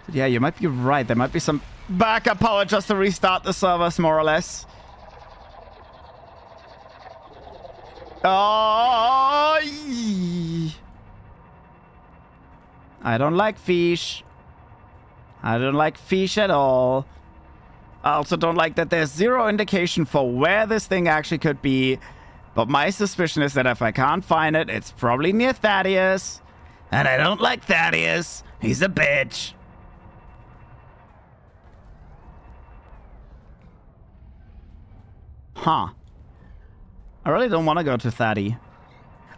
But yeah, you might be right. There might be some backup power just to restart the servers, more or less. Oh, I don't like fish. I don't like fish at all. I also don't like that there's zero indication for where this thing actually could be. But my suspicion is that if I can't find it, it's probably near Thaddeus. And I don't like Thaddeus. He's a bitch. Huh. I really don't want to go to Thaddy.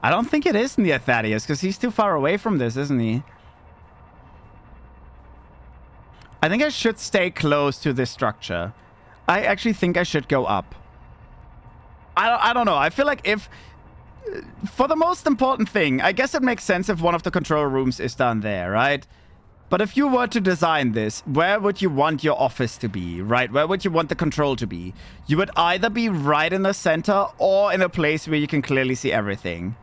I don't think it is near Thaddeus, because he's too far away from this, isn't he? I think I should stay close to this structure. I actually think I should go up. I don't know. I feel like if... For the most important thing, I guess it makes sense if one of the control rooms is down there, right? But if you were to design this, where would you want your office to be, right? Where would you want the control to be? You would either be right in the center or in a place where you can clearly see everything.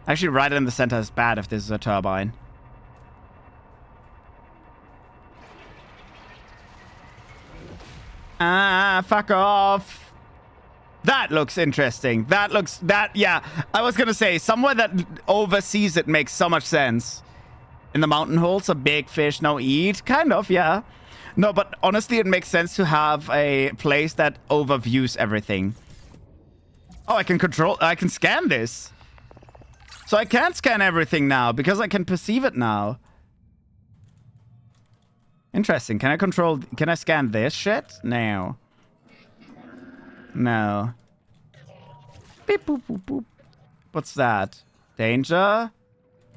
Actually, right in the center is bad if this is a turbine. Ah, fuck off. That looks interesting. Yeah. I was gonna say, somewhere that oversees it makes so much sense. In the mountain holes, a big fish no eat. Kind of, yeah. No, but honestly, it makes sense to have a place that overviews everything. Oh, I can scan this. So I can scan everything now because I can perceive it now. Interesting. Can I scan this shit? No. No. Beep, boop, boop, boop. What's that? Danger?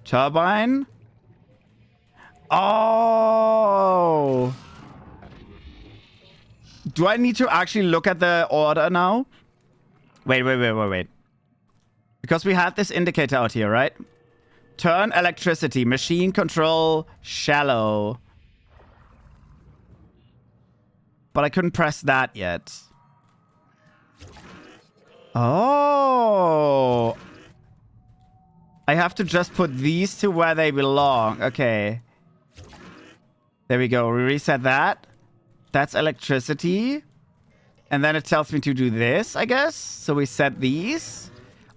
Turbine? Oh! Do I need to actually look at the order now? Wait. Because we had this indicator out here, right? Turn electricity, machine control, shallow. But I couldn't press that yet. Oh. I have to just put these to where they belong. Okay. There we go. We reset that. That's electricity. And then it tells me to do this, I guess. So we set these.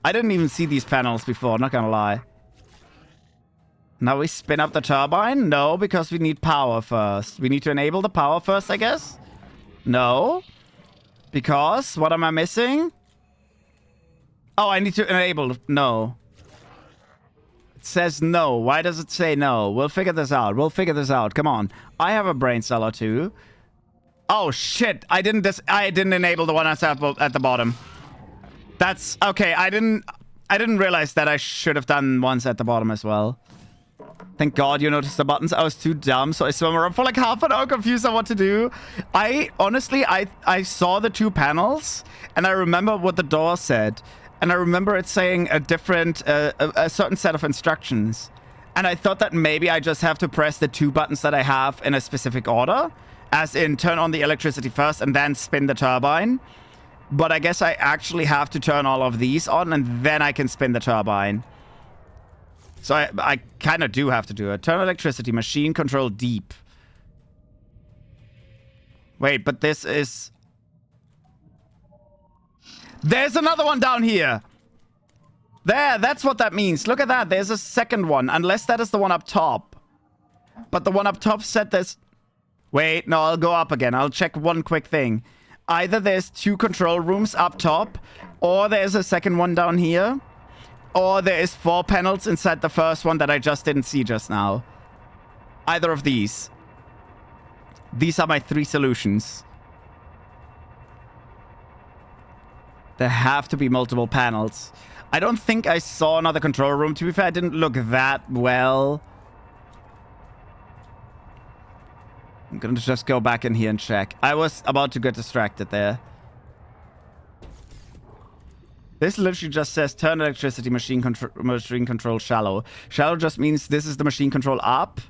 I didn't even see these panels before, not gonna lie. Now we spin up the turbine? No, because we need power first. We need to enable the power first, I guess? No. Because, what am I missing? Oh, I need to enable. No. It says no. Why does it say no? We'll figure this out. Come on. I have a brain cell or two. Oh, shit. I didn't enable the one that's at the bottom. That's okay. I didn't realize that I should have done ones at the bottom as well. Thank God you noticed the buttons. I was too dumb, so I swam around for like half an hour confused on what to do. Honestly, I saw the two panels, and I remember what the door said. And I remember it saying a certain set of instructions. And I thought that maybe I just have to press the two buttons that I have in a specific order. As in, turn on the electricity first and then spin the turbine. But I guess I actually have to turn all of these on, and then I can spin the turbine. So I kind of do have to do it. Turn electricity, machine control deep. Wait, but this is... There's another one down here. There, that's what that means. Look at that. There's a second one. Unless that is the one up top. But the one up top said there's... Wait, no, I'll go up again. I'll check one quick thing. Either there's two control rooms up top, or there's a second one down here, or there is 4 panels inside the first one that I just didn't see just now. Either of these. These are my 3 solutions. There have to be multiple panels. I don't think I saw another control room. To be fair, I didn't look that well. I'm gonna just go back in here and check. I was about to get distracted there. This literally just says turn electricity, machine control shallow. Shallow just means this is the machine control up.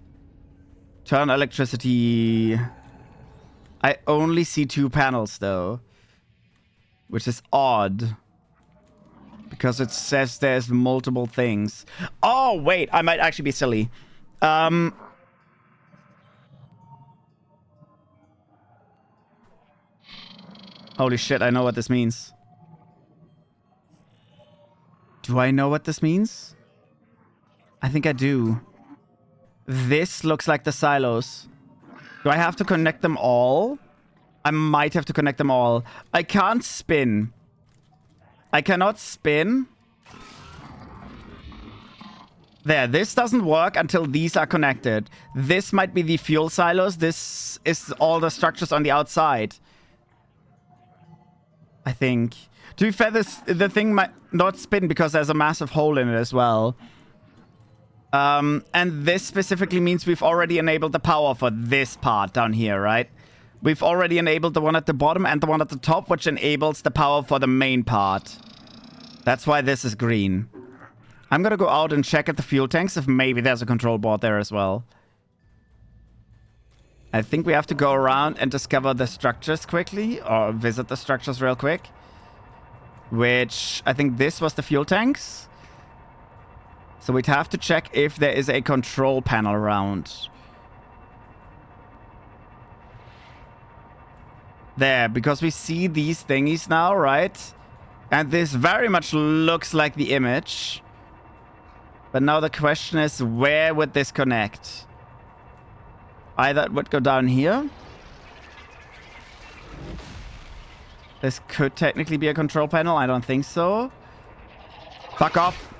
Turn electricity... I only see 2 panels though. Which is odd. Because it says there's multiple things. Oh, wait. I might actually be silly. Holy shit, I know what this means. Do I know what this means? I think I do. This looks like the silos. Do I have to connect them all? I might have to connect them all. I can't spin. I cannot spin. There, this doesn't work until these are connected. This might be the fuel silos. This is all the structures on the outside. I think. To be fair, the thing might not spin because there's a massive hole in it as well. And this specifically means we've already enabled the power for this part down here, right? We've already enabled the one at the bottom and the one at the top, which enables the power for the main part. That's why this is green. I'm gonna go out and check at the fuel tanks if maybe there's a control board there as well. I think we have to go around and discover the structures quickly, or visit the structures real quick. Which, I think this was the fuel tanks. So we'd have to check if there is a control panel around. There, because we see these thingies now, right? And this very much looks like the image. But now the question is, where would this connect? Either it would go down here. This could technically be a control panel. I don't think so. Fuck off.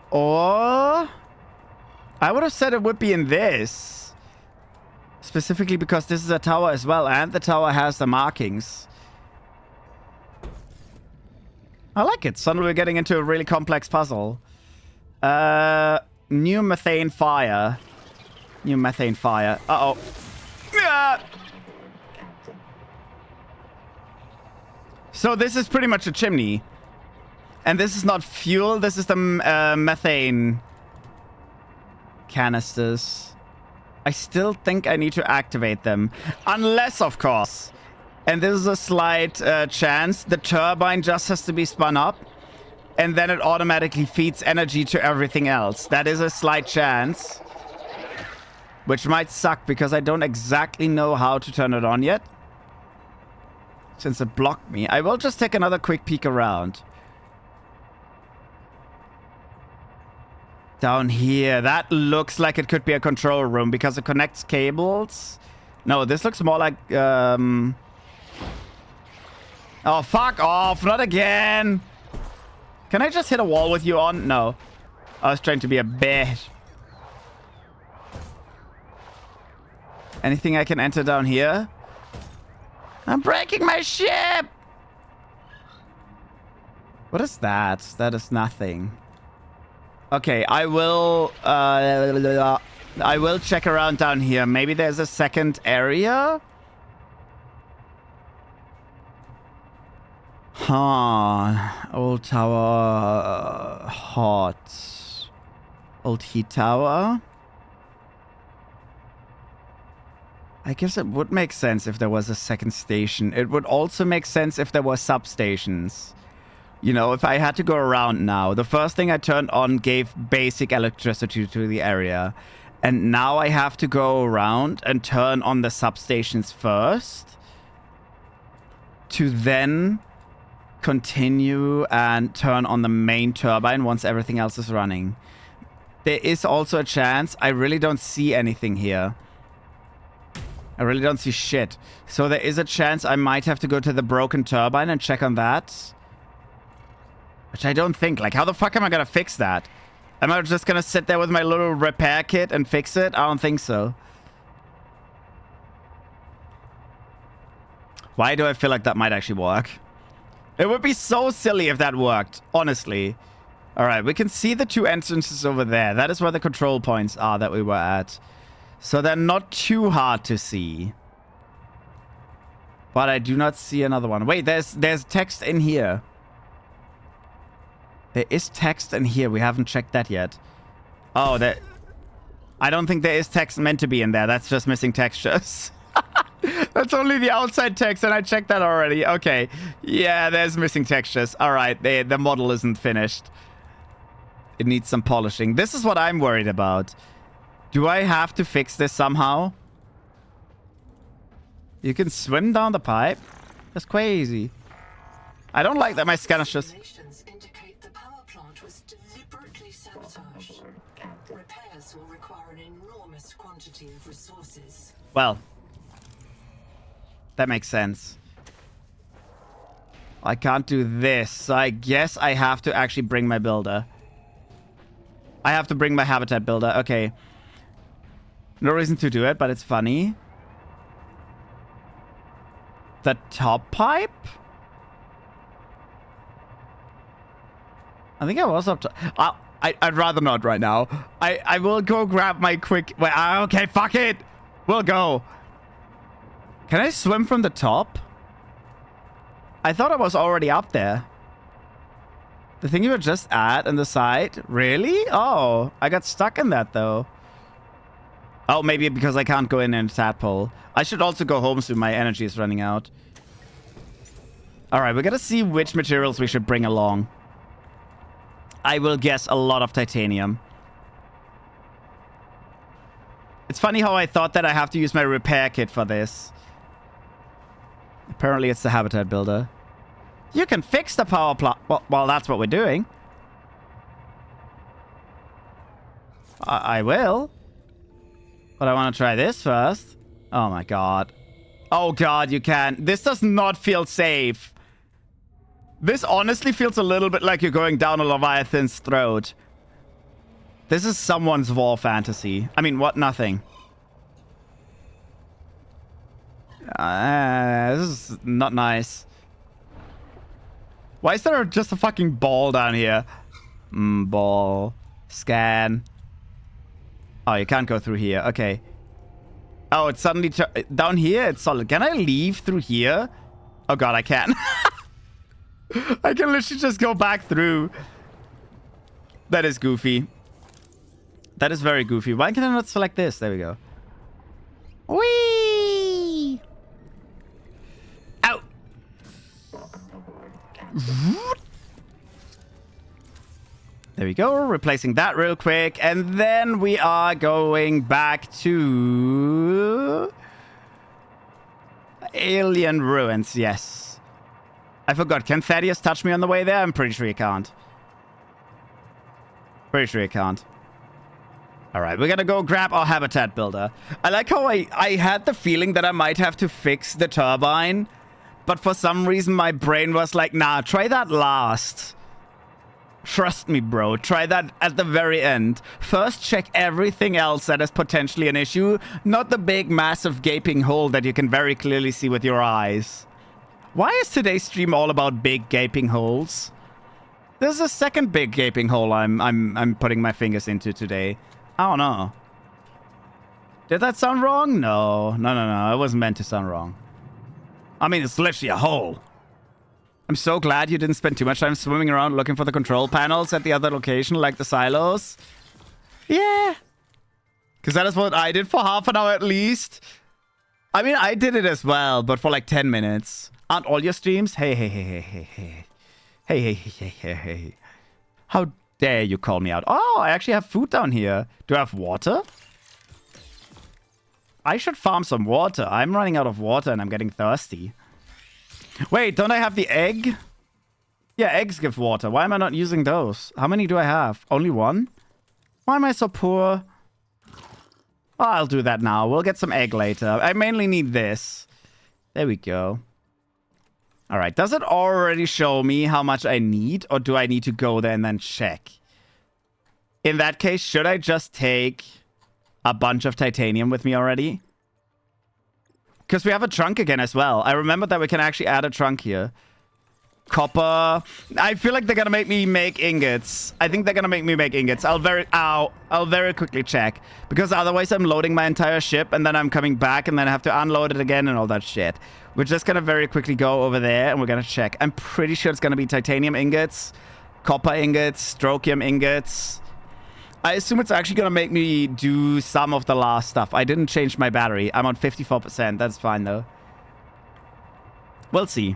Or... I would have said it would be in this. Specifically because this is a tower as well. And the tower has the markings. I like it. Suddenly we're getting into a really complex puzzle. New methane fire. New methane fire. Uh-oh. Yeah. So this is pretty much a chimney. And this is not fuel. This is the methane canisters. I still think I need to activate them. Unless, of course, and this is a slight chance, the turbine just has to be spun up. And then it automatically feeds energy to everything else. That is a slight chance. Which might suck because I don't exactly know how to turn it on yet. Since it blocked me. I will just take another quick peek around. Down here. That looks like it could be a control room because it connects cables. No, this looks more like... Oh, fuck off. Not again. Can I just hit a wall with you on? No. I was trying to be a bitch. Anything I can enter down here? I'm breaking my ship! What is that? That is nothing. Okay, I will check around down here. Maybe there's a second area? Huh. Old tower. Hot. Old heat tower. I guess it would make sense if there was a second station. It would also make sense if there were substations. You know, if I had to go around now, the first thing I turned on gave basic electricity to the area. And now I have to go around and turn on the substations first. To then continue and turn on the main turbine once everything else is running. There is also a chance. I really don't see anything here. I really don't see shit. So there is a chance I might have to go to the broken turbine and check on that. Which I don't think. Like, how the fuck am I gonna fix that? Am I just gonna sit there with my little repair kit and fix it? I don't think so. Why do I feel like that might actually work? It would be so silly if that worked, honestly. Alright, we can see the two entrances over there. That is where the control points are that we were at. So they're not too hard to see. But I do not see another one. Wait, there's text in here. There is text in here. We haven't checked that yet. Oh, I don't think there is text meant to be in there. That's just missing textures. That's only the outside text, and I checked that already. Okay. Yeah, there's missing textures. All right, the model isn't finished. It needs some polishing. This is what I'm worried about. Do I have to fix this somehow? You can swim down the pipe? That's crazy. I don't like that my scanner's just... Indicate the power plant was deliberately sabotaged. Repairs will require an enormous quantity of resources. Well, that makes sense. I can't do this, so I guess I have to actually bring my builder. I have to bring my habitat builder. Okay. No reason to do it, but it's funny. The top pipe? I think I was up to... I'd rather not right now. I will go grab my quick... Wait, okay, fuck it. We'll go. Can I swim from the top? I thought I was already up there. The thing you were just at on the side? Really? Oh, I got stuck in that though. Oh, maybe because I can't go in a tadpole. I should also go home soon. My energy is running out. Alright, we gotta see which materials we should bring along. I will guess a lot of titanium. It's funny how I thought that I have to use my repair kit for this. Apparently it's the habitat builder. You can fix the power plant. Well, that's what we're doing. I will. But I want to try this first. Oh my god. Oh god, you can. This does not feel safe. This honestly feels a little bit like you're going down a Leviathan's throat. This is someone's war fantasy. I mean, what? Nothing. This is not nice. Why is there just a fucking ball down here? Ball. Scan. Oh, you can't go through here. Okay. Oh, it's suddenly... down here, it's solid. Can I leave through here? Oh god, I can. I can literally just go back through. That is goofy. That is very goofy. Why can I not select this? There we go. Whee! Ow! There we go. Replacing that real quick. And then we are going back to... Alien Ruins. Yes. I forgot. Can Thaddeus touch me on the way there? I'm pretty sure he can't. Pretty sure he can't. Alright, we're gonna go grab our habitat builder. I like how I had the feeling that I might have to fix the turbine. But for some reason, my brain was like, nah, try that last. Trust me, bro. Try that at the very end. First, check everything else that is potentially an issue. Not the big, massive, gaping hole that you can very clearly see with your eyes. Why is today's stream all about big, gaping holes? There's a second big, gaping hole I'm putting my fingers into today. I don't know. Did that sound wrong? No. No. It wasn't meant to sound wrong. I mean, it's literally a hole. I'm so glad you didn't spend too much time swimming around looking for the control panels at the other location, like the silos. Yeah. Because that is what I did for half an hour at least. I mean, I did it as well, but for like 10 minutes. Aren't all your streams? Hey. Hey. How dare you call me out? Oh, I actually have food down here. Do I have water? I should farm some water. I'm running out of water and I'm getting thirsty. Wait, don't I have the egg? Yeah, eggs give water. Why am I not using those? How many do I have? Only one? Why am I so poor? Oh, I'll do that now. We'll get some egg later. I mainly need this. There we go. All right. Does it already show me how much I need? Or do I need to go there and then check? In that case, should I just take a bunch of titanium with me already? Because we have a trunk again as well. I remember that we can actually add a trunk here. Copper. I feel like they're gonna make me make ingots. I think they're gonna make me make ingots. I'll very quickly check. Because otherwise I'm loading my entire ship and then I'm coming back and then I have to unload it again and all that shit. We're just gonna very quickly go over there and we're gonna check. I'm pretty sure it's gonna be titanium ingots, copper ingots, strokium ingots. I assume it's actually gonna make me do some of the last stuff. I didn't change my battery. I'm on 54%. That's fine though. We'll see.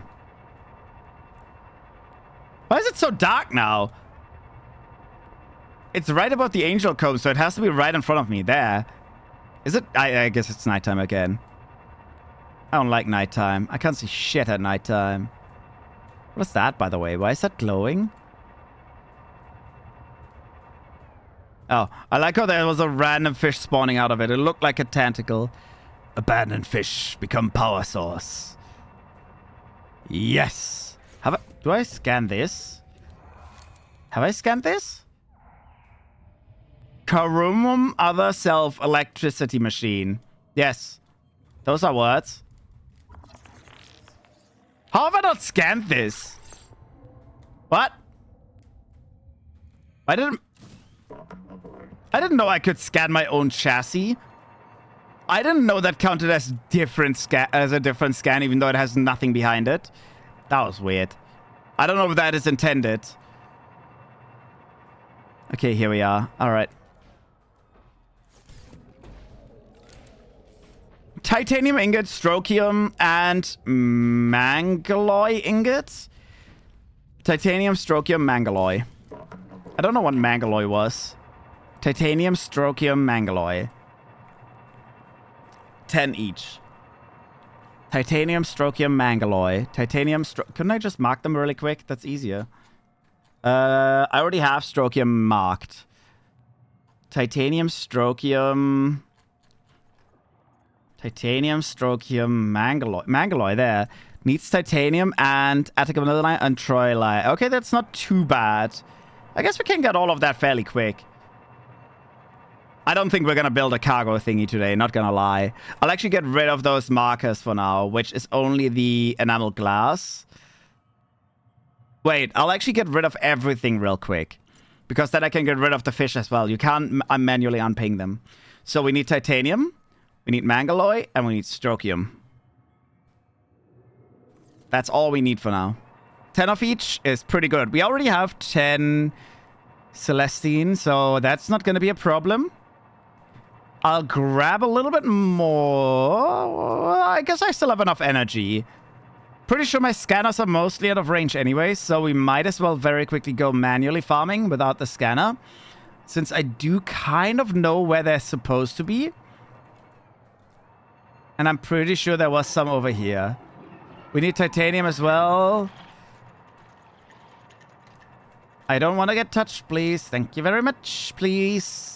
Why is it so dark now? It's right above the angel comb, so it has to be right in front of me. There. Is it? I guess it's nighttime again. I don't like nighttime. I can't see shit at nighttime. What is that, by the way? Why is that glowing? Oh, I like how there was a random fish spawning out of it. It looked like a tentacle. Abandoned fish become power source. Yes. Do I scan this? Have I scanned this? Karumum other self electricity machine. Yes. Those are words. How have I not scanned this? What? I didn't know I could scan my own chassis. I didn't know that counted as a different scan, even though it has nothing behind it. That was weird. I don't know if that is intended. Okay, here we are. All right. Titanium ingots, strokium, and mangalloy ingots. Titanium, strokium, mangalloy. I don't know what mangalloy was. Titanium, strokium, mangalloy. 10 each. Titanium, Strokium, Mangaloy. Titanium, couldn't I just mark them really quick? That's easier. I already have Strokium marked. Titanium, Strokium... Titanium, Strokium, Mangaloy. Mangaloy there. Needs Titanium and Atacamilline and Troilite. Okay, that's not too bad. I guess we can get all of that fairly quick. I don't think we're going to build a cargo thingy today, not going to lie. I'll actually get rid of those markers for now, which is only the enamel glass. Wait, I'll actually get rid of everything real quick. Because then I can get rid of the fish as well. You can't manually unping them. So we need Titanium, we need Mangaloy, and we need Strokium. That's all we need for now. 10 of each is pretty good. We already have 10 Celestine, so that's not going to be a problem. I'll grab a little bit more. I guess I still have enough energy. Pretty sure my scanners are mostly out of range anyway, so we might as well very quickly go manually farming without the scanner. Since I do kind of know where they're supposed to be. And I'm pretty sure there was some over here. We need titanium as well. I don't want to get touched, please. Thank you very much, please.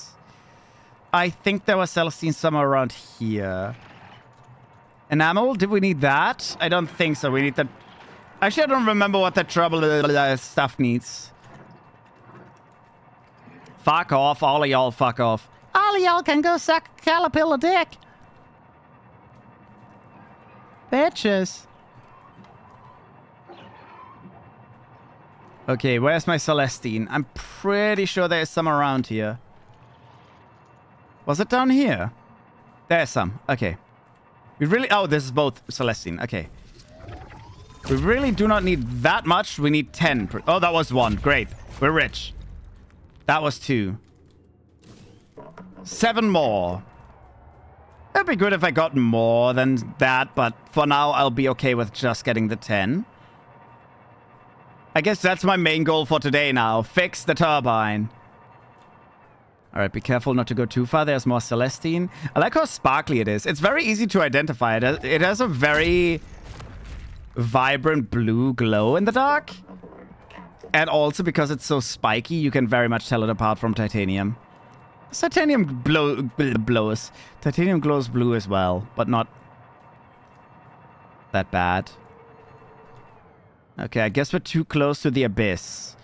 I think there was Celestine somewhere around here. Enamel? Did we need that? I don't think so. We need that. Actually, I don't remember what the trouble stuff needs. Fuck off. All of y'all fuck off. All of y'all can go suck a caterpillar dick. Bitches. Okay, where's my Celestine? I'm pretty sure there's some around here. Was it down here? There's some. Okay. We really... Oh, this is both Celestine. Okay. We really do not need that much. We need 10. Oh, that was 1. Great. We're rich. That was 2. 7 more. It'd be good if I got more than that, but for now, I'll be okay with just getting the 10. I guess that's my main goal for today now. Fix the turbine. Alright, be careful not to go too far. There's more Celestine. I like how sparkly it is. It's very easy to identify. It has a very vibrant blue glow in the dark. And also, because it's so spiky, you can very much tell it apart from titanium. Titanium glows. Titanium glows blue as well, but not that bad. Okay, I guess we're too close to the abyss.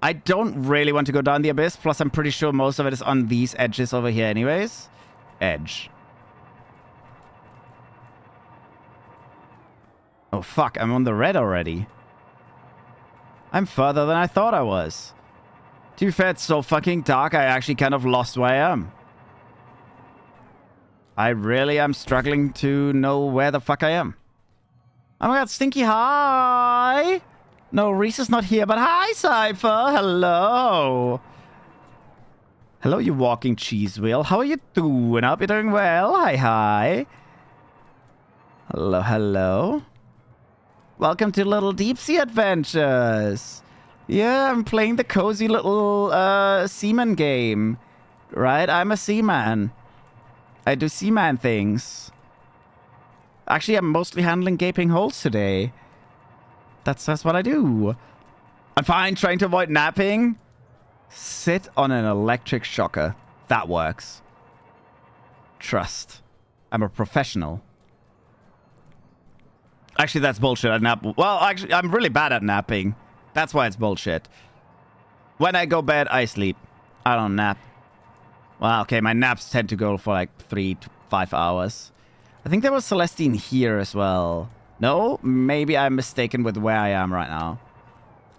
I don't really want to go down the abyss, plus I'm pretty sure most of it is on these edges over here anyways. Edge. Oh fuck, I'm on the red already. I'm further than I thought I was. To be fair, it's so fucking dark, I actually kind of lost where I am. I really am struggling to know where the fuck I am. Oh my god, Stinky, hi! No, Reese is not here, but hi, Cypher! Hello! Hello, you walking cheese wheel. How are you doing? I hope you're doing well. Hi, hi. Hello, hello. Welcome to Little Deep Sea Adventures. Yeah, I'm playing the cozy little seaman game. Right? I'm a seaman. I do seaman things. Actually, I'm mostly handling gaping holes today. That's what I do. I'm fine trying to avoid napping. Sit on an electric shocker. That works. Trust. I'm a professional. Actually, that's bullshit. I nap. Well, actually, I'm really bad at napping. That's why it's bullshit. When I go bed, I sleep. I don't nap. Well, okay, my naps tend to go for like 3 to 5 hours. I think there was Celestine here as well. No? Maybe I'm mistaken with where I am right now.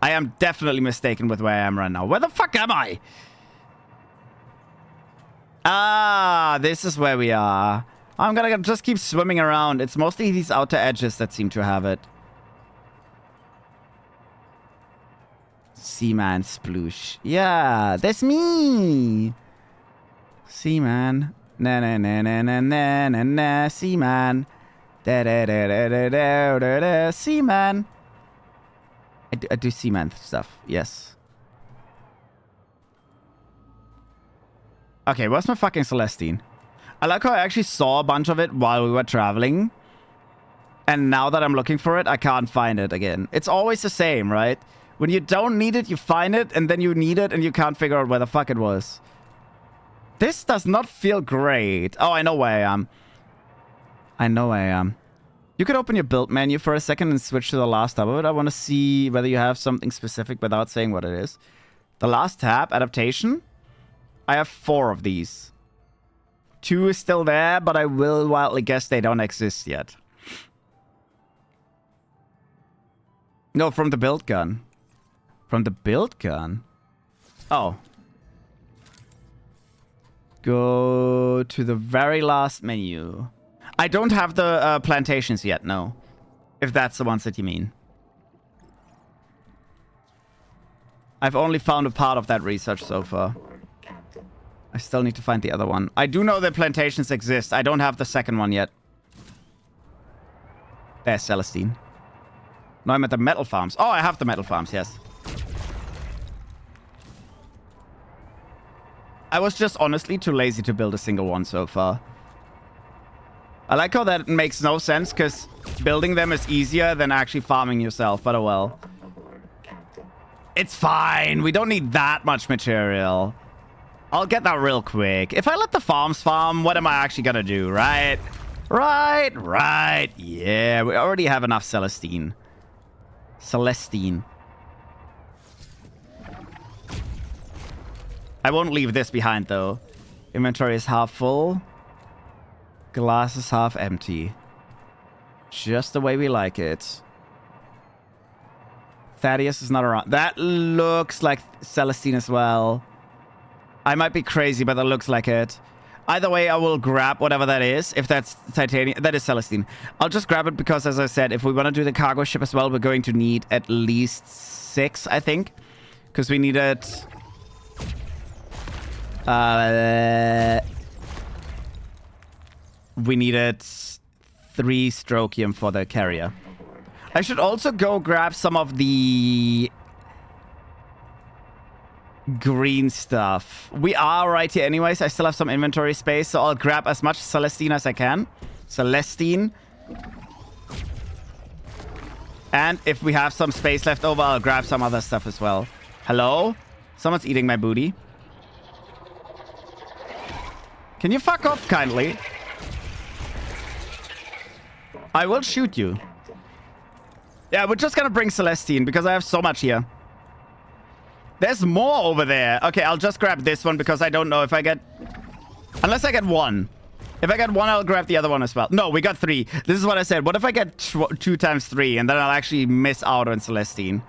I am definitely mistaken with where I am right now. Where the fuck am I? Ah, this is where we are. I'm gonna just keep swimming around. It's mostly these outer edges that seem to have it. Seaman sploosh. Yeah, that's me. Seaman. Na na na na na na na na. Seaman. Da da da da da da da da. Seaman. I do seaman stuff. Yes. Okay, where's my fucking Celestine? I like how I actually saw a bunch of it while we were traveling. And now that I'm looking for it, I can't find it again. It's always the same, right? When you don't need it, you find it, and then you need it, and you can't figure out where the fuck it was. This does not feel great. Oh, I know where I am. I know where I am. You could open your build menu for a second and switch to the last tab of it. I want to see whether you have something specific without saying what it is. The last tab, adaptation. I have 4 of these. 2 is still there, but I will wildly guess they don't exist yet. No, from the build gun. From the build gun? Oh. Go to the very last menu. I don't have the plantations yet, no. If that's the ones that you mean. I've only found a part of that research so far. I still need to find the other one. I do know that plantations exist. I don't have the second one yet. There's Celestine. No, I'm at the metal farms. Oh, I have the metal farms, yes. I was just honestly too lazy to build a single one so far. I like how that makes no sense, because building them is easier than actually farming yourself, but oh well. It's fine. We don't need that much material. I'll get that real quick. If I let the farms farm, what am I actually gonna do, right? Right. Yeah, we already have enough Celestine. I won't leave this behind, though. Inventory is half full. Glass is half empty. Just the way we like it. Thaddeus is not around. That looks like Celestine as well. I might be crazy, but that looks like it. Either way, I will grab whatever that is. If that's titanium, that is Celestine. I'll just grab it because, as I said, if we want to do the cargo ship as well, we're going to need at least 6, I think. Because we needed... we needed 3 strokium for the carrier. I should also go grab some of the green stuff. We are right here anyways. I still have some inventory space, so I'll grab as much Celestine as I can. Celestine. And if we have some space left over, I'll grab some other stuff as well. Hello? Someone's eating my booty. Can you fuck off kindly? I will shoot you. Yeah, we're just gonna bring Celestine because I have so much here. There's more over there. Okay, I'll just grab this one because I don't know if I get... Unless I get 1. If I get 1, I'll grab the other one as well. No, we got 3. This is what I said. What if I get 2 times 3 and then I'll actually miss out on Celestine?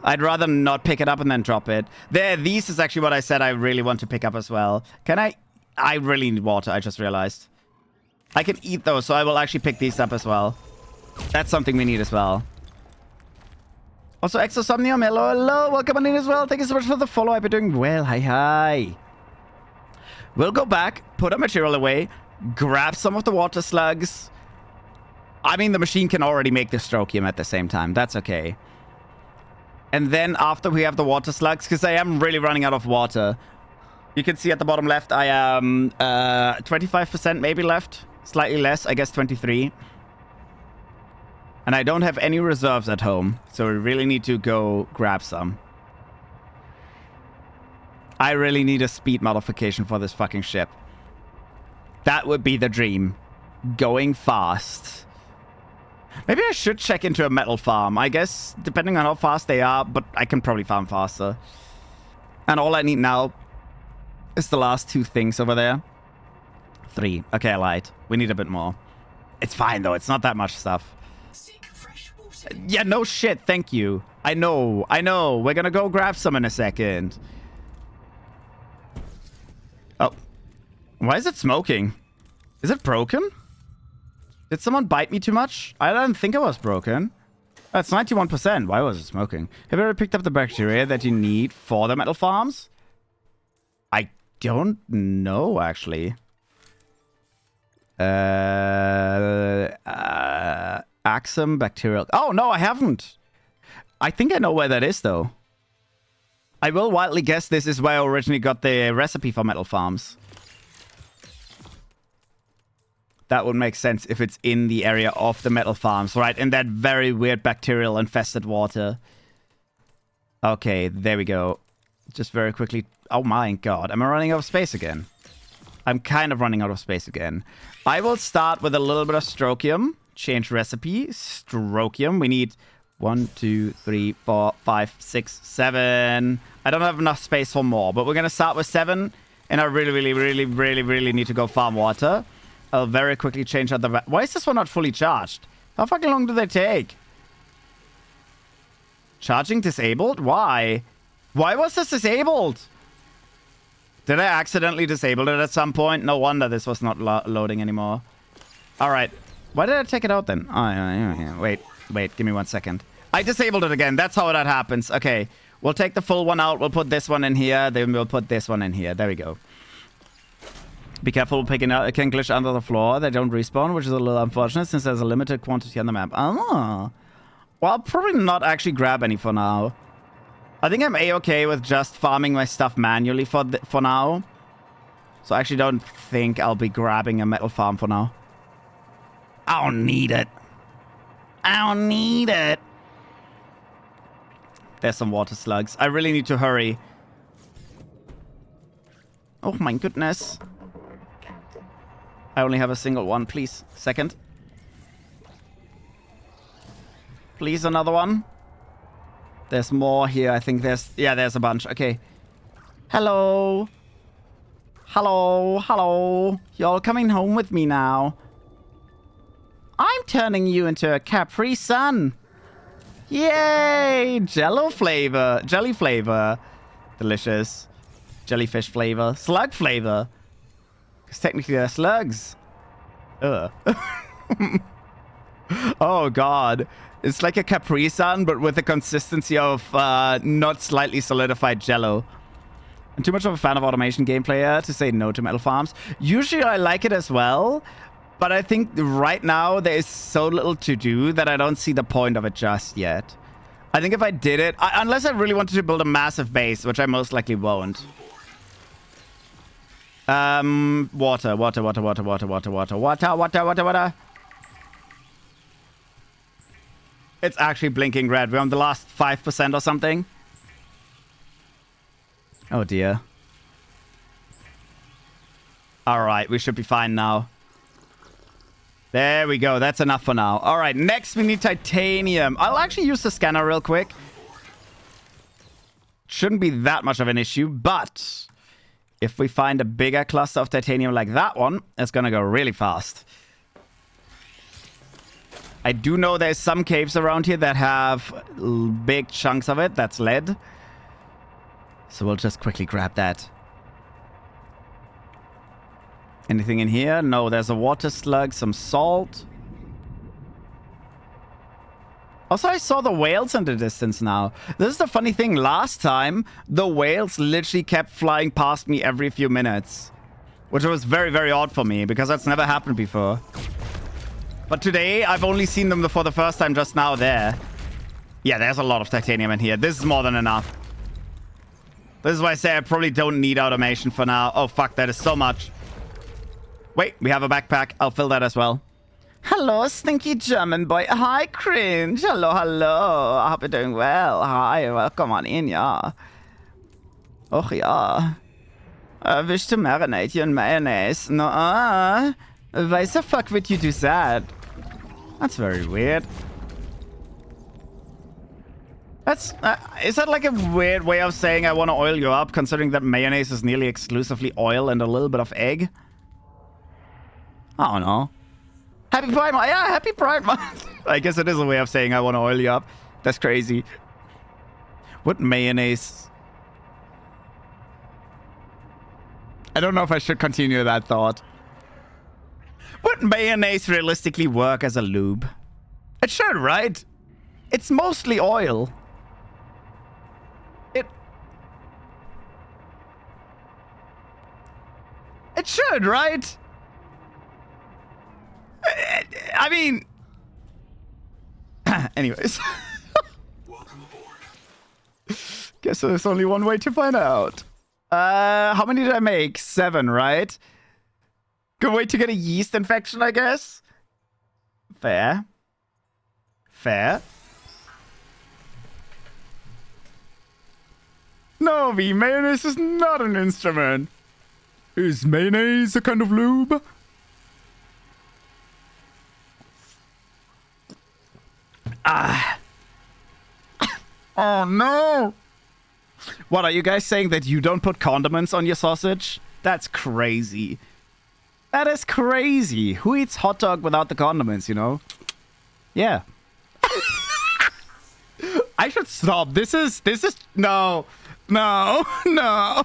I'd rather not pick it up and then drop it. These is actually what I said I really want to pick up as well. Can I... I really need water, I just realized. I can eat those, so I will actually pick these up as well. That's something we need as well. Also, Exosomnium, hello, welcome on in as well. Thank you so much for the follow. I've been doing well. Hi. We'll go back, put our material away, grab some of the water slugs. I mean, the machine can already make the strokium at the same time. That's okay. And then after we have the water slugs, because I am really running out of water. You can see at the bottom left, I am 25% maybe left. Slightly less, I guess 23. And I don't have any reserves at home, so we really need to go grab some. I really need a speed modification for this fucking ship. That would be the dream. Going fast. Maybe I should check into a metal farm. I guess, depending on how fast they are, but I can probably farm faster. And all I need now is the last 2 things over there. 3. Okay, I lied. We need a bit more. It's fine, though. It's not that much stuff. Yeah, no shit. Thank you. I know. We're gonna go grab some in a second. Oh. Why is it smoking? Is it broken? Did someone bite me too much? I don't think it was broken. That's 91%. Why was it smoking? Have you ever picked up the bacteria that you need for the metal farms? I don't know, actually. Axum bacterial. Oh, no, I haven't. I think I know where that is, though. I will wildly guess this is where I originally got the recipe for metal farms. That would make sense if it's in the area of the metal farms, right? In that very weird bacterial infested water. Okay, there we go. Just very quickly. Oh my god, am I running out of space again? I'm kind of running out of space again. I will start with a little bit of strokium. Change recipe. Strokium. We need 1, 2, 3, 4, 5, 6, 7. I don't have enough space for more, but we're going to start with 7. And I really need to go farm water. I'll very quickly change out the... Why is this one not fully charged? How fucking long do they take? Charging disabled? Why? Why was this disabled? Did I accidentally disable it at some point? No wonder this was not loading anymore. Alright. Why did I take it out then? Oh, wait, give me 1 second. I disabled it again. That's how that happens. Okay. We'll take the full one out. We'll put this one in here. Then we'll put this one in here. There we go. Be careful picking out. It can glitch under the floor. They don't respawn, which is a little unfortunate since there's a limited quantity on the map. Oh. Well, I'll probably not actually grab any for now. I think I'm A-okay with just farming my stuff manually for now. So I actually don't think I'll be grabbing a metal farm for now. I don't need it. I don't need it. There's some water slugs. I really need to hurry. Oh my goodness. I only have a single one. Please. Second. Please, another one. There's more here. I think there's... Yeah, there's a bunch. Okay. Hello. Hello. Hello. Y'all coming home with me now. I'm turning you into a Capri Sun. Yay! Jello flavor. Jelly flavor. Delicious. Jellyfish flavor. Slug flavor. Because technically they're slugs. Ugh. Oh, God. It's like a Capri Sun, but with the consistency of not slightly solidified Jello. I'm too much of a fan of automation gameplay to say no to metal farms. Usually I like it as well, but I think right now there is so little to do that I don't see the point of it just yet. I think if I did it, unless I really wanted to build a massive base, which I most likely won't. Water. It's actually blinking red. We're on the last 5% or something. Oh, dear. Alright, we should be fine now. There we go. That's enough for now. Alright, next we need titanium. I'll actually use the scanner real quick. Shouldn't be that much of an issue, but... if we find a bigger cluster of titanium like that one, it's gonna go really fast. I do know there's some caves around here that have big chunks of it. That's lead. So we'll just quickly grab that. Anything in here? No, there's a water slug, some salt. Also, I saw the whales in the distance now. This is the funny thing. Last time, the whales literally kept flying past me every few minutes. Which was very, very odd for me because that's never happened before. But today, I've only seen them for the first time just now there. Yeah, there's a lot of titanium in here. This is more than enough. This is why I say I probably don't need automation for now. Oh, fuck, that is so much. Wait, we have a backpack. I'll fill that as well. Hello, stinky German boy. Hi, cringe. Hello, hello. I hope you're doing well. Hi, welcome on in, yeah. Oh, yeah. I wish to marinate you in mayonnaise. No, why the fuck would you do that? That's very weird. That's... is that like a weird way of saying I want to oil you up, considering that mayonnaise is nearly exclusively oil and a little bit of egg? I don't know. Happy Pride Month! Yeah, Happy Pride Month! I guess it is a way of saying I want to oil you up. That's crazy. What mayonnaise... I don't know if I should continue that thought. Would mayonnaise realistically work as a lube? It should, right? It's mostly oil. It should, right? I mean... anyways. Welcome aboard. Guess there's only one way to find out. How many did I make? 7, right? Good way to get a yeast infection, I guess. Fair. Fair. No, V, mayonnaise is not an instrument. Is mayonnaise a kind of lube? Ah. Oh, no. What, are you guys saying that you don't put condiments on your sausage? That's crazy. That is crazy. Who eats hot dog without the condiments, you know? Yeah. I should stop. This is... No. No. No.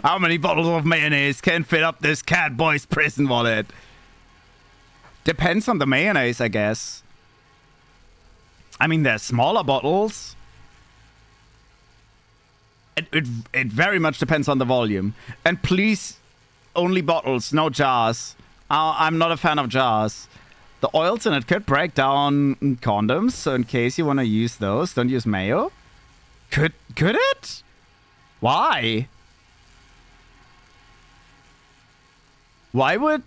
How many bottles of mayonnaise can fit up this cat boy's prison wallet? Depends on the mayonnaise, I guess. I mean, there's smaller bottles. It very much depends on the volume. And please, only bottles, no jars. I'm not a fan of jars. The oils in it could break down condoms, so in case you want to use those, don't use mayo. Could it? Why? Why would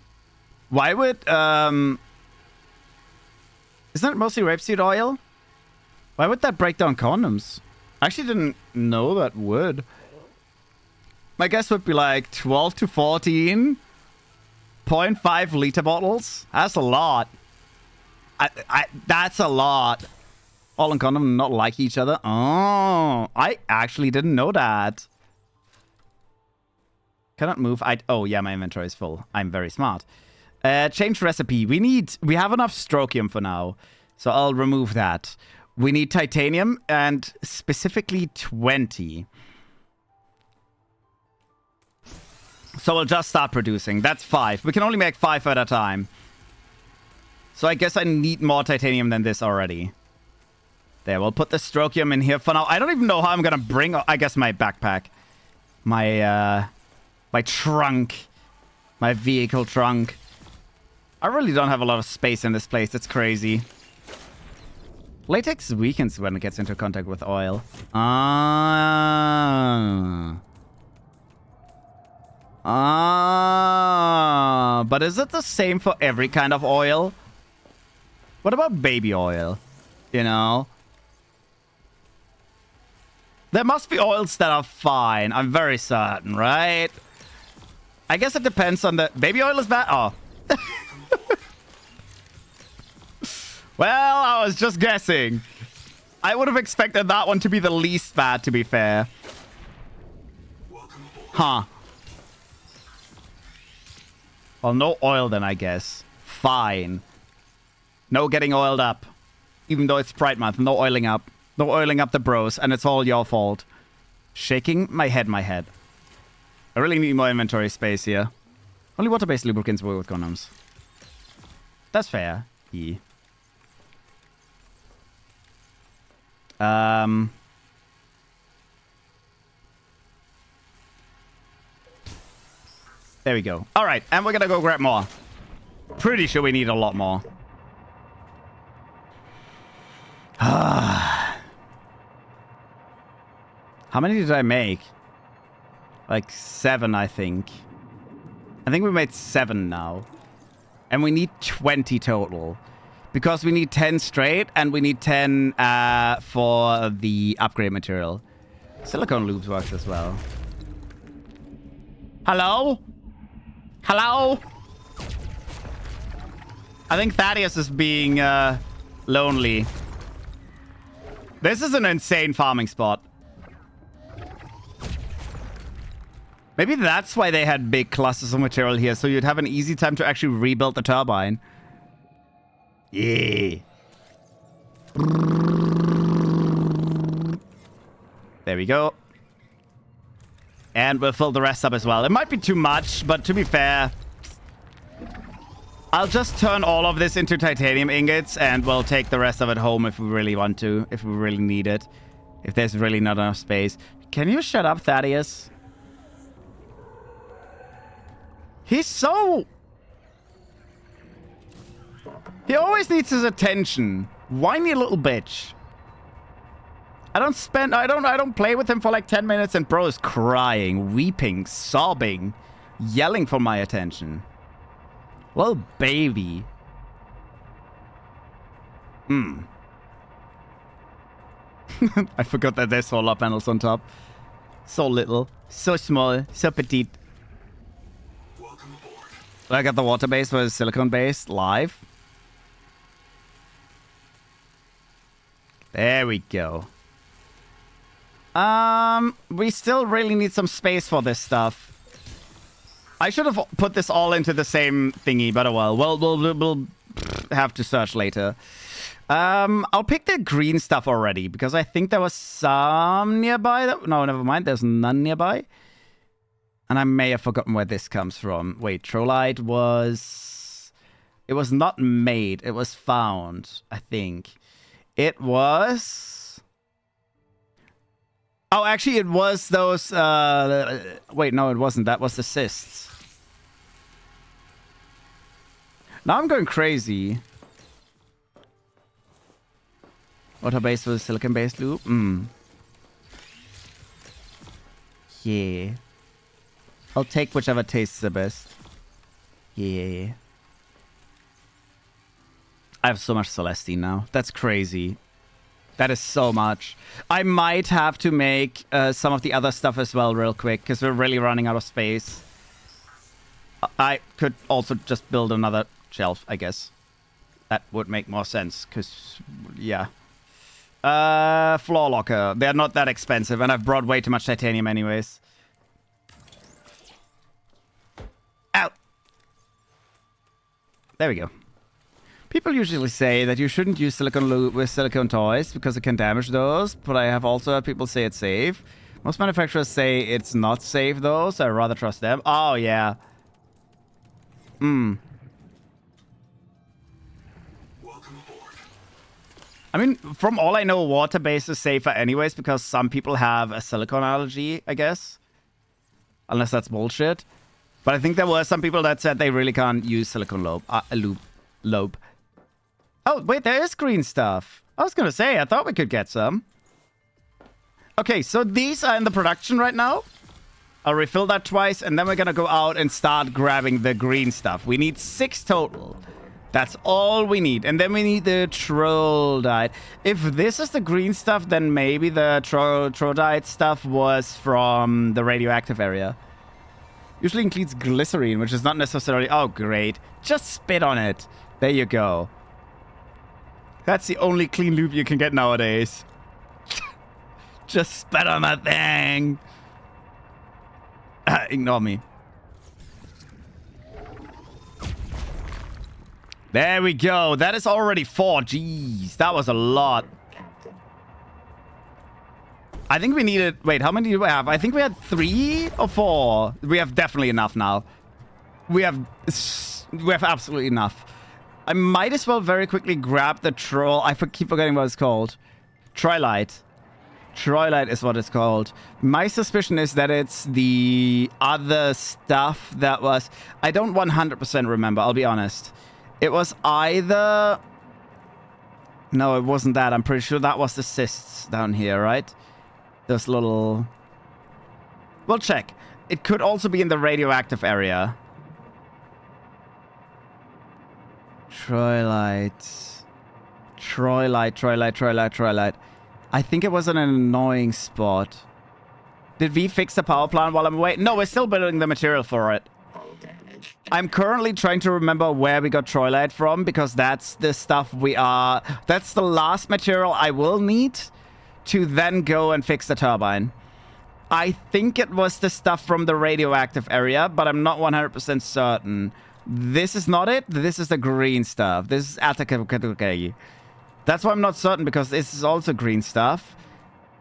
isn't it mostly rapeseed oil? Why would that break down condoms? I actually didn't know that would. My guess would be like 12 to 14.5 liter bottles. That's a lot. That's a lot. All in condom not like each other. Oh, I actually didn't know that. Cannot move. Oh yeah, my inventory is full. I'm very smart. Change recipe. We have enough strokium for now, so I'll remove that. We need titanium, and specifically 20. So we'll just start producing. That's 5. We can only make 5 at a time. So I guess I need more titanium than this already. There, we'll put the strokium in here for now. I don't even know how I'm gonna bring... I guess my backpack. My trunk. My vehicle trunk. I really don't have a lot of space in this place. It's crazy. Latex weakens when it gets into contact with oil. But is it the same for every kind of oil? What about baby oil? You know? There must be oils that are fine. I'm very certain, right? I guess it depends on the... Baby oil is bad? Oh. Well, I was just guessing. I would have expected that one to be the least bad, to be fair. Huh. Well, no oil then, I guess. Fine. No getting oiled up. Even though it's Pride Month, no oiling up. No oiling up the bros, and it's all your fault. Shaking my head. I really need more inventory space here. Only water-based lubricants work with condoms. That's fair. Yeah. There we go. All right, and we're gonna go grab more. Pretty sure we need a lot more. How many did I make? Like 7, I think. I think we made 7 now. And we need 20 total. Because we need 10 straight, and we need 10 for the upgrade material. Silicone loops works as well. Hello? Hello? I think Thaddeus is being lonely. This is an insane farming spot. Maybe that's why they had big clusters of material here, so you'd have an easy time to actually rebuild the turbine. Yeah. There we go. And we'll fill the rest up as well. It might be too much, but to be fair, I'll just turn all of this into titanium ingots, and we'll take the rest of it home if we really want to, if we really need it. If there's really not enough space. Can you shut up, Thaddeus? He's so... He always needs his attention. Whiny little bitch. I don't play with him for like 10 minutes and bro is crying, weeping, sobbing, yelling for my attention. Well, baby. I forgot that there's solar panels on top. So little, so small, so petite. Welcome aboard. I got the water base was silicone based live. There we go. We still really need some space for this stuff. I should have put this all into the same thingy, but oh well. We'll have to search later. I'll pick the green stuff already because I think there was some nearby. No, never mind. There's none nearby. And I may have forgotten where this comes from. Wait, Trollite was... It was not made. It was found, I think. It was... Oh, actually, it was those... Wait, no, it wasn't. That was the cysts. Now I'm going crazy. Water-based with silicon-based loop? Yeah. I'll take whichever tastes the best. Yeah. I have so much Celestine now. That's crazy. That is so much. I might have to make some of the other stuff as well real quick, because we're really running out of space. I could also just build another shelf, I guess. That would make more sense, because, yeah. Floor locker. They're not that expensive, and I've brought way too much titanium anyways. Ow! There we go. People usually say that you shouldn't use silicone lube with silicone toys because it can damage those, but I have also heard people say it's safe. Most manufacturers say it's not safe though, so I'd rather trust them. Oh, yeah. Welcome aboard. I mean, from all I know, water-based is safer anyways because some people have a silicone allergy, I guess. Unless that's bullshit. But I think there were some people that said they really can't use silicone lobe. Oh, wait, there is green stuff. I was going to say, I thought we could get some. Okay, so these are in the production right now. I'll refill that twice, and then we're going to go out and start grabbing the green stuff. We need 6 total. That's all we need. And then we need the trollite. If this is the green stuff, then maybe the trollite stuff was from the radioactive area. Usually includes glycerine, which is not necessarily... Oh, great. Just spit on it. There you go. That's the only clean lube you can get nowadays. Just spit on that thing. Ignore me. There we go. That is already 4. Jeez, that was a lot. I think we needed... Wait, how many do we have? I think we had 3 or 4. We have definitely enough now. We have absolutely enough. I might as well very quickly grab the troll. I keep forgetting what it's called. Trollite. Trollite is what it's called. My suspicion is that it's the other stuff that was... I don't 100% remember, I'll be honest. It was either... No, it wasn't that. I'm pretty sure that was the cysts down here, right? Those little... We'll check. It could also be in the radioactive area. Trollite. Trollite. I think it was an annoying spot. Did we fix the power plant while I'm away? No, we're still building the material for it. I'm currently trying to remember where we got trollite from because that's the stuff we are... That's the last material I will need to then go and fix the turbine. I think it was the stuff from the radioactive area, but I'm not 100% certain. This is not it. This is the green stuff. This is Ataka. That's why I'm not certain, because this is also green stuff.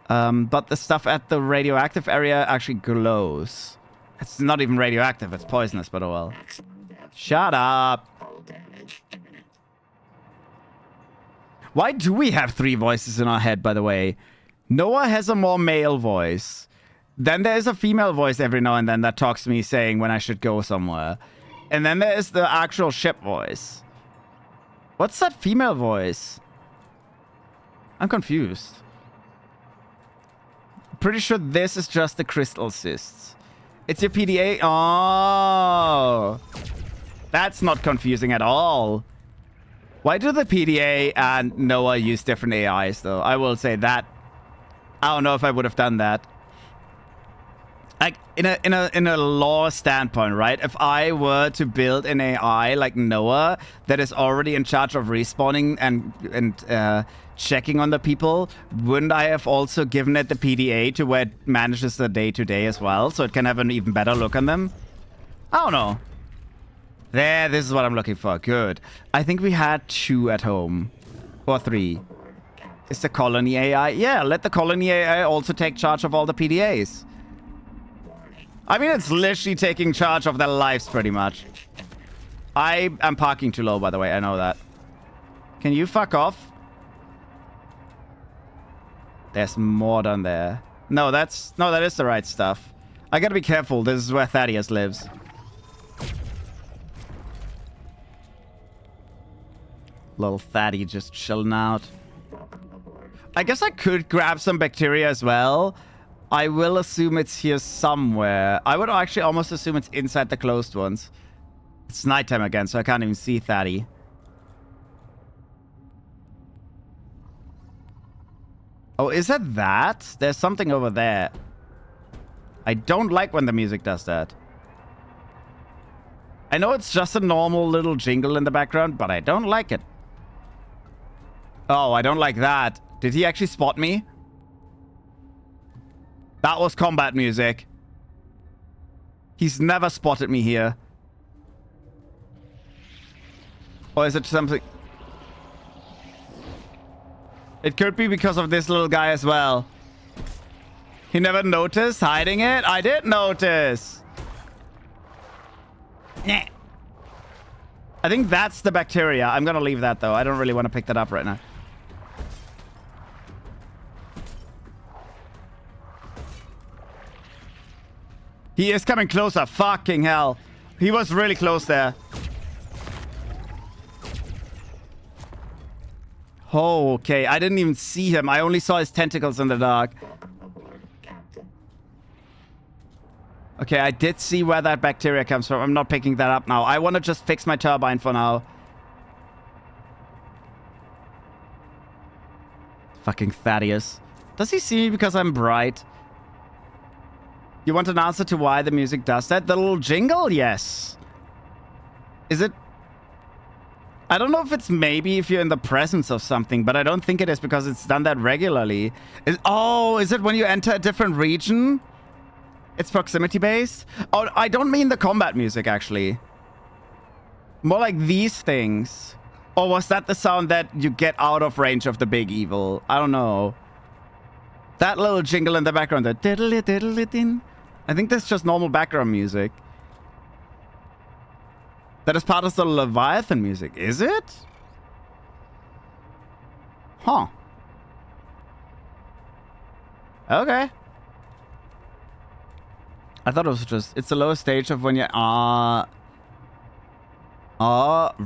But the stuff at the radioactive area actually glows. It's not even radioactive. It's poisonous, but oh well. Shut up. Why do we have 3 voices in our head, by the way? Noah has a more male voice. Then there's a female voice every now and then that talks to me saying when I should go somewhere. And then there's the actual ship voice. What's that female voice? I'm confused. Pretty sure this is just the crystal cysts. It's your PDA. Oh. That's not confusing at all. Why do the PDA and Noah use different AIs, though? I will say that. I don't know if I would have done that. Like, in a lore standpoint, right? If I were to build an AI like Noah that is already in charge of respawning and checking on the people, wouldn't I have also given it the PDA to where it manages the day-to-day as well, so it can have an even better look on them? I don't know. There, this is what I'm looking for. Good. I think we had 2 at home. Or 3. Is the colony AI? Yeah, let the colony AI also take charge of all the PDAs. I mean, it's literally taking charge of their lives pretty much. I am parking too low, by the way. I know that. Can you fuck off? There's more down there. No, that is the right stuff. I gotta be careful. This is where Thaddeus lives. Little Thaddy just chilling out. I guess I could grab some bacteria as well. I will assume it's here somewhere. I would actually almost assume it's inside the closed ones. It's nighttime again, so I can't even see Thaddy. Oh, is it that? There's something over there. I don't like when the music does that. I know it's just a normal little jingle in the background, but I don't like it. Oh, I don't like that. Did he actually spot me? That was combat music. He's never spotted me here. Or is it something? It could be because of this little guy as well. He never noticed hiding it? I did notice. Nah. I think that's the bacteria. I'm gonna leave that though. I don't really want to pick that up right now. He is coming closer. Fucking hell. He was really close there. Oh, okay. I didn't even see him. I only saw his tentacles in the dark. Okay, I did see where that bacteria comes from. I'm not picking that up now. I want to just fix my turbine for now. Fucking Thaddeus. Does he see me because I'm bright? You want an answer to why the music does that? The little jingle? Yes. Is it? I don't know if it's maybe if you're in the presence of something, but I don't think it is because it's done that regularly. Is it when you enter a different region? It's proximity based? Oh, I don't mean the combat music, actually. More like these things. Or was that the sound that you get out of range of the big evil? I don't know. That little jingle in the background, the diddly diddly din. I think that's just normal background music. That is part of the Leviathan music, is it? Huh. Okay. I thought it was just... It's the lowest stage of when you...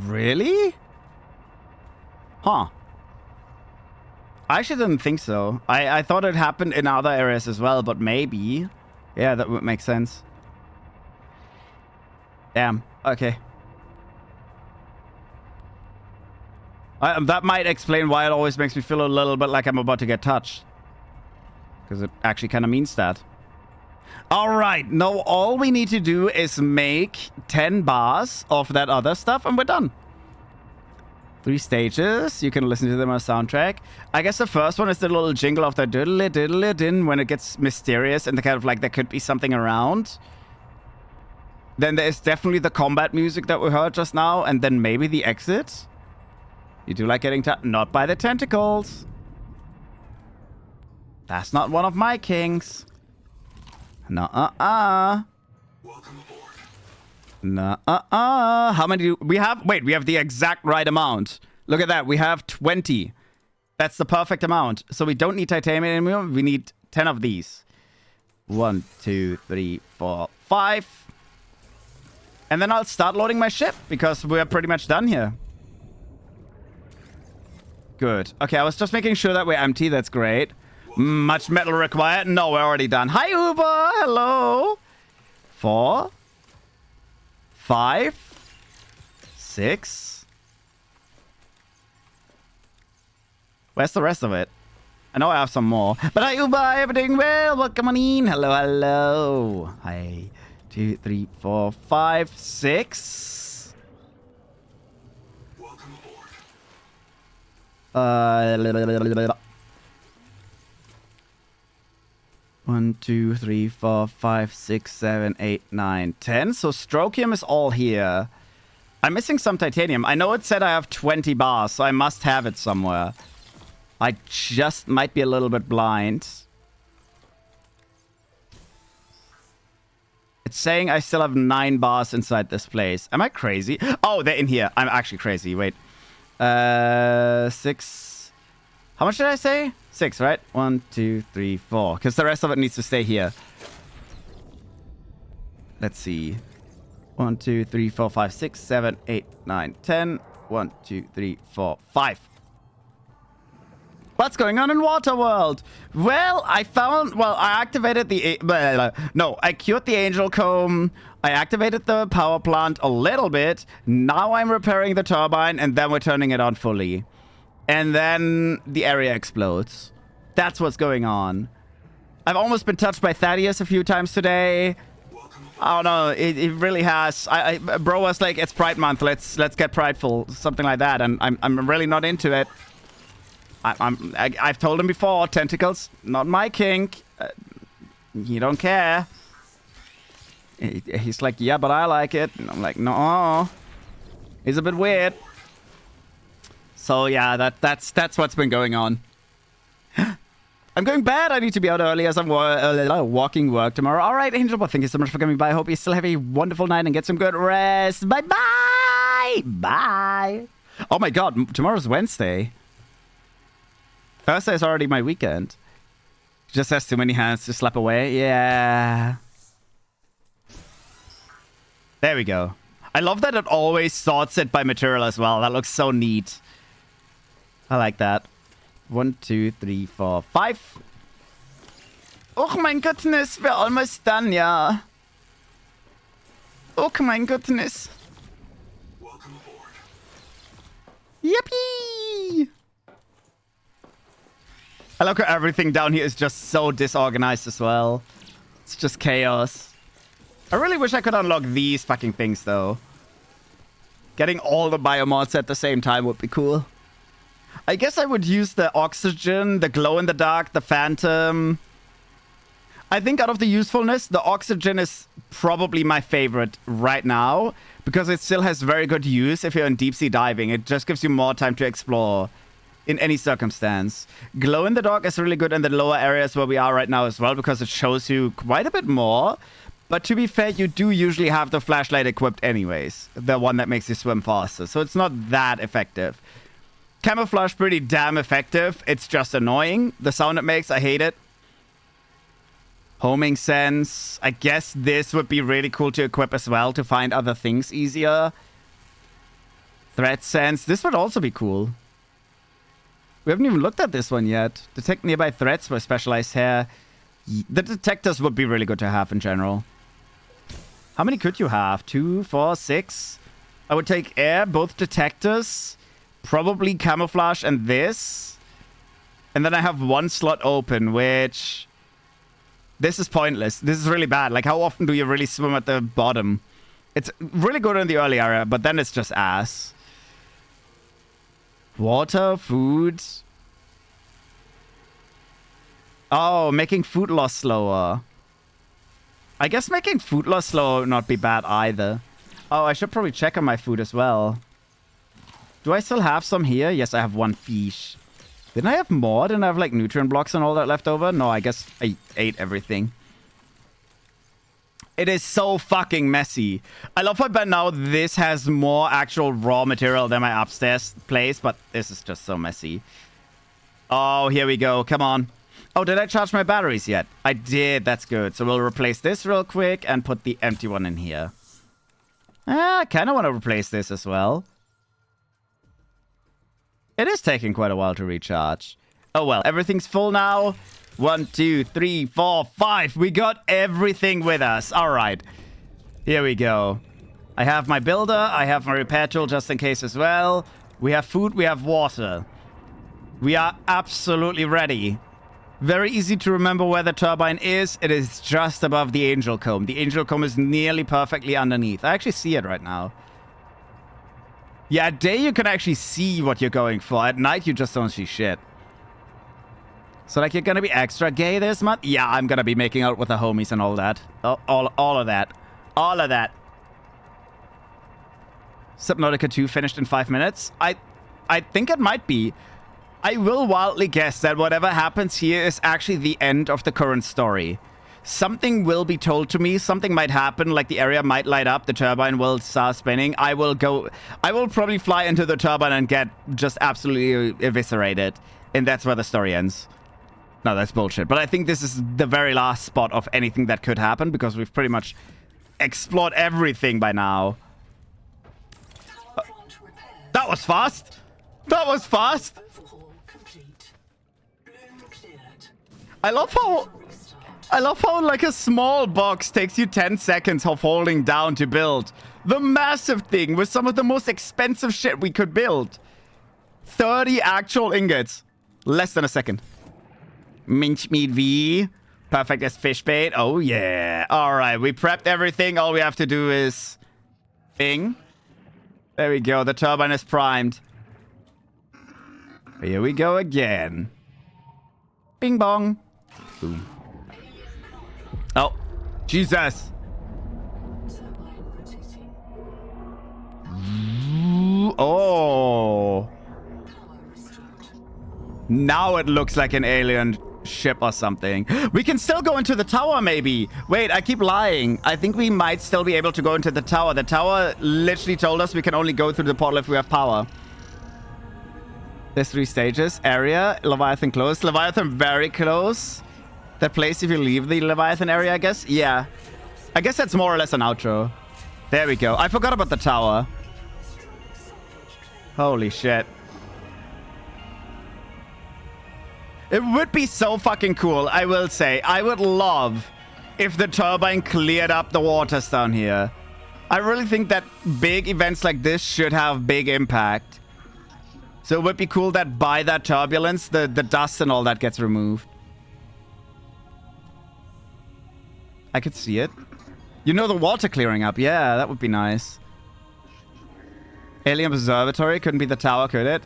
really? Huh. I actually didn't think so. I thought it happened in other areas as well, but maybe. Yeah, that would make sense. Damn. Okay. That might explain why it always makes me feel a little bit like I'm about to get touched. Because it actually kind of means that. Alright, now all we need to do is make 10 bars of that other stuff and we're done. 3 stages. You can listen to them on a soundtrack. I guess the first one is the little jingle of the diddly diddly din when it gets mysterious and the kind of like there could be something around. Then there's definitely the combat music that we heard just now, and then maybe the exit. You do like getting not by the tentacles. That's not one of my kings. Nuh-uh-uh. Welcome aboard. Nuh-uh-uh. How many do we have? Wait, we have the exact right amount. Look at that. We have 20. That's the perfect amount. So we don't need titanium anymore. We need 10 of these. 1, 2, 3, 4, 5. And then I'll start loading my ship because we're pretty much done here. Good. Okay, I was just making sure that we're empty. That's great. Much metal required? No, we're already done. Hi, Uber. Hello. 4, 5. 6. Where's the rest of it? I know I have some more. But are you everything well? Welcome on in. Hello, hello. Hi. 2, 3, 4, 5, 6. Welcome aboard. 1, 2, 3, 4, 5, 6, 7, 8, 9, 10. So strokium is all here. I'm missing some titanium. I know it said I have 20 bars, so I must have it somewhere. I just might be a little bit blind. It's saying I still have 9 bars inside this place. Am I crazy? Oh, they're in here. I'm actually crazy. Wait. 6. How much did I say? 6, right? 1, 2, 3, 4. Because the rest of it needs to stay here. Let's see. 1, 2, 3, 4, 5, 6, 7, 8, 9, 10. 1, 2, 3, 4, 5. What's going on in Waterworld? Well, I activated the... No, I cured the Angel Comb. I activated the power plant a little bit. Now I'm repairing the turbine, and then we're turning it on fully. And then the area explodes. That's what's going on. I've almost been touched by Thaddeus a few times today. I don't know. It really has. Bro was like, it's Pride Month. Let's get prideful. Something like that. And I'm really not into it. I've told him before, tentacles, not my kink. He don't care. He's like, yeah, but I like it. And I'm like, no. He's a bit weird. So yeah, that's what's been going on. I'm going bad. I need to be out early as I'm walking work tomorrow. All right, Angel, but thank you so much for coming by. I hope you still have a wonderful night and get some good rest. Bye-bye. Bye. Oh my God, tomorrow's Wednesday. Thursday is already my weekend. Just has too many hands to slap away. Yeah. There we go. I love that it always sorts it by material as well. That looks so neat. I like that. 1, 2, 3, 4, 5. Oh my goodness, we're almost done, yeah. Oh my goodness. Welcome aboard. Yippee! I like how everything down here is just so disorganized as well. It's just chaos. I really wish I could unlock these fucking things, though. Getting all the biomods at the same time would be cool. I guess I would use the oxygen, the glow-in-the-dark, the phantom. I think out of the usefulness, the oxygen is probably my favorite right now. Because it still has very good use if you're in deep-sea diving. It just gives you more time to explore. In any circumstance. Glow in the dark is really good in the lower areas where we are right now as well, because it shows you quite a bit more. But to be fair, you do usually have the flashlight equipped anyways. The one that makes you swim faster. So it's not that effective. Camouflage pretty damn effective. It's just annoying. The sound it makes, I hate it. Homing sense. I guess this would be really cool to equip as well to find other things easier. Threat sense. This would also be cool. We haven't even looked at this one yet. Detect nearby threats for specialized hair. The detectors would be really good to have in general. How many could you have? 2, 4, 6? I would take air, both detectors, probably camouflage and this. And then I have one slot open, which... This is pointless. This is really bad. Like, how often do you really swim at the bottom? It's really good in the early area, but then it's just ass. Water, food. Oh, making food loss slower. I guess making food loss slower would not be bad either. Oh, I should probably check on my food as well. Do I still have some here? Yes, I have 1 fish. Didn't I have more? Didn't I have like nutrient blocks and all that left over? No, I guess I ate everything. It is so fucking messy. I love how by now this has more actual raw material than my upstairs place, but this is just so messy. Oh, here we go. Come on. Oh, did I charge my batteries yet? I did. That's good. So we'll replace this real quick and put the empty one in here. I kind of want to replace this as well. It is taking quite a while to recharge. Oh, well. Everything's full now. 1, 2, 3, 4, 5. We got everything with us. All right. Here we go. I have my builder. I have my repair tool just in case as well. We have food. We have water. We are absolutely ready. Very easy to remember where the turbine is. It is just above the angel comb. The angel comb is nearly perfectly underneath. I actually see it right now. Yeah, at day you can actually see what you're going for. At night you just don't see shit. So like you're gonna be extra gay this month? Yeah, I'm gonna be making out with the homies and all that. All of that. All of that. Subnautica 2 finished in 5 minutes. I think it might be. I will wildly guess that whatever happens here is actually the end of the current story. Something will be told to me. Something might happen, like the area might light up. The turbine will start spinning. I will probably fly into the turbine and get just absolutely eviscerated. And that's where the story ends. No, that's bullshit. But I think this is the very last spot of anything that could happen because we've pretty much explored everything by now. That was fast. That was fast. I love how like a small box takes you 10 seconds of holding down to build. The massive thing with some of the most expensive shit we could build. 30 actual ingots. Less than a second. Mincemeat V. Perfect as fish bait. Oh yeah. Alright, we prepped everything. All we have to do is... Bing. There we go. The turbine is primed. Here we go again. Bing bong. Boom. Oh. Jesus. Oh. Now it looks like an alien ship or something. We can still go into the tower, maybe. Wait, I keep lying. I think we might still be able to go into the tower. The tower literally told us we can only go through the portal if we have power. There's 3 stages. Area, Leviathan close. Leviathan very close. That place if you leave the Leviathan area, I guess? Yeah. I guess that's more or less an outro. There we go. I forgot about the tower. Holy shit. It would be so fucking cool, I will say. I would love if the turbine cleared up the waters down here. I really think that big events like this should have big impact. So it would be cool that by that turbulence, the dust and all that gets removed. I could see it. You know, the water clearing up. Yeah, that would be nice. Alien Observatory couldn't be the tower, could it?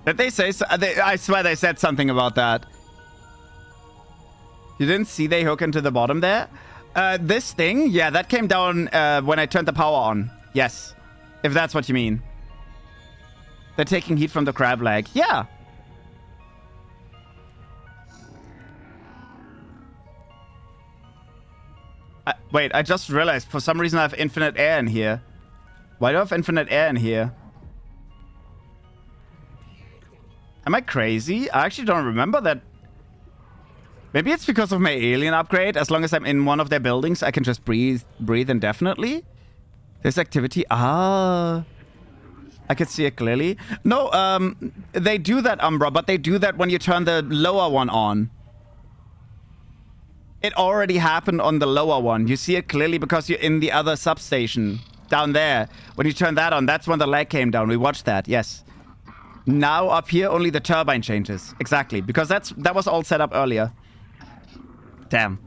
Did they say so? I swear they said something about that. You didn't see they hook into the bottom there? This thing? Yeah, that came down when I turned the power on. Yes. If that's what you mean. They're taking heat from the crab leg. Yeah. Wait, I just realized for some reason I have infinite air in here. Why do I have infinite air in here? Am I crazy? I actually don't remember that. Maybe it's because of my alien upgrade. As long as I'm in one of their buildings, I can just breathe indefinitely. This activity. Ah. I can see it clearly. No, they do that, Umbra, but they do that when you turn the lower one on. It already happened on the lower one. You see it clearly because you're in the other substation down there. When you turn that on, that's when the lag came down. We watched that, yes. Now up here, only the turbine changes. Exactly, because that was all set up earlier. Damn.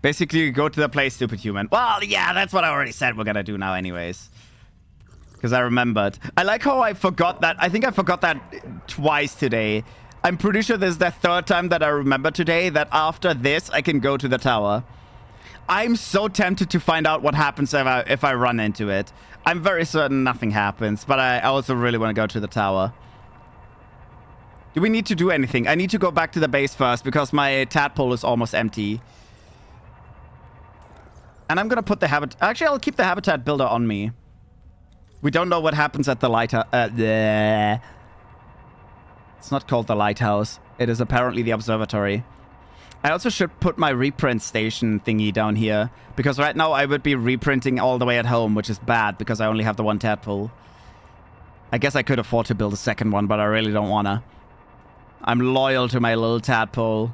Basically, you go to the place, stupid human. Well, yeah, that's what I already said we're gonna do now anyways. Because I remembered. I like how I forgot that. I think I forgot that twice today. I'm pretty sure this is the 3rd time that I remember today that after this, I can go to the tower. I'm so tempted to find out what happens if I run into it. I'm very certain nothing happens, but I also really want to go to the tower. Do we need to do anything? I need to go back to the base first because my tadpole is almost empty. And I'm going to put the habitat... Actually, I'll keep the habitat builder on me. We don't know what happens at the lighthouse. It's not called the lighthouse. It is apparently the observatory. I also should put my reprint station thingy down here. Because right now I would be reprinting all the way at home, which is bad because I only have the one tadpole. I guess I could afford to build a second one, but I really don't wanna. I'm loyal to my little tadpole.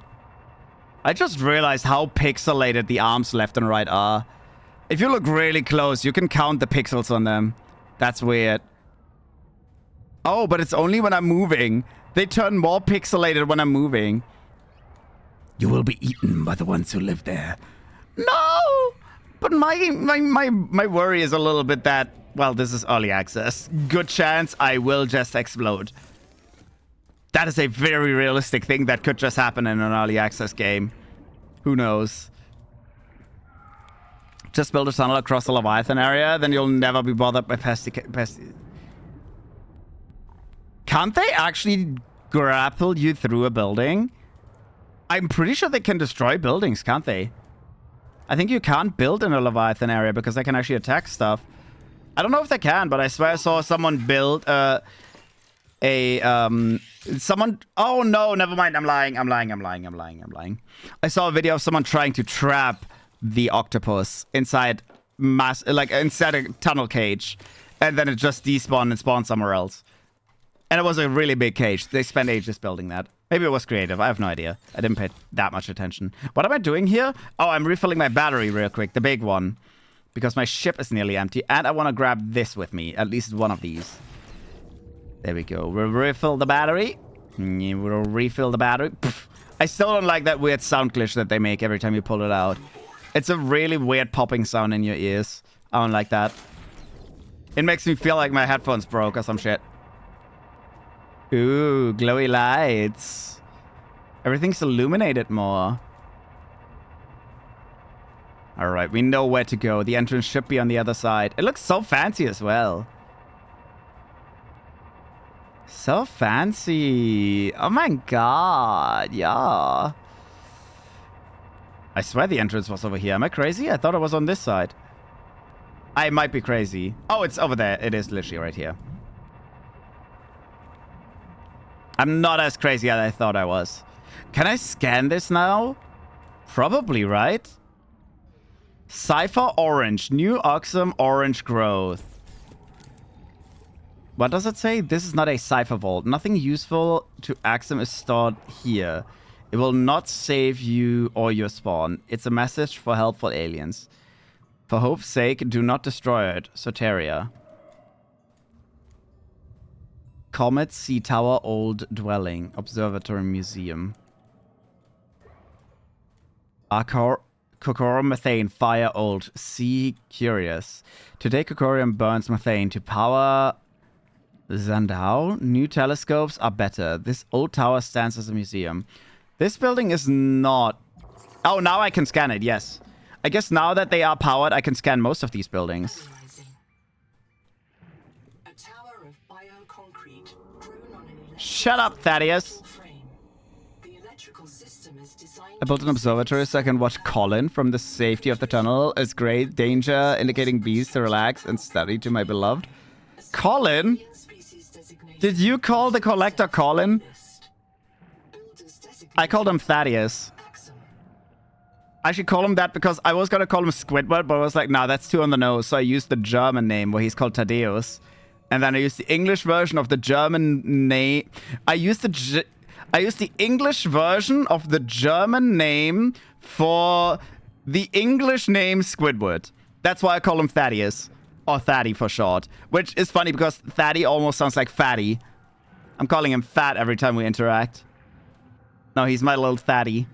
I just realized how pixelated the arms left and right are. If you look really close, you can count the pixels on them. That's weird. Oh, but it's only when I'm moving. They turn more pixelated when I'm moving. You will be eaten by the ones who live there. No! But my worry is a little bit that, well, this is early access. Good chance I will just explode. That is a very realistic thing that could just happen in an early access game. Who knows? Just build a tunnel across the Leviathan area, then you'll never be bothered by pesty. Can't they actually grapple you through a building? I'm pretty sure they can destroy buildings, can't they? I think you can't build in a Leviathan area because they can actually attack stuff. I don't know if they can, but I swear I saw someone build someone... Oh, no, never mind. I'm lying. I saw a video of someone trying to trap the octopus inside inside a tunnel cage, and then it just despawned and spawned somewhere else. And it was a really big cage. They spent ages building that. Maybe it was creative. I have no idea. I didn't pay that much attention. What am I doing here? Oh, I'm refilling my battery real quick. The big one. Because my ship is nearly empty. And I want to grab this with me. At least one of these. There we go. We'll refill the battery. We'll refill the battery. Pff. I still don't like that weird sound glitch that they make every time you pull it out. It's a really weird popping sound in your ears. I don't like that. It makes me feel like my headphones broke or some shit. Ooh, glowy lights. Everything's illuminated more. Alright, we know where to go. The entrance should be on the other side. It looks so fancy as well. So fancy. Oh my god, yeah. I swear the entrance was over here. Am I crazy? I thought it was on this side. I might be crazy. Oh, it's over there. It is literally right here. I'm not as crazy as I thought I was. Can I scan this now? Probably, right? Cypher orange. New Oxum orange growth. What does it say? This is not a Cypher vault. Nothing useful to Axum is stored here. It will not save you or your spawn. It's a message for helpful aliens. For hope's sake, do not destroy it. Soteria. Comet Sea Tower Old Dwelling. Observatory Museum. Kokoro Methane Fire Old. Sea Curious. Today Kokorium burns methane to power Zandao. New telescopes are better. This old tower stands as a museum. This building is not... Oh, now I can scan it, yes. I guess now that they are powered, I can scan most of these buildings. Shut up, Thaddeus. I built an observatory so I can watch Colin from the safety of the tunnel. It's great. Danger, indicating bees to relax and study to my beloved. Colin? Did you call the collector Colin? I called him Thaddeus. I should call him that because I was going to call him Squidward, but I was like, nah, that's too on the nose. So I used the German name where he's called Thaddeus. And then I used the English version of the German name. I used the English version of the German name for the English name Squidward. That's why I call him Thaddeus. Or Thaddy for short. Which is funny because Thaddy almost sounds like Fatty. I'm calling him Fat every time we interact. No, he's my little Thaddy.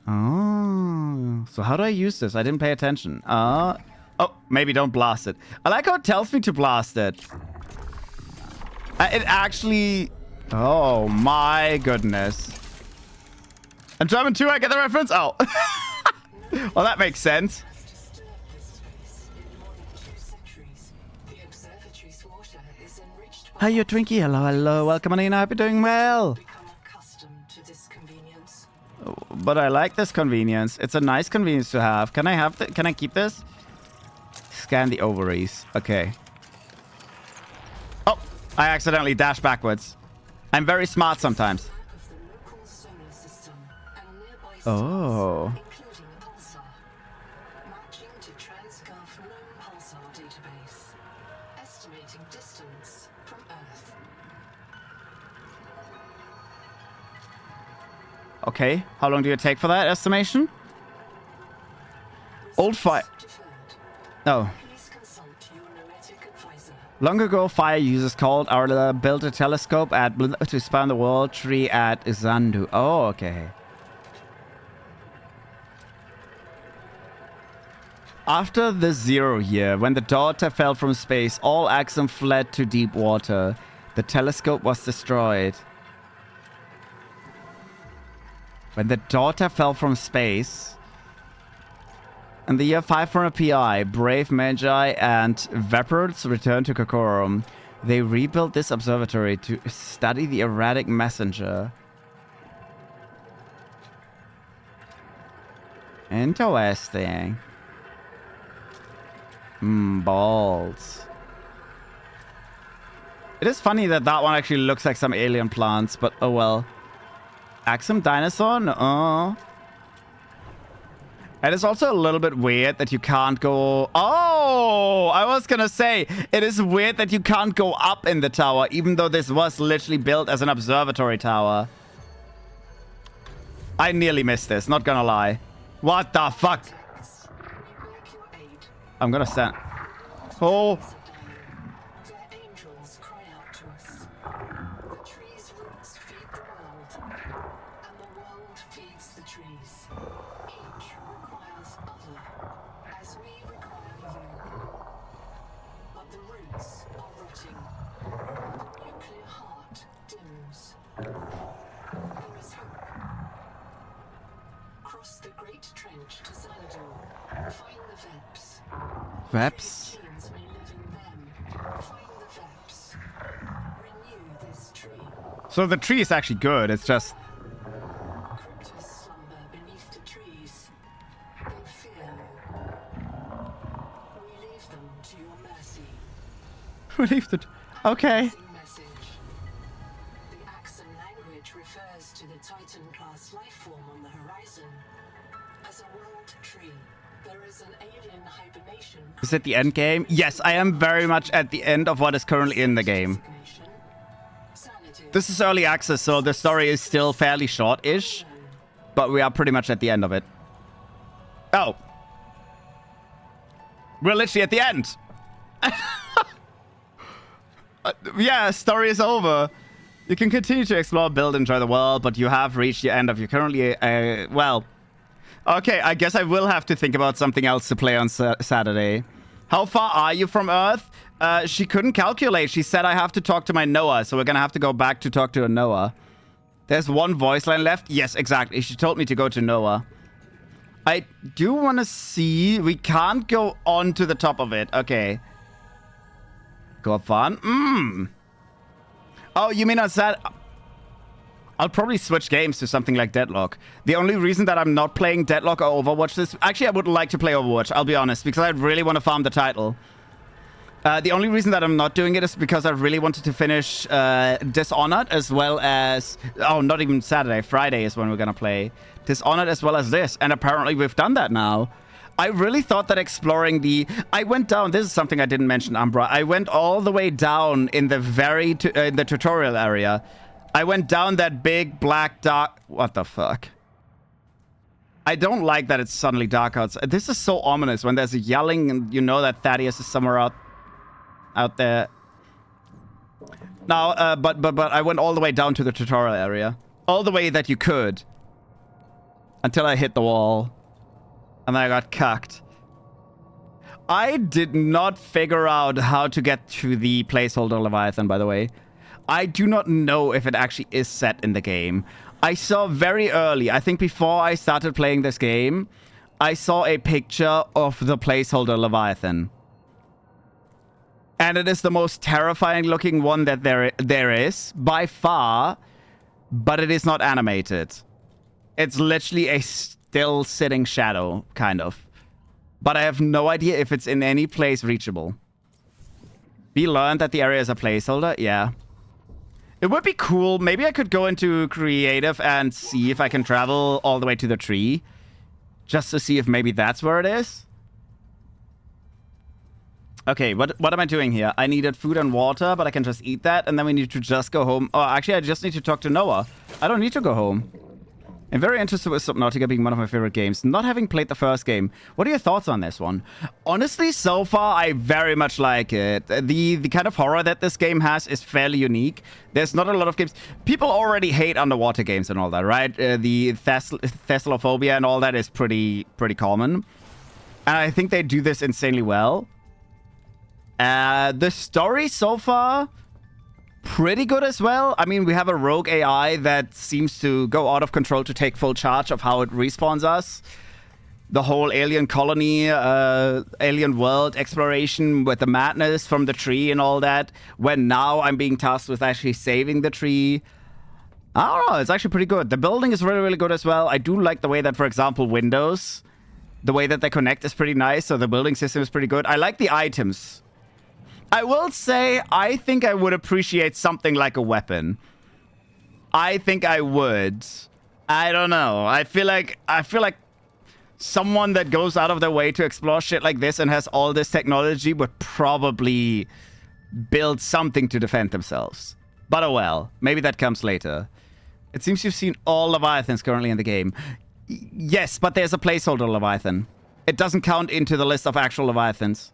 Oh. So how do I use this? I didn't pay attention. Oh, maybe don't blast it. I like how it tells me to blast it. It actually... Oh, my goodness. I'm German too, I get the reference? Oh. Well, that makes sense. Hi, you're Twinkie. Hello, hello. Welcome on in. I hope you're doing well. But I like this convenience. It's a nice convenience to have. Can I have the... Can I keep this? Scan the ovaries. Okay. Oh, I accidentally dashed backwards. I'm very smart sometimes. Oh. Okay, how long do you take for that estimation? Old fire. Deferred. Oh. Please consult your noetic advisor. Long ago, fire users called Arla built a telescope at to span the world tree at Zandu. Oh, okay. After the 0 year, when the daughter fell from space, all Axum fled to deep water. The telescope was destroyed. When the daughter fell from space, in the year 500 PI, brave Magi and Vtubers returned to Kokorum. They rebuilt this observatory to study the erratic messenger. Interesting. Balls. It is funny that that one actually looks like some alien plants, but oh well. Axum dinosaur? No. And it's also a little bit weird that you can't go... Oh! I was gonna say, it is weird that you can't go up in the tower, even though this was literally built as an observatory tower. I nearly missed this, not gonna lie. What the fuck? I'm gonna stand... Oh! Their angels cry out to us. The tree's roots feed the world, and the world feeds the trees. Each requires other, as we require you. But the roots are rotting. The nuclear heart dims. There is hope. Cross the great trench to Xanadu. Find the Veps. Veps? Genes may live in them. Find the Veps. Renew this tree. So the tree is actually good, it's just... Cryptos slumber beneath the trees. They fear you. We leave them to your mercy. Relieved it. Okay. Passing message. The Axon language refers to the Titan-class life form on the horizon. As a world tree, there is an alien hibernation. Is it the end game? Yes, I am very much at the end of what is currently in the game. Sanity. This is early access, so the story is still fairly short-ish. But we are pretty much at the end of it. Oh. We're literally at the end. Yeah, story is over. You can continue to explore, build, enjoy the world, but you have reached the end of your currently... well... Okay, I guess I will have to think about something else to play on Saturday. How far are you from Earth? She couldn't calculate. She said I have to talk to my Noah, so we're gonna have to go back to talk to a Noah. There's one voice line left? Yes, exactly. She told me to go to Noah. I do want to see... We can't go on to the top of it. Okay. Go have fun. Oh, you mean on Saturday... I'll probably switch games to something like Deadlock. The only reason that I'm not playing Deadlock or Overwatch this... Actually, I would like to play Overwatch, I'll be honest, because I really want to farm the title. The only reason that I'm not doing it is because I really wanted to finish Dishonored as well as... Oh, not even Saturday. Friday is when we're going to play Dishonored as well as this. And apparently we've done that now. I really thought that exploring the... I went down... This is something I didn't mention, Umbra. I went all the way down in the in the tutorial area. I went down that big black dark... What the fuck? I don't like that it's suddenly dark outside. This is so ominous when there's a yelling and you know that Thaddeus is somewhere out there. Now, but I went all the way down to the tutorial area. All the way that you could. Until I hit the wall. And then I got cucked. I did not figure out how to get to the placeholder Leviathan, by the way. I do not know if it actually is set in the game. I saw very early, I think before I started playing this game, I saw a picture of the placeholder Leviathan. And it is the most terrifying looking one that there is, by far, but it is not animated. It's literally a still sitting shadow, kind of. But I have no idea if it's in any place reachable. We learned that the area is a placeholder, yeah. It would be cool. Maybe I could go into creative and see if I can travel all the way to the tree. Just to see if maybe that's where it is. Okay, what am I doing here? I needed food and water, but I can just eat that. And then we need to just go home. Oh, actually, I just need to talk to Noah. I don't need to go home. I'm very interested with Subnautica being one of my favorite games. Not having played the first game, what are your thoughts on this one? Honestly, so far, I very much like it. The kind of horror that this game has is fairly unique. There's not a lot of games. People already hate underwater games and all that, right? The thessaliophobia and all that is pretty common. And I think they do this insanely well. The story so far, pretty good as well. I mean, we have a rogue AI that seems to go out of control to take full charge of how it respawns us. The whole alien colony, alien world exploration with the madness from the tree and all that. When now I'm being tasked with actually saving the tree. I don't know, it's actually pretty good. The building is really, really good as well. I do like the way that, for example, windows, the way that they connect is pretty nice. So the building system is pretty good. I like the items. I will say, I think I would appreciate something like a weapon. I think I would. I don't know. I feel like someone that goes out of their way to explore shit like this and has all this technology would probably build something to defend themselves. But oh well, maybe that comes later. It seems you've seen all Leviathans currently in the game. Yes, but there's a placeholder Leviathan. It doesn't count into the list of actual Leviathans.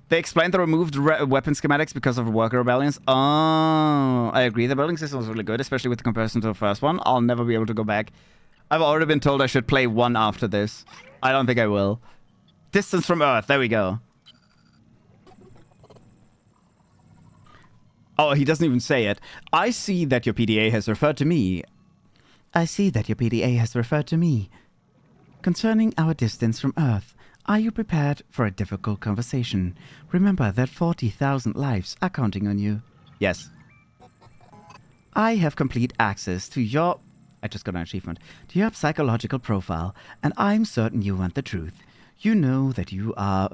They explained the removed weapon schematics because of worker rebellions. Oh, I agree. The building system was really good, especially with the comparison to the first one. I'll never be able to go back. I've already been told I should play one after this. I don't think I will. Distance from Earth. There we go. Oh, he doesn't even say it. I see that your PDA has referred to me. I see that your PDA has referred to me. Concerning our distance from Earth. Are you prepared for a difficult conversation? Remember that 40,000 lives are counting on you. Yes. I have complete access to your... I just got an achievement. To your psychological profile, and I'm certain you want the truth. You know that you are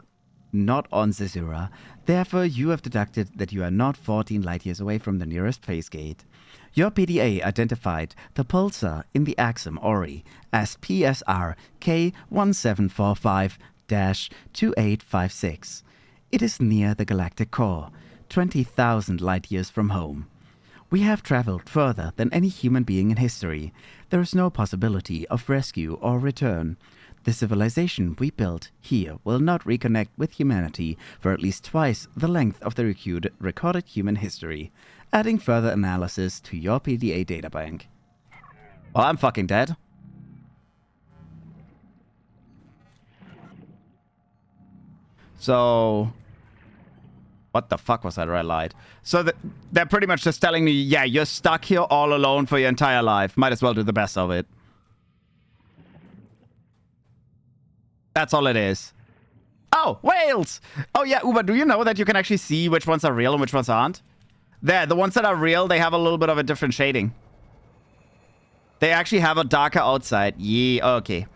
not on Zazura. Therefore, you have deducted that you are not 14 light years away from the nearest phase gate. Your PDA identified the pulsar in the Axum Ori as PSR K1745-2856. It is near the galactic core, 20,000 light years from home. We have traveled further than any human being in history. There is no possibility of rescue or return. The civilization we built here will not reconnect with humanity for at least twice the length of the recorded human history, adding further analysis to your PDA databank. Well, I'm fucking dead. So... what the fuck was that red light? So they're pretty much just telling me, yeah, you're stuck here all alone for your entire life. Might as well do the best of it. That's all it is. Oh, whales! Oh yeah, Uber, do you know that you can actually see which ones are real and which ones aren't? There, the ones that are real, they have a little bit of a different shading. They actually have a darker outside. Yeah, okay.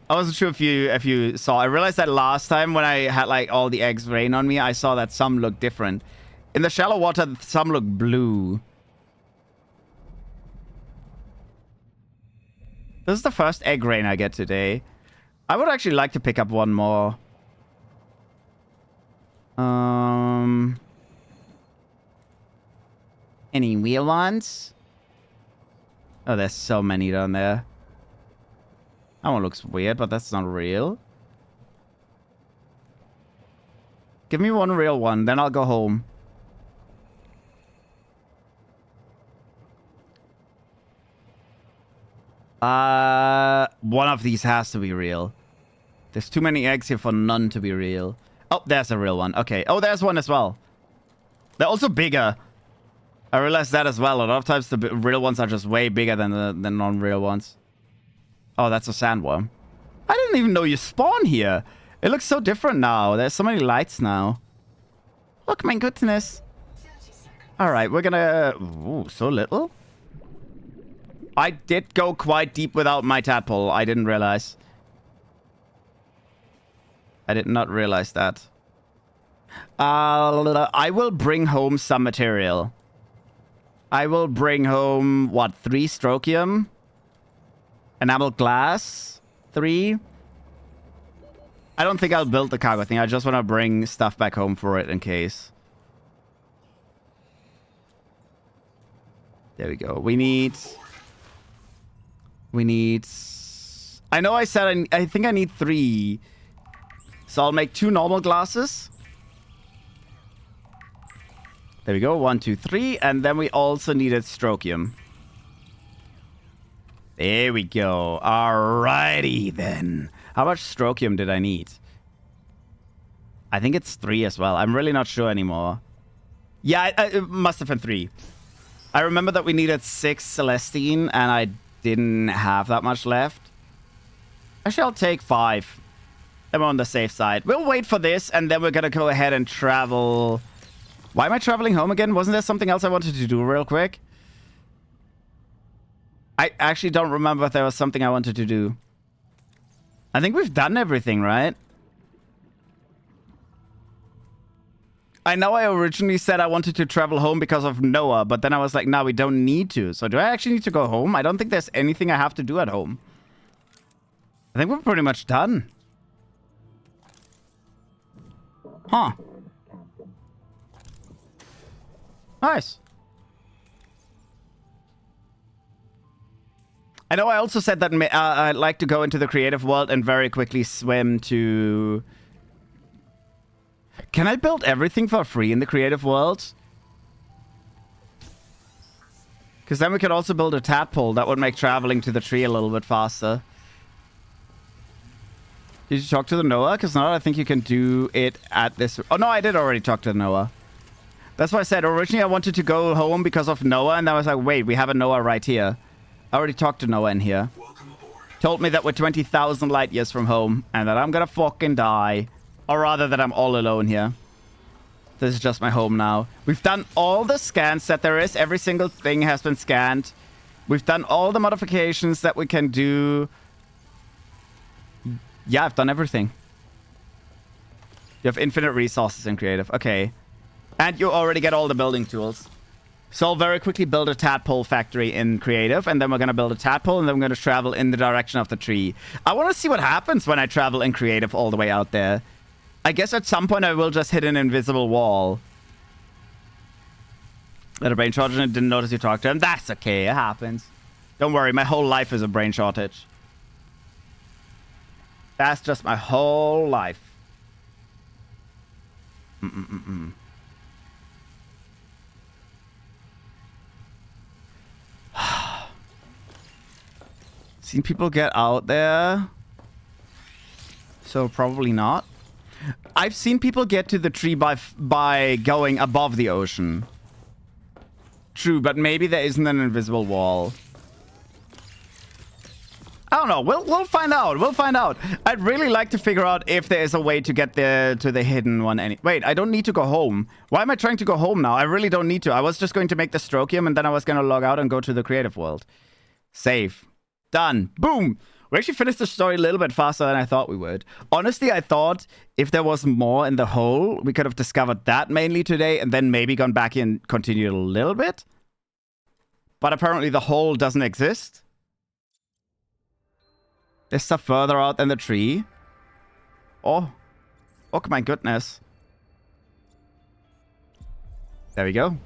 I wasn't sure if you saw. I realized that last time when I had like all the eggs rain on me, I saw that some look different. In the shallow water, some look blue. This is the first egg rain I get today. I would actually like to pick up one more. Any real ones? Oh, there's so many down there. That one looks weird, but that's not real. Give me one real one, then I'll go home. One of these has to be real. There's too many eggs here for none to be real. Oh, there's a real one. Okay. Oh, there's one as well. They're also bigger. I realized that as well. A lot of times the real ones are just way bigger than the non-real ones. Oh, that's a sandworm. I didn't even know you spawn here. It looks so different now. There's so many lights now. Look, my goodness. Alright, we're gonna... Ooh, so little? I did go quite deep without my tadpole. I didn't realize. I did not realize that. I will bring home some material. I will bring home, what, 3 strokium? Enamel glass? 3? I don't think I'll build the cargo thing. I just want to bring stuff back home for it in case. There we go. We need We need... I know I said I think I need 3. So I'll make 2 normal glasses. There we go. 1, 2, 3. And then we also needed strokium. There we go. Alrighty then. How much strokium did I need? I think it's 3 as well. I'm really not sure anymore. Yeah, it must have been 3. I remember that we needed 6 Celestine, and I didn't have that much left. Actually, I'll take 5. I'm on the safe side. We'll wait for this, and then we're gonna go ahead and travel... Why am I traveling home again? Wasn't there something else I wanted to do real quick? I actually don't remember if there was something I wanted to do. I think we've done everything, right? I know I originally said I wanted to travel home because of Noah, but then I was like, no, we don't need to. So do I actually need to go home? I don't think there's anything I have to do at home. I think we're pretty much done. Huh. Nice. I know I also said that I'd like to go into the creative world and very quickly swim to... Can I build everything for free in the creative world? Because then we could also build a tadpole. That would make traveling to the tree a little bit faster. Did you talk to the Noah? Because now I think you can do it at this... Oh, no, I did already talk to the Noah. That's why I said originally I wanted to go home because of Noah. And then I was like, wait, we have a Noah right here. I already talked to Noah in here. Told me that we're 20,000 light years from home. And that I'm gonna fucking die. Or rather that I'm all alone here. This is just my home now. We've done all the scans that there is. Every single thing has been scanned. We've done all the modifications that we can do. Yeah, I've done everything. You have infinite resources in creative. Okay. And you already get all the building tools. So I'll very quickly build a tadpole factory in creative. And then we're going to build a tadpole. And then we're going to travel in the direction of the tree. I want to see what happens when I travel in creative all the way out there. I guess at some point I will just hit an invisible wall. That a brain shortage and didn't notice you talked to him. That's okay. It happens. Don't worry. My whole life is a brain shortage. That's just my whole life. Seen people get out there. So probably not. I've seen people get to the tree by going above the ocean. True, but maybe there isn't an invisible wall. I don't know. We'll find out. We'll find out. I'd really like to figure out if there is a way to get there to the hidden one. Wait, I don't need to go home. Why am I trying to go home now? I really don't need to. I was just going to make the strokium and then I was going to log out and go to the creative world. Save. Done. Boom. We actually finished the story a little bit faster than I thought we would. Honestly, I thought if there was more in the hole, we could have discovered that mainly today and then maybe gone back and continued a little bit. But apparently the hole doesn't exist. There's stuff further out than the tree. Oh. Oh my goodness. There we go.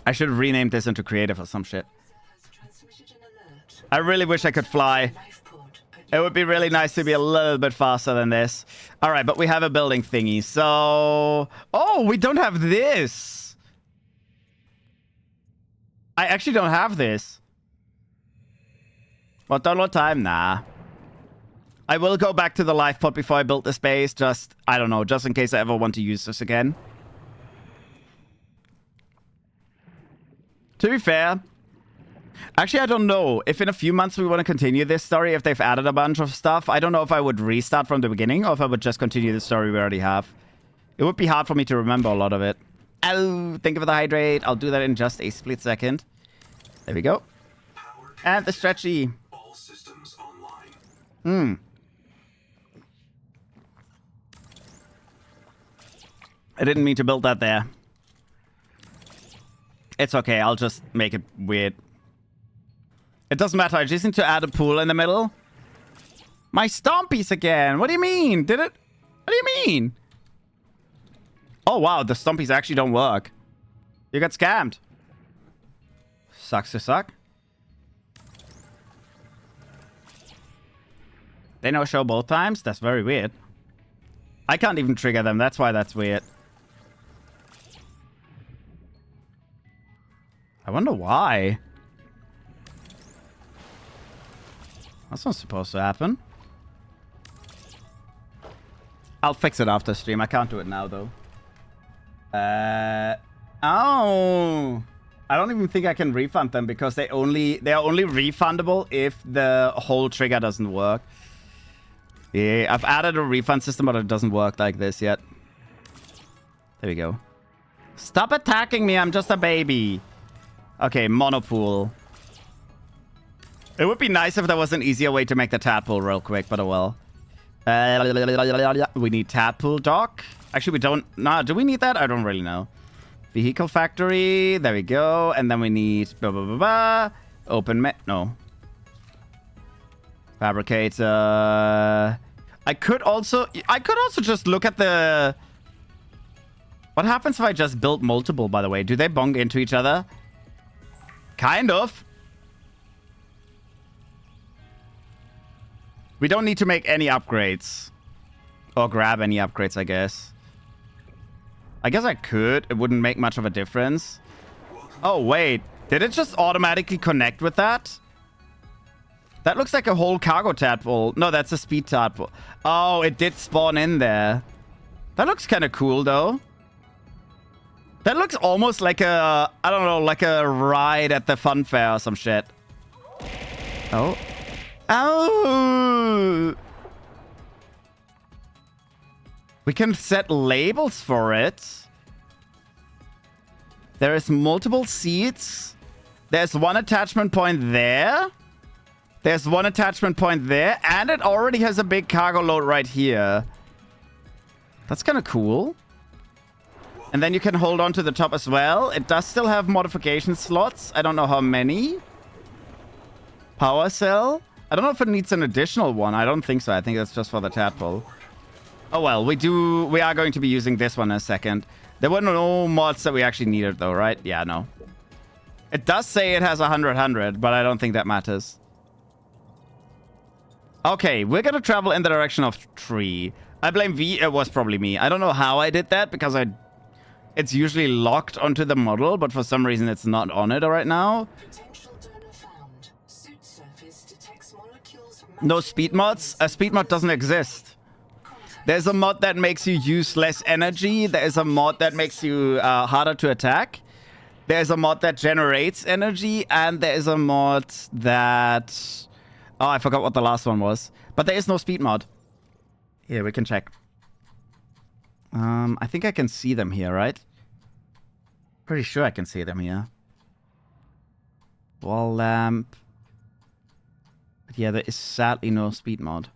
I should have renamed this into creative or some shit. I really wish I could fly. It would be really nice to be a little bit faster than this. All right, but we have a building thingy. So... Oh, we don't have this. I actually don't have this. Well, download time? Nah. I will go back to the life pod before I build the space. Just, I don't know, just in case I ever want to use this again. To be fair... Actually, I don't know. If in a few months we want to continue this story, if they've added a bunch of stuff, I don't know if I would restart from the beginning or if I would just continue the story we already have. It would be hard for me to remember a lot of it. Oh, think of the hydrate. I'll do that in just a split second. There we go. And the stretchy. All systems online. I didn't mean to build that there. It's okay. I'll just make it weird. It doesn't matter. I just need to add a pool in the middle. My stompies again. What do you mean? Did it? What do you mean? Oh, wow. The stompies actually don't work. You got scammed. Sucks to suck. They no show both times? That's very weird. I can't even trigger them. That's why that's weird. I wonder why. That's not supposed to happen. I'll fix it after stream. I can't do it now, though. Oh. I don't even think I can refund them because they are only refundable if the whole trigger doesn't work. Yeah, I've added a refund system, but it doesn't work like this yet. There we go. Stop attacking me. I'm just a baby. Okay, monopool. It would be nice if there was an easier way to make the tadpole real quick, but oh well. We need tadpole dock. Actually, we don't. Nah, do we need that? I don't really know. Vehicle factory. There we go. And then we need open no. Fabricator. I could also just look at the. What happens if I just build multiple? By the way, do they bong into each other? Kind of. We don't need to make any upgrades. Or grab any upgrades, I guess. I guess I could. It wouldn't make much of a difference. Oh, wait. Did it just automatically connect with that? That looks like a whole cargo tadpole. No, that's a speed tadpole. Oh, it did spawn in there. That looks kind of cool, though. That looks almost like a, I don't know, like a ride at the fun fair or some shit. Oh. Oh! We can set labels for it. There is multiple seats. There's one attachment point there. There's one attachment point there. And it already has a big cargo load right here. That's kind of cool. And then you can hold on to the top as well. It does still have modification slots. I don't know how many. Power cell. I don't know if it needs an additional one. I don't think so. I think that's just for the tadpole. Oh, well, we are going to be using this one in a second. There were no mods that we actually needed, though, right? Yeah, no. It does say it has 100, but I don't think that matters. Okay, we're going to travel in the direction of tree. I blame V. It was probably me. I don't know how I did that because it's usually locked onto the model, but for some reason it's not on it right now. No speed mods? A speed mod doesn't exist. There's a mod that makes you use less energy. There's a mod that makes you harder to attack. There's a mod that generates energy. And there is a mod that... Oh, I forgot what the last one was. But there is no speed mod. Here, we can check. I think I can see them here, right? Pretty sure I can see them here. Wall lamp. But yeah, there is sadly no speed mod.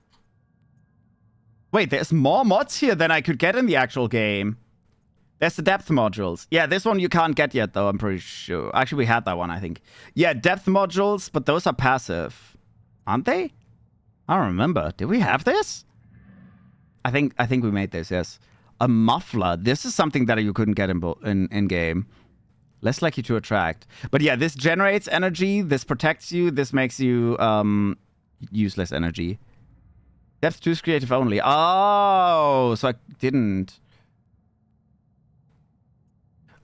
Wait, there's more mods here than I could get in the actual game. There's the depth modules. Yeah, this one you can't get yet, though, I'm pretty sure. Actually, we had that one, I think. Yeah, depth modules, but those are passive. Aren't they? I don't remember. Did we have this? I think we made this, yes. A muffler. This is something that you couldn't get in game. Less likely to attract. But yeah, this generates energy. This protects you. This makes you use less energy. Depth 2 is creative only. Oh, so I didn't.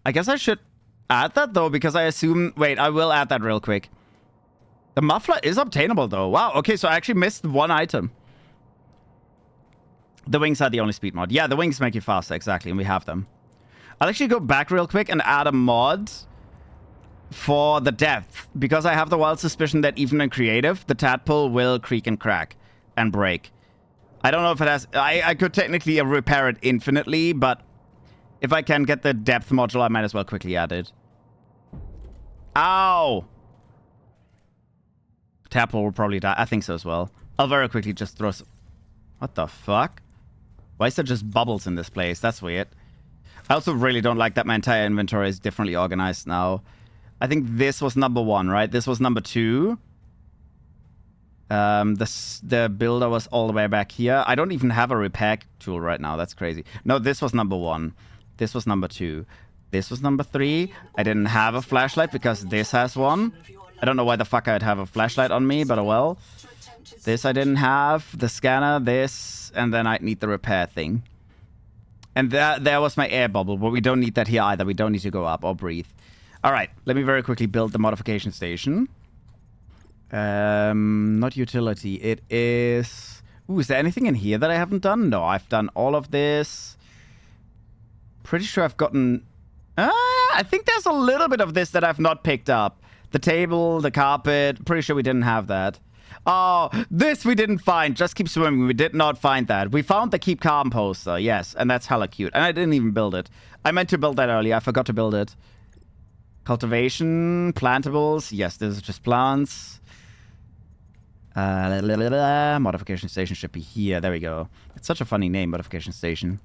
I guess I should add that, though, because I assume... Wait, I will add that real quick. The muffler is obtainable, though. Wow, okay, so I actually missed one item. The wings are the only speed mod. Yeah, the wings make you faster, exactly, and we have them. I'll actually go back real quick and add a mod for the depth, because I have the wild suspicion that even in creative, the tadpole will creak and crack and break. I don't know if it has... I could technically repair it infinitely, but if I can get the depth module, I might as well quickly add it. Ow! Tadpole will probably die. I think so as well. I'll very quickly just throw... What the fuck? Why is there just bubbles in this place? That's weird. I also really don't like that my entire inventory is differently organized now. I think this was number 1, right? This was number 2. The builder was all the way back here. I don't even have a repair tool right now. That's crazy. No, this was number 1. This was number 2. This was number 3. I didn't have a flashlight because this has one. I don't know why the fuck I'd have a flashlight on me, but oh well. This I didn't have. The scanner, this, and then I'd need the repair thing. And there was my air bubble, but we don't need that here either. We don't need to go up or breathe. All right, let me very quickly build the modification station. Not utility. It is... Ooh, is there anything in here that I haven't done? No, I've done all of this. Pretty sure I've gotten... I think there's a little bit of this that I've not picked up. The table, the carpet. Pretty sure we didn't have that. Oh, this we didn't find. Just keep swimming. We did not find that. We found the keep calm poster. Yes, and that's hella cute. And I didn't even build it. I meant to build that earlier. I forgot to build it. Cultivation, plantables. Yes, this is just plants. Modification station should be here. There we go. It's such a funny name, modification station.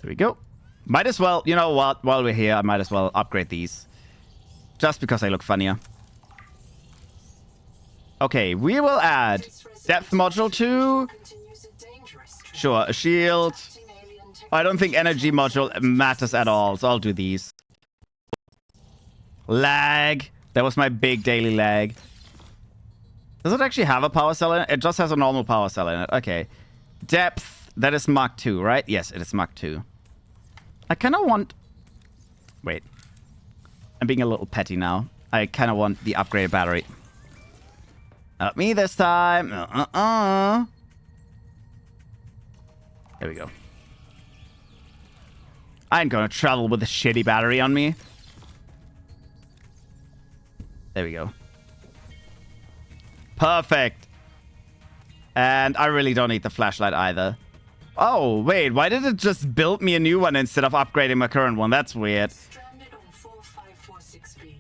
There we go. Might as well, you know what? While we're here, I might as well upgrade these. Just because they look funnier. Okay, we will add depth module 2. Sure, a shield. I don't think energy module matters at all, so I'll do these. Lag. That was my big daily lag. Does it actually have a power cell in it? It just has a normal power cell in it. Okay. Depth. That is Mach 2, right? Yes, it is Mach 2. I kind of want... Wait. I'm being a little petty now. I kind of want the upgraded battery. Not me this time. There we go. I ain't gonna travel with a shitty battery on me. There we go. Perfect. And I really don't need the flashlight either. Oh, wait. Why did it just build me a new one instead of upgrading my current one? That's weird. Stranded on 4546B,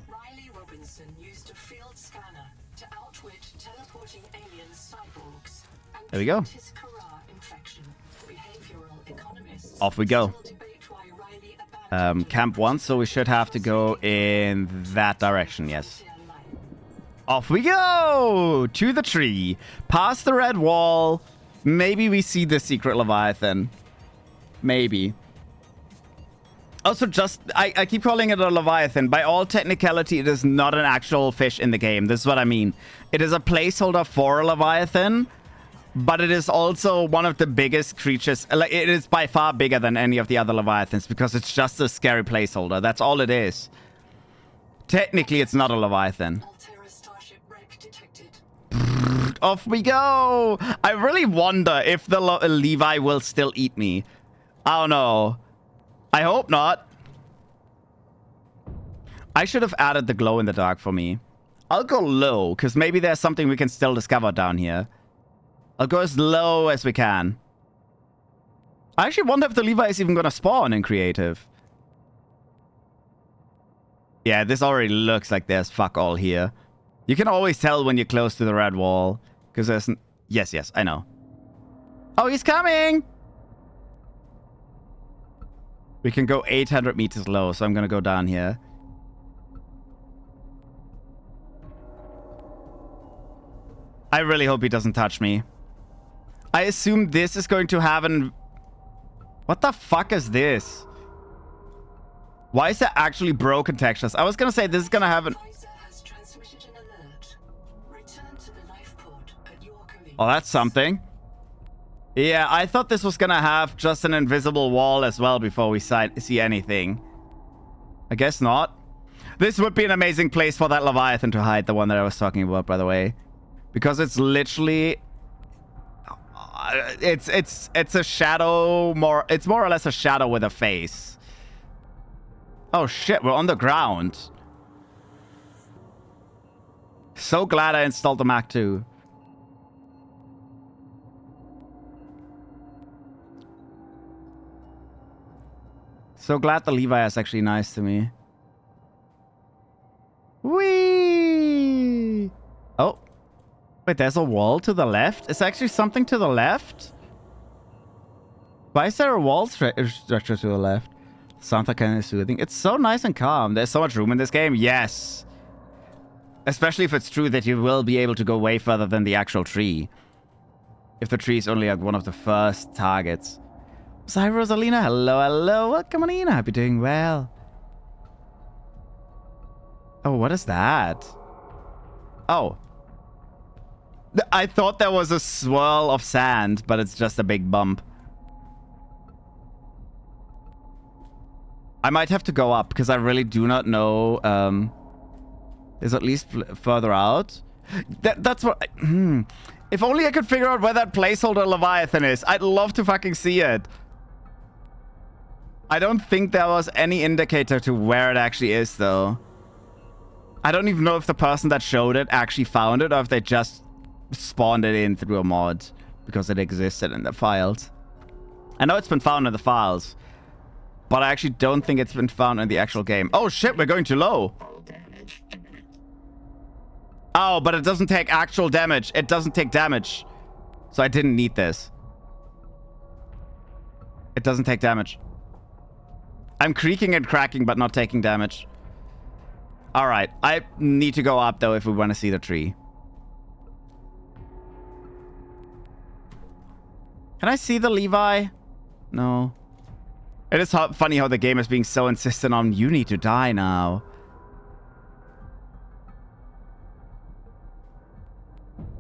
Riley Robinson used a field scanner to outwit teleporting alien cyborgs and there we go. his Kara infection. Behavioral economists Off we go. still debate why Riley abandoned Camp 1, so we should have to go in that direction, yes. their life. Off we go! To the tree. Past the red wall. Maybe we see the secret Leviathan. Maybe. Also, just... I keep calling it a Leviathan. By all technicality, it is not an actual fish in the game. This is what I mean. It is a placeholder for a Leviathan. But it is also one of the biggest creatures. Like, it is by far bigger than any of the other Leviathans. Because it's just a scary placeholder. That's all it is. Technically, it's not a Leviathan. Altera starship wreck detected. Off we go! I really wonder if the Levi will still eat me. I don't know. I hope not. I should have added the glow in the dark for me. I'll go low, because maybe there's something we can still discover down here. I'll go as low as we can. I actually wonder if the Levi is even going to spawn in creative. Yeah, this already looks like there's fuck all here. You can always tell when you're close to the red wall. Because there's... Yes, I know. Oh, he's coming! We can go 800 meters low, so I'm going to go down here. I really hope he doesn't touch me. I assume this is going to have an... What the fuck is this? Why is there actually broken textures? I was going to say this is going to have an... Pfizer has transmitted an alert. Return to the life pod at your coordinates. Oh, that's something. Yeah, I thought this was going to have just an invisible wall as well before we see anything. I guess not. This would be an amazing place for that Leviathan to hide, the one that I was talking about, by the way. Because it's literally... It's a shadow more... It's more or less a shadow with a face. Oh shit, we're on the ground. So glad I installed the Mach 2. So glad the Levi is actually nice to me. Whee! Oh. Wait, there's a wall to the left? Is actually something to the left? Why is there a wall structure to the left? Sounds like kind of soothing. It's so nice and calm. There's so much room in this game. Yes. Especially if it's true that you will be able to go way further than the actual tree. If the tree is only like one of the first targets. So hi, Rosalina. Hello. Welcome on in. I hope you're doing well. Oh, what is that? Oh. I thought there was a swirl of sand, but it's just a big bump. I might have to go up because I really do not know. There's at least further out. That's what... If only I could figure out where that placeholder Leviathan is. I'd love to fucking see it. I don't think there was any indicator to where it actually is, though. I don't even know if the person that showed it actually found it or if they just spawned it in through a mod because it existed in the files. I know it's been found in the files, but I actually don't think it's been found in the actual game. Oh shit, we're going too low. Oh, but it doesn't take actual damage. It doesn't take damage. So I didn't need this. It doesn't take damage. I'm creaking and cracking, but not taking damage. All right. I need to go up, though, if we want to see the tree. Can I see the Levi? No. It is funny how the game is being so insistent on you need to die now.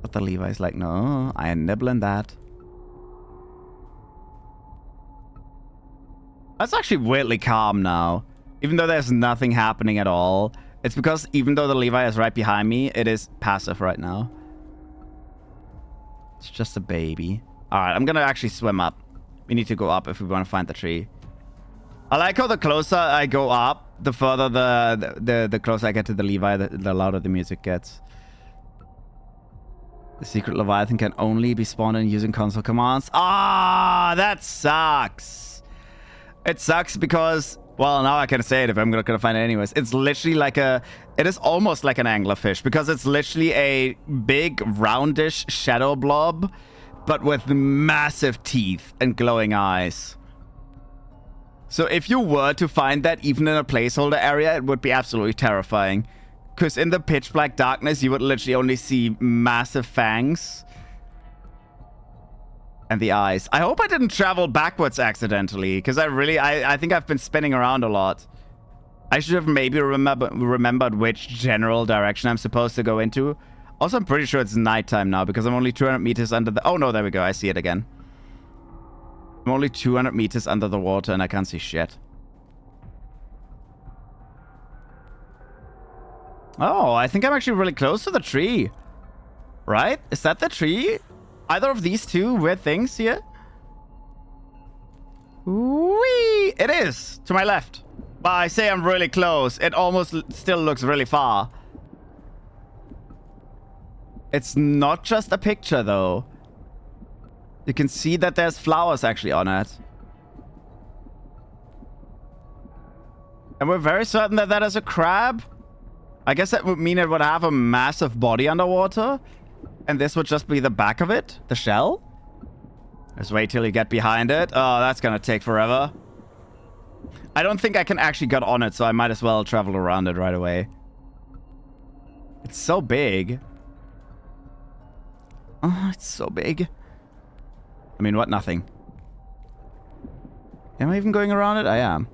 But the Levi's like, no, I ain't nibbling that. That's actually weirdly calm now. Even though there's nothing happening at all. It's because even though the Levi is right behind me, it is passive right now. It's just a baby. Alright, I'm gonna actually swim up. We need to go up if we want to find the tree. I like how the closer I go up, the further the closer I get to the Levi, the louder the music gets. The secret Leviathan can only be spawned in using console commands. Ah, that sucks. It sucks because, well, now I can say it if I'm not gonna find it anyways. It's literally like it is almost like an anglerfish because it's literally a big roundish shadow blob, but with massive teeth and glowing eyes. So if you were to find that even in a placeholder area, it would be absolutely terrifying. Because in the pitch black darkness, you would literally only see massive fangs. And the eyes. I hope I didn't travel backwards accidentally. Because I think I've been spinning around a lot. I should have maybe remembered which general direction I'm supposed to go into. Also, I'm pretty sure it's nighttime now. Because I'm only 200 meters under the... Oh no, there we go. I see it again. I'm only 200 meters under the water and I can't see shit. Oh, I think I'm actually really close to the tree. Right? Is that the tree? Either of these two weird things here? Whee! It is! To my left. But I say I'm really close. It almost still looks really far. It's not just a picture, though. You can see that there's flowers actually on it. And we're very certain that that is a crab. I guess that would mean it would have a massive body underwater. And this would just be the back of it, the shell. Just wait till you get behind it. Oh, that's gonna take forever. I don't think I can actually get on it, so I might as well travel around it right away. It's so big. Oh, it's so big. I mean, what? Nothing. Am I even going around it? I am.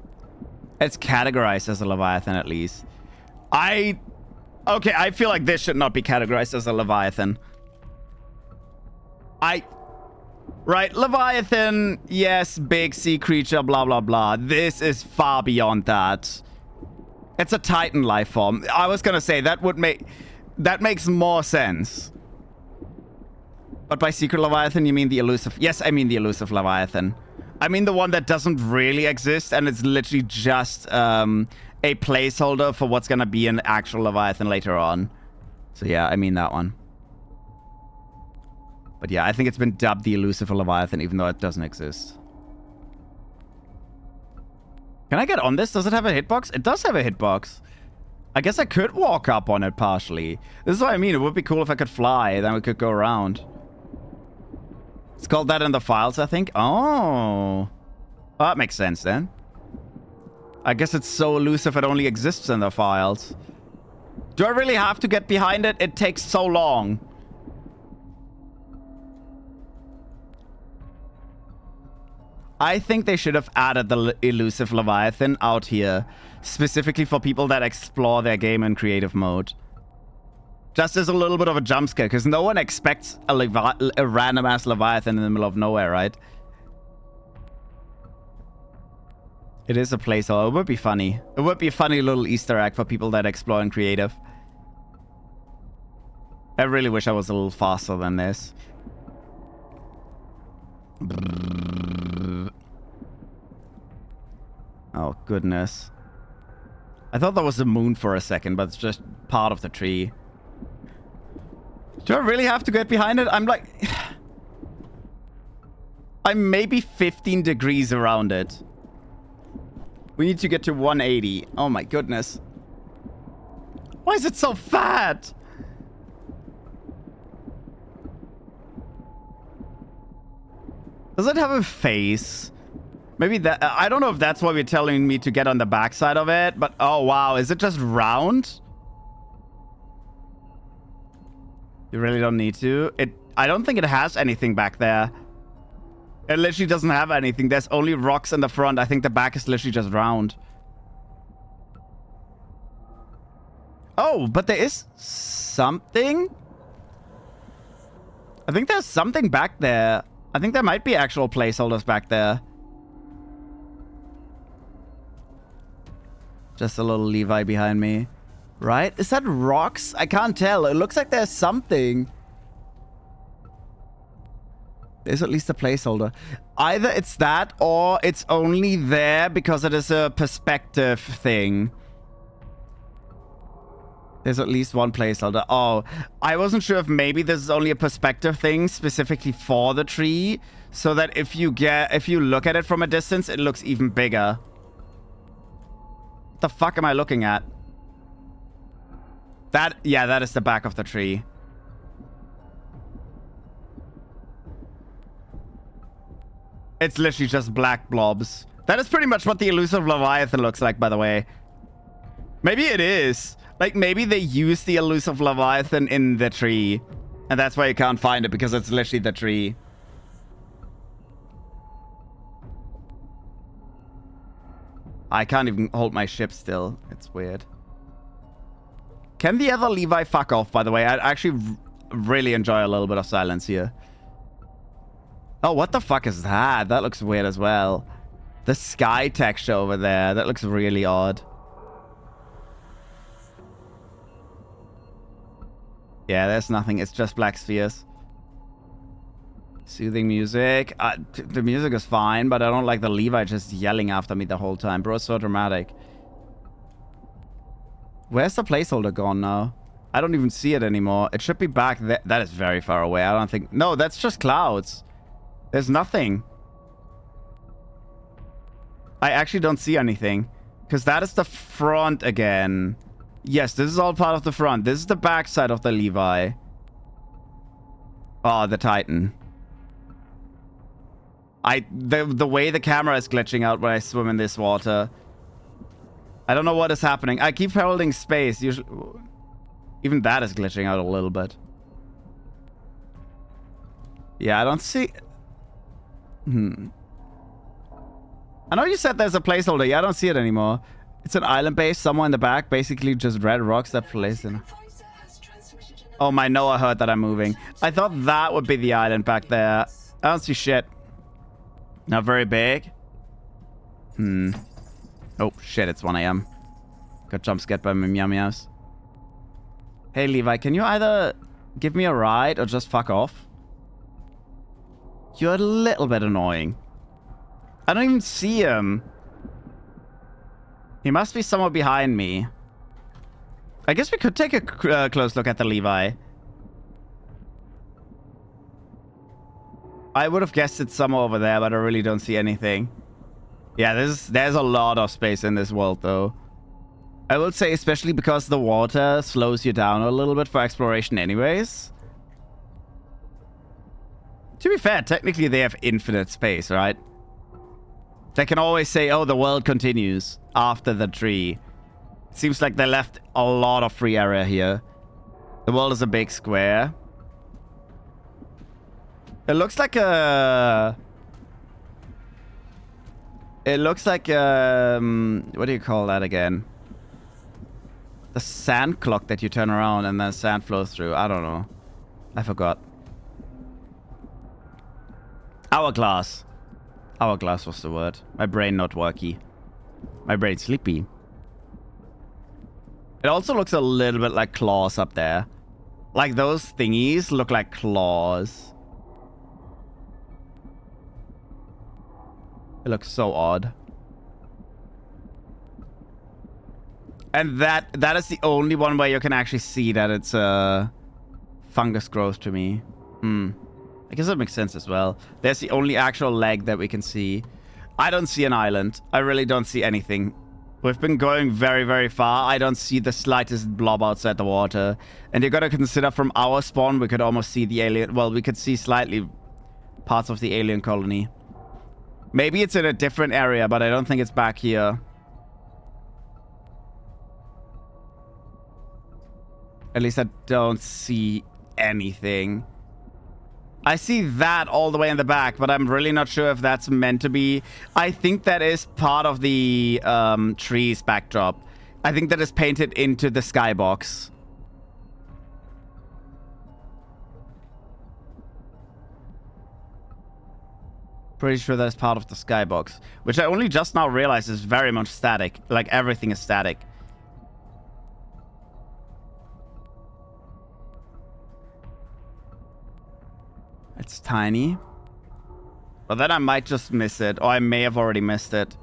It's categorized as a Leviathan, at least. Okay, I feel like this should not be categorized as a Leviathan. Right, Leviathan, yes, big sea creature, blah, blah, blah. This is far beyond that. It's a Titan life form. I was gonna say, that makes more sense. But by secret Leviathan, you mean the elusive... Yes, I mean the elusive Leviathan. I mean the one that doesn't really exist, and it's literally just a placeholder for what's gonna be an actual Leviathan later on. So yeah, I mean that one. But yeah, I think it's been dubbed the elusive Leviathan, even though it doesn't exist. Can I get on this? Does it have a hitbox? It does have a hitbox. I guess I could walk up on it partially. This is what I mean. It would be cool if I could fly, then we could go around. It's called that in the files, I think. Oh. Well, that makes sense then. I guess it's so elusive it only exists in the files. Do I really have to get behind it? It takes so long. I think they should have added the elusive Leviathan out here, specifically for people that explore their game in creative mode. Just as a little bit of a jump scare, because no one expects a random-ass Leviathan in the middle of nowhere, right? It is a placeholder. It would be funny. It would be a funny little Easter egg for people that explore in creative. I really wish I was a little faster than this. Oh, goodness. I thought that was the moon for a second, but it's just part of the tree. Do I really have to get behind it? I'm like... I'm maybe 15 degrees around it. We need to get to 180. Oh my goodness. Why is it so fat? Does it have a face? Maybe that... I don't know if that's why we're telling me to get on the backside of it, but... Oh, wow. Is it just round? You really don't need to. I don't think it has anything back there. It literally doesn't have anything. There's only rocks in the front. I think the back is literally just round. Oh, but there is something? I think there's something back there. I think there might be actual placeholders back there. Just a little Levi behind me. Right? Is that rocks? I can't tell. It looks like there's something. There's at least a placeholder. Either it's that or it's only there because it is a perspective thing. There's at least one placeholder. Oh, I wasn't sure if maybe this is only a perspective thing specifically for the tree, so that if you look at it from a distance, it looks even bigger. What the fuck am I looking at? Yeah, that is the back of the tree. It's literally just black blobs. That is pretty much what the elusive Leviathan looks like, by the way. Maybe it is. Like, maybe they use the elusive Leviathan in the tree. And that's why you can't find it, because it's literally the tree. I can't even hold my ship still. It's weird. Can the other Levi fuck off, by the way? I'd actually really enjoy a little bit of silence here. Oh, what the fuck is that? That looks weird as well. The sky texture over there. That looks really odd. Yeah, there's nothing. It's just black spheres. Soothing music. The music is fine, but I don't like the Levi just yelling after me the whole time. Bro, it's so dramatic. Where's the placeholder gone now? I don't even see it anymore. It should be back there. That is very far away. I don't think... No, that's just clouds. There's nothing. I actually don't see anything. Because that is the front again. Yes, this is all part of the front. This is the back side of the Levi. Oh, the Titan. The way the camera is glitching out when I swim in this water. I don't know what is happening. I keep holding space. Usually, even that is glitching out a little bit. Yeah, I don't see... I know you said there's a placeholder. Yeah, I don't see it anymore. It's an island base somewhere in the back. Basically just red rocks that place in... Oh, my Noah heard that I'm moving. I thought that would be the island back there. I don't see shit. Not very big. Oh, shit, it's 1 AM. Got jump scared by my meow meows. Hey, Levi, can you either give me a ride or just fuck off? You're a little bit annoying. I don't even see him. He must be somewhere behind me. I guess we could take a close look at the Levi. I would have guessed it's somewhere over there, but I really don't see anything. Yeah, there's a lot of space in this world, though. I will say, especially because the water slows you down a little bit for exploration anyways. To be fair, technically they have infinite space, right? They can always say, oh, the world continues after the tree. It seems like they left a lot of free area here. The world is a big square. It looks like a... It looks like, what do you call that again? The sand clock that you turn around and then sand flows through. I don't know. I forgot. Hourglass. Hourglass was the word. My brain not worky. My brain sleepy. It also looks a little bit like claws up there. Like those thingies look like claws. It looks so odd. And that is the only one where you can actually see that it's fungus growth to me. I guess that makes sense as well. There's the only actual leg that we can see. I don't see an island. I really don't see anything. We've been going very, very far. I don't see the slightest blob outside the water. And you gotta consider from our spawn, we could almost see the alien. Well, we could see slightly parts of the alien colony. Maybe it's in a different area, but I don't think it's back here. At least I don't see anything. I see that all the way in the back, but I'm really not sure if that's meant to be. I think that is part of the trees backdrop. I think that is painted into the skybox. Pretty sure that is part of the skybox, which I only just now realized is very much static. Like everything is static. It's tiny. But then I might just miss it. Or I may have already missed it.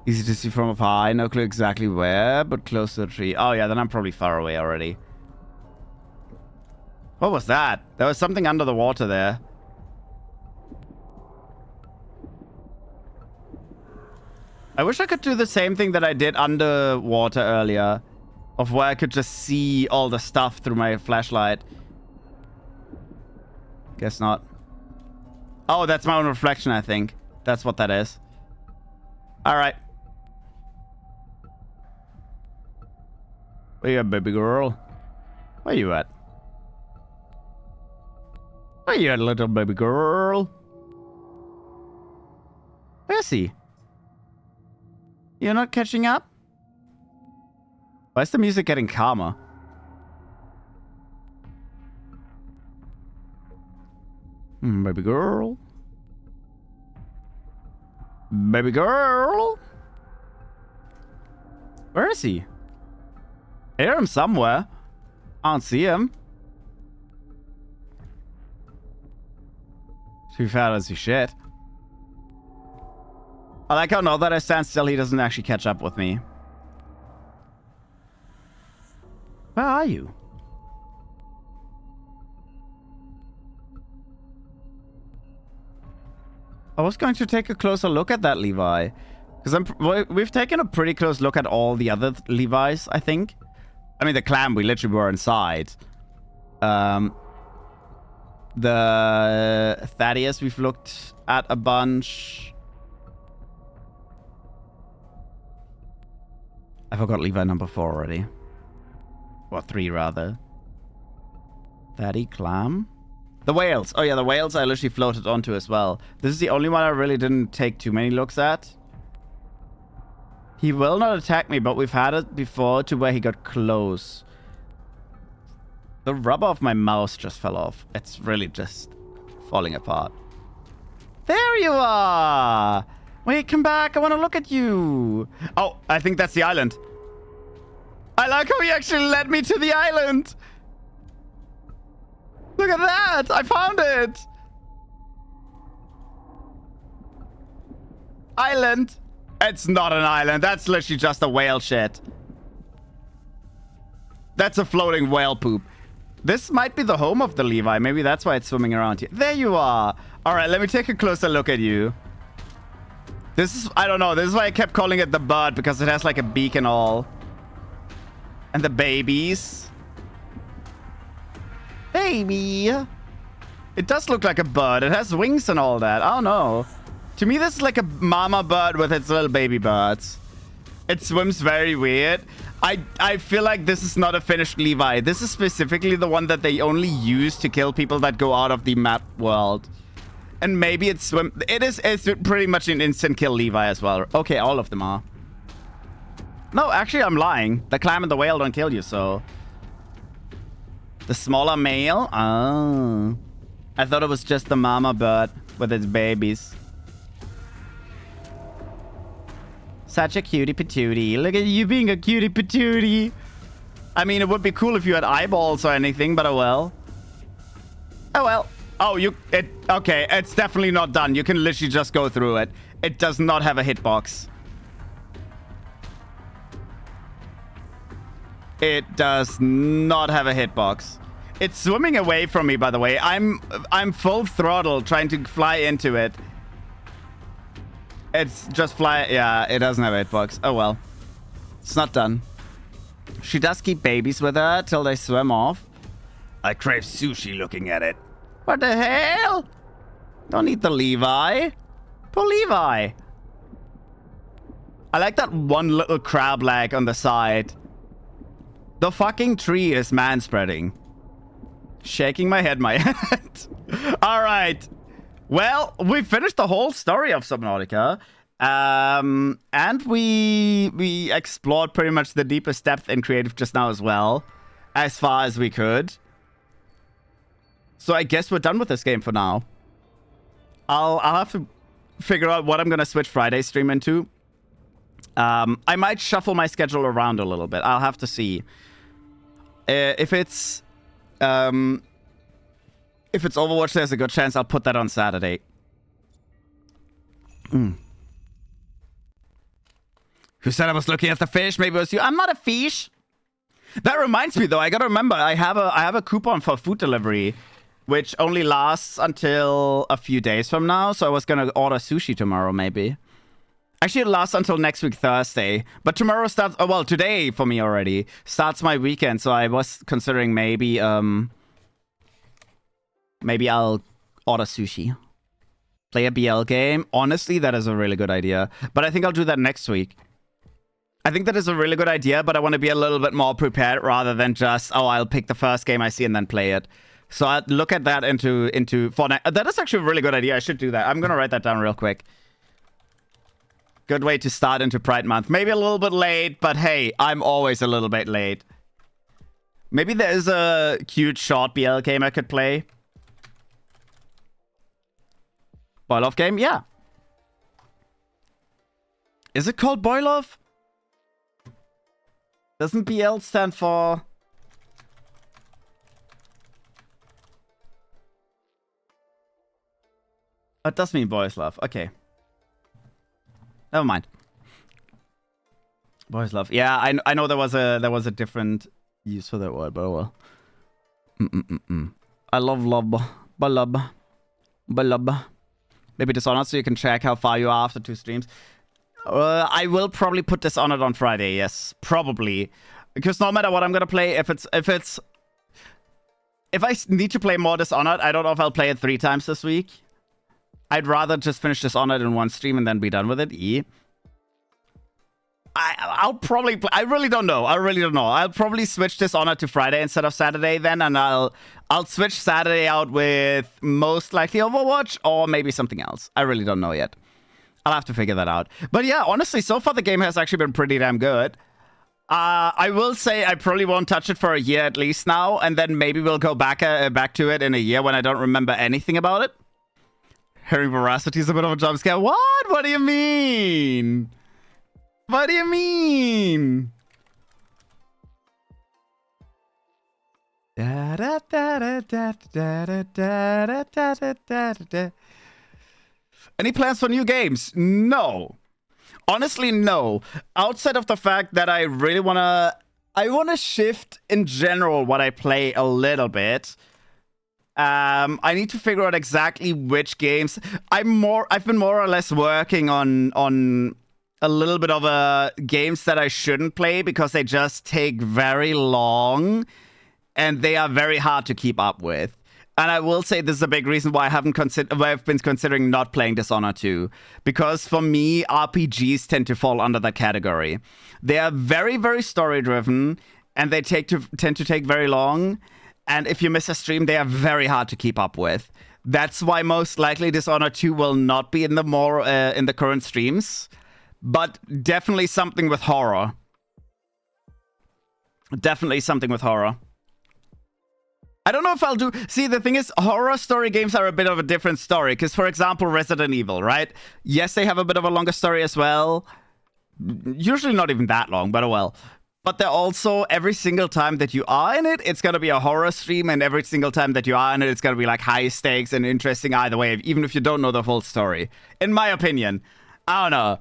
Easy to see from afar. No clue exactly where, but close to the tree. Oh yeah, then I'm probably far away already. What was that? There was something under the water there. I wish I could do the same thing that I did underwater earlier. Of where I could just see all the stuff through my flashlight. Guess not. Oh, that's my own reflection, I think. That's what that is. Alright. Where you at, baby girl? Where you at? Where you at, little baby girl? Where's he? You're not catching up? Why is the music getting calmer? Baby girl. Baby girl. Where is he? I hear him somewhere. I don't see him. To be fair, I don't see shit. I like how now that I stand still, he doesn't actually catch up with me. Where are you? I was going to take a closer look at that Levi. Because we've taken a pretty close look at all the other Levis, I think. I mean, the clan, we literally were inside. The Thaddeus, we've looked at a bunch. I forgot Levi number 4 already. Or 3, rather. Thaddy, Clam. The whales. Oh, yeah, the whales I literally floated onto as well. This is the only one I really didn't take too many looks at. He will not attack me, but we've had it before to where he got close. The rubber of my mouse just fell off. It's really just falling apart. There you are! Wait, come back. I want to look at you. Oh, I think that's the island. I like how he actually led me to the island. Look at that! I found it! Island. It's not an island. That's literally just a whale shit. That's a floating whale poop. This might be the home of the Levi. Maybe that's why it's swimming around here. There you are. All right, let me take a closer look at you. This is, I don't know. This is why I kept calling it the bird, because it has like a beak and all. And the babies. Baby. It does look like a bird. It has wings and all that. I don't know. To me, this is like a mama bird with its little baby birds. It swims very weird. I feel like this is not a finished Levi. This is specifically the one that they only use to kill people that go out of the map world. And maybe it's swim. It's pretty much an instant kill Levi as well. Okay, all of them are. No, actually, I'm lying. The clam and the whale don't kill you, so. The smaller male? Oh. I thought it was just the mama bird with its babies. Such a cutie patootie. Look at you being a cutie patootie. I mean, it would be cool if you had eyeballs or anything, but oh well. Oh well. Oh, okay, it's definitely not done. You can literally just go through it. It does not have a hitbox. It does not have a hitbox. It's swimming away from me, by the way. I'm full throttle trying to fly into it. It's just fly. Yeah, it doesn't have a hitbox. Oh well. It's not done. She does keep babies with her till they swim off. I crave sushi looking at it. What the hell? Don't eat the Levi. Poor Levi. I like that one little crab leg on the side. The fucking tree is man-spreading. Shaking my head, my head. All right. Well, we finished the whole story of Subnautica. And we explored pretty much the deepest depth in creative just now as well. As far as we could. So I guess we're done with this game for now. I'll have to figure out what I'm going to switch Friday stream into. I might shuffle my schedule around a little bit. I'll have to see. If it's Overwatch, there's a good chance I'll put that on Saturday. Who said I was looking at the fish? Maybe it was you. I'm not a fish. That reminds me, though. I gotta remember. I have a coupon for food delivery, which only lasts until a few days from now. So I was gonna order sushi tomorrow, maybe. Actually, it lasts until next week, Thursday. But tomorrow starts... Oh, well, today for me already starts my weekend. So I was considering maybe... maybe I'll order sushi. Play a BL game. Honestly, that is a really good idea. But I think I'll do that next week. I think that is a really good idea, but I want to be a little bit more prepared rather than just, oh, I'll pick the first game I see and then play it. So I'll look at that into Fortnite. That is actually a really good idea. I should do that. I'm going to write that down real quick. Good way to start into Pride Month. Maybe a little bit late, but hey, I'm always a little bit late. Maybe there is a cute short BL game I could play. Boy Love game? Yeah. Is it called Boy Love? Doesn't BL stand for... Oh, it does mean Boys Love. Okay. Never mind. Boys Love. Yeah, I know there was a different use for that word, but oh well. I love Balub. Maybe Dishonored so you can check how far you are after 2 streams. I will probably put Dishonored on Friday, yes. Probably. Because no matter what I'm gonna play, if I need to play more Dishonored, I don't know if I'll play it 3 times this week. I'd rather just finish Dishonored in 1 stream and then be done with it. I'll probably... I really don't know. I'll probably switch Dishonored to Friday instead of Saturday then, and I'll switch Saturday out with most likely Overwatch or maybe something else. I really don't know yet. I'll have to figure that out. But yeah, honestly, so far the game has actually been pretty damn good. I will say I probably won't touch it for a year at least now, and then maybe we'll go back to it in a year when I don't remember anything about it. Hearing Veracity is a bit of a jump scare. What? What do you mean? What do you mean? Any plans for new games? No. Honestly, no. Outside of the fact that I really wanna shift in general what I play a little bit. I need to figure out exactly which games. I've been more or less working on a little bit of games that I shouldn't play because they just take very long and they are very hard to keep up with. And I will say this is a big reason why I've been considering not playing Dishonored 2. Because for me, RPGs tend to fall under that category. They are very, very story-driven, and they tend to take very long. And if you miss a stream, they are very hard to keep up with. That's why most likely Dishonored 2 will not be in the current streams. But definitely something with horror. Definitely something with horror. I don't know if I'll do... See, the thing is, horror story games are a bit of a different story. Because, for example, Resident Evil, right? Yes, they have a bit of a longer story as well. Usually not even that long, but oh well. But they're also, every single time that you are in it, it's going to be a horror stream. And every single time that you are in it, it's going to be like high stakes and interesting either way. Even if you don't know the full story. In my opinion. I don't know.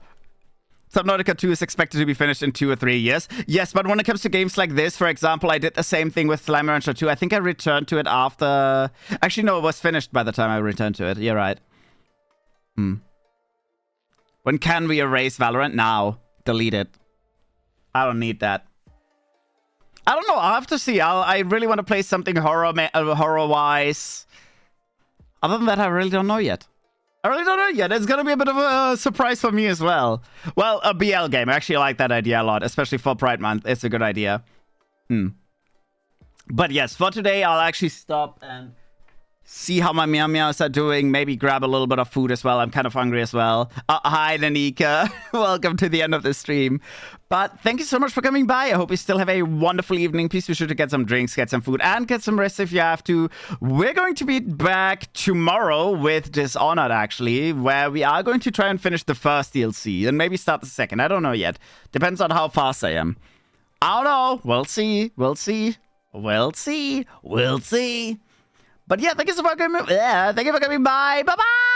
Subnautica 2 is expected to be finished in 2 or 3 years. Yes, but when it comes to games like this, for example, I did the same thing with Slime Rancher 2. I think I returned to it after... Actually, no, it was finished by the time I returned to it. You're right. When can we erase Valorant? Now. Delete it. I don't need that. I don't know. I'll have to see. I really want to play something horror-wise. Other than that, I really don't know yet. I really don't know yet. It's going to be a bit of a surprise for me as well. Well, a BL game. I actually like that idea a lot, especially for Pride Month. It's a good idea. But yes, for today, I'll actually stop and see how my meow meows are doing. Maybe grab a little bit of food as well. I'm kind of hungry as well. Hi, Nanika. Welcome to the end of the stream. But thank you so much for coming by. I hope you still have a wonderful evening. Please be sure to get some drinks, get some food, and get some rest if you have to. We're going to be back tomorrow with Dishonored, actually, where we are going to try and finish the first DLC and maybe start the second. I don't know yet. Depends on how fast I am. I don't know. We'll see. We'll see. We'll see. We'll see. But yeah, thank you so much for coming. Thank you for coming by. Bye-bye.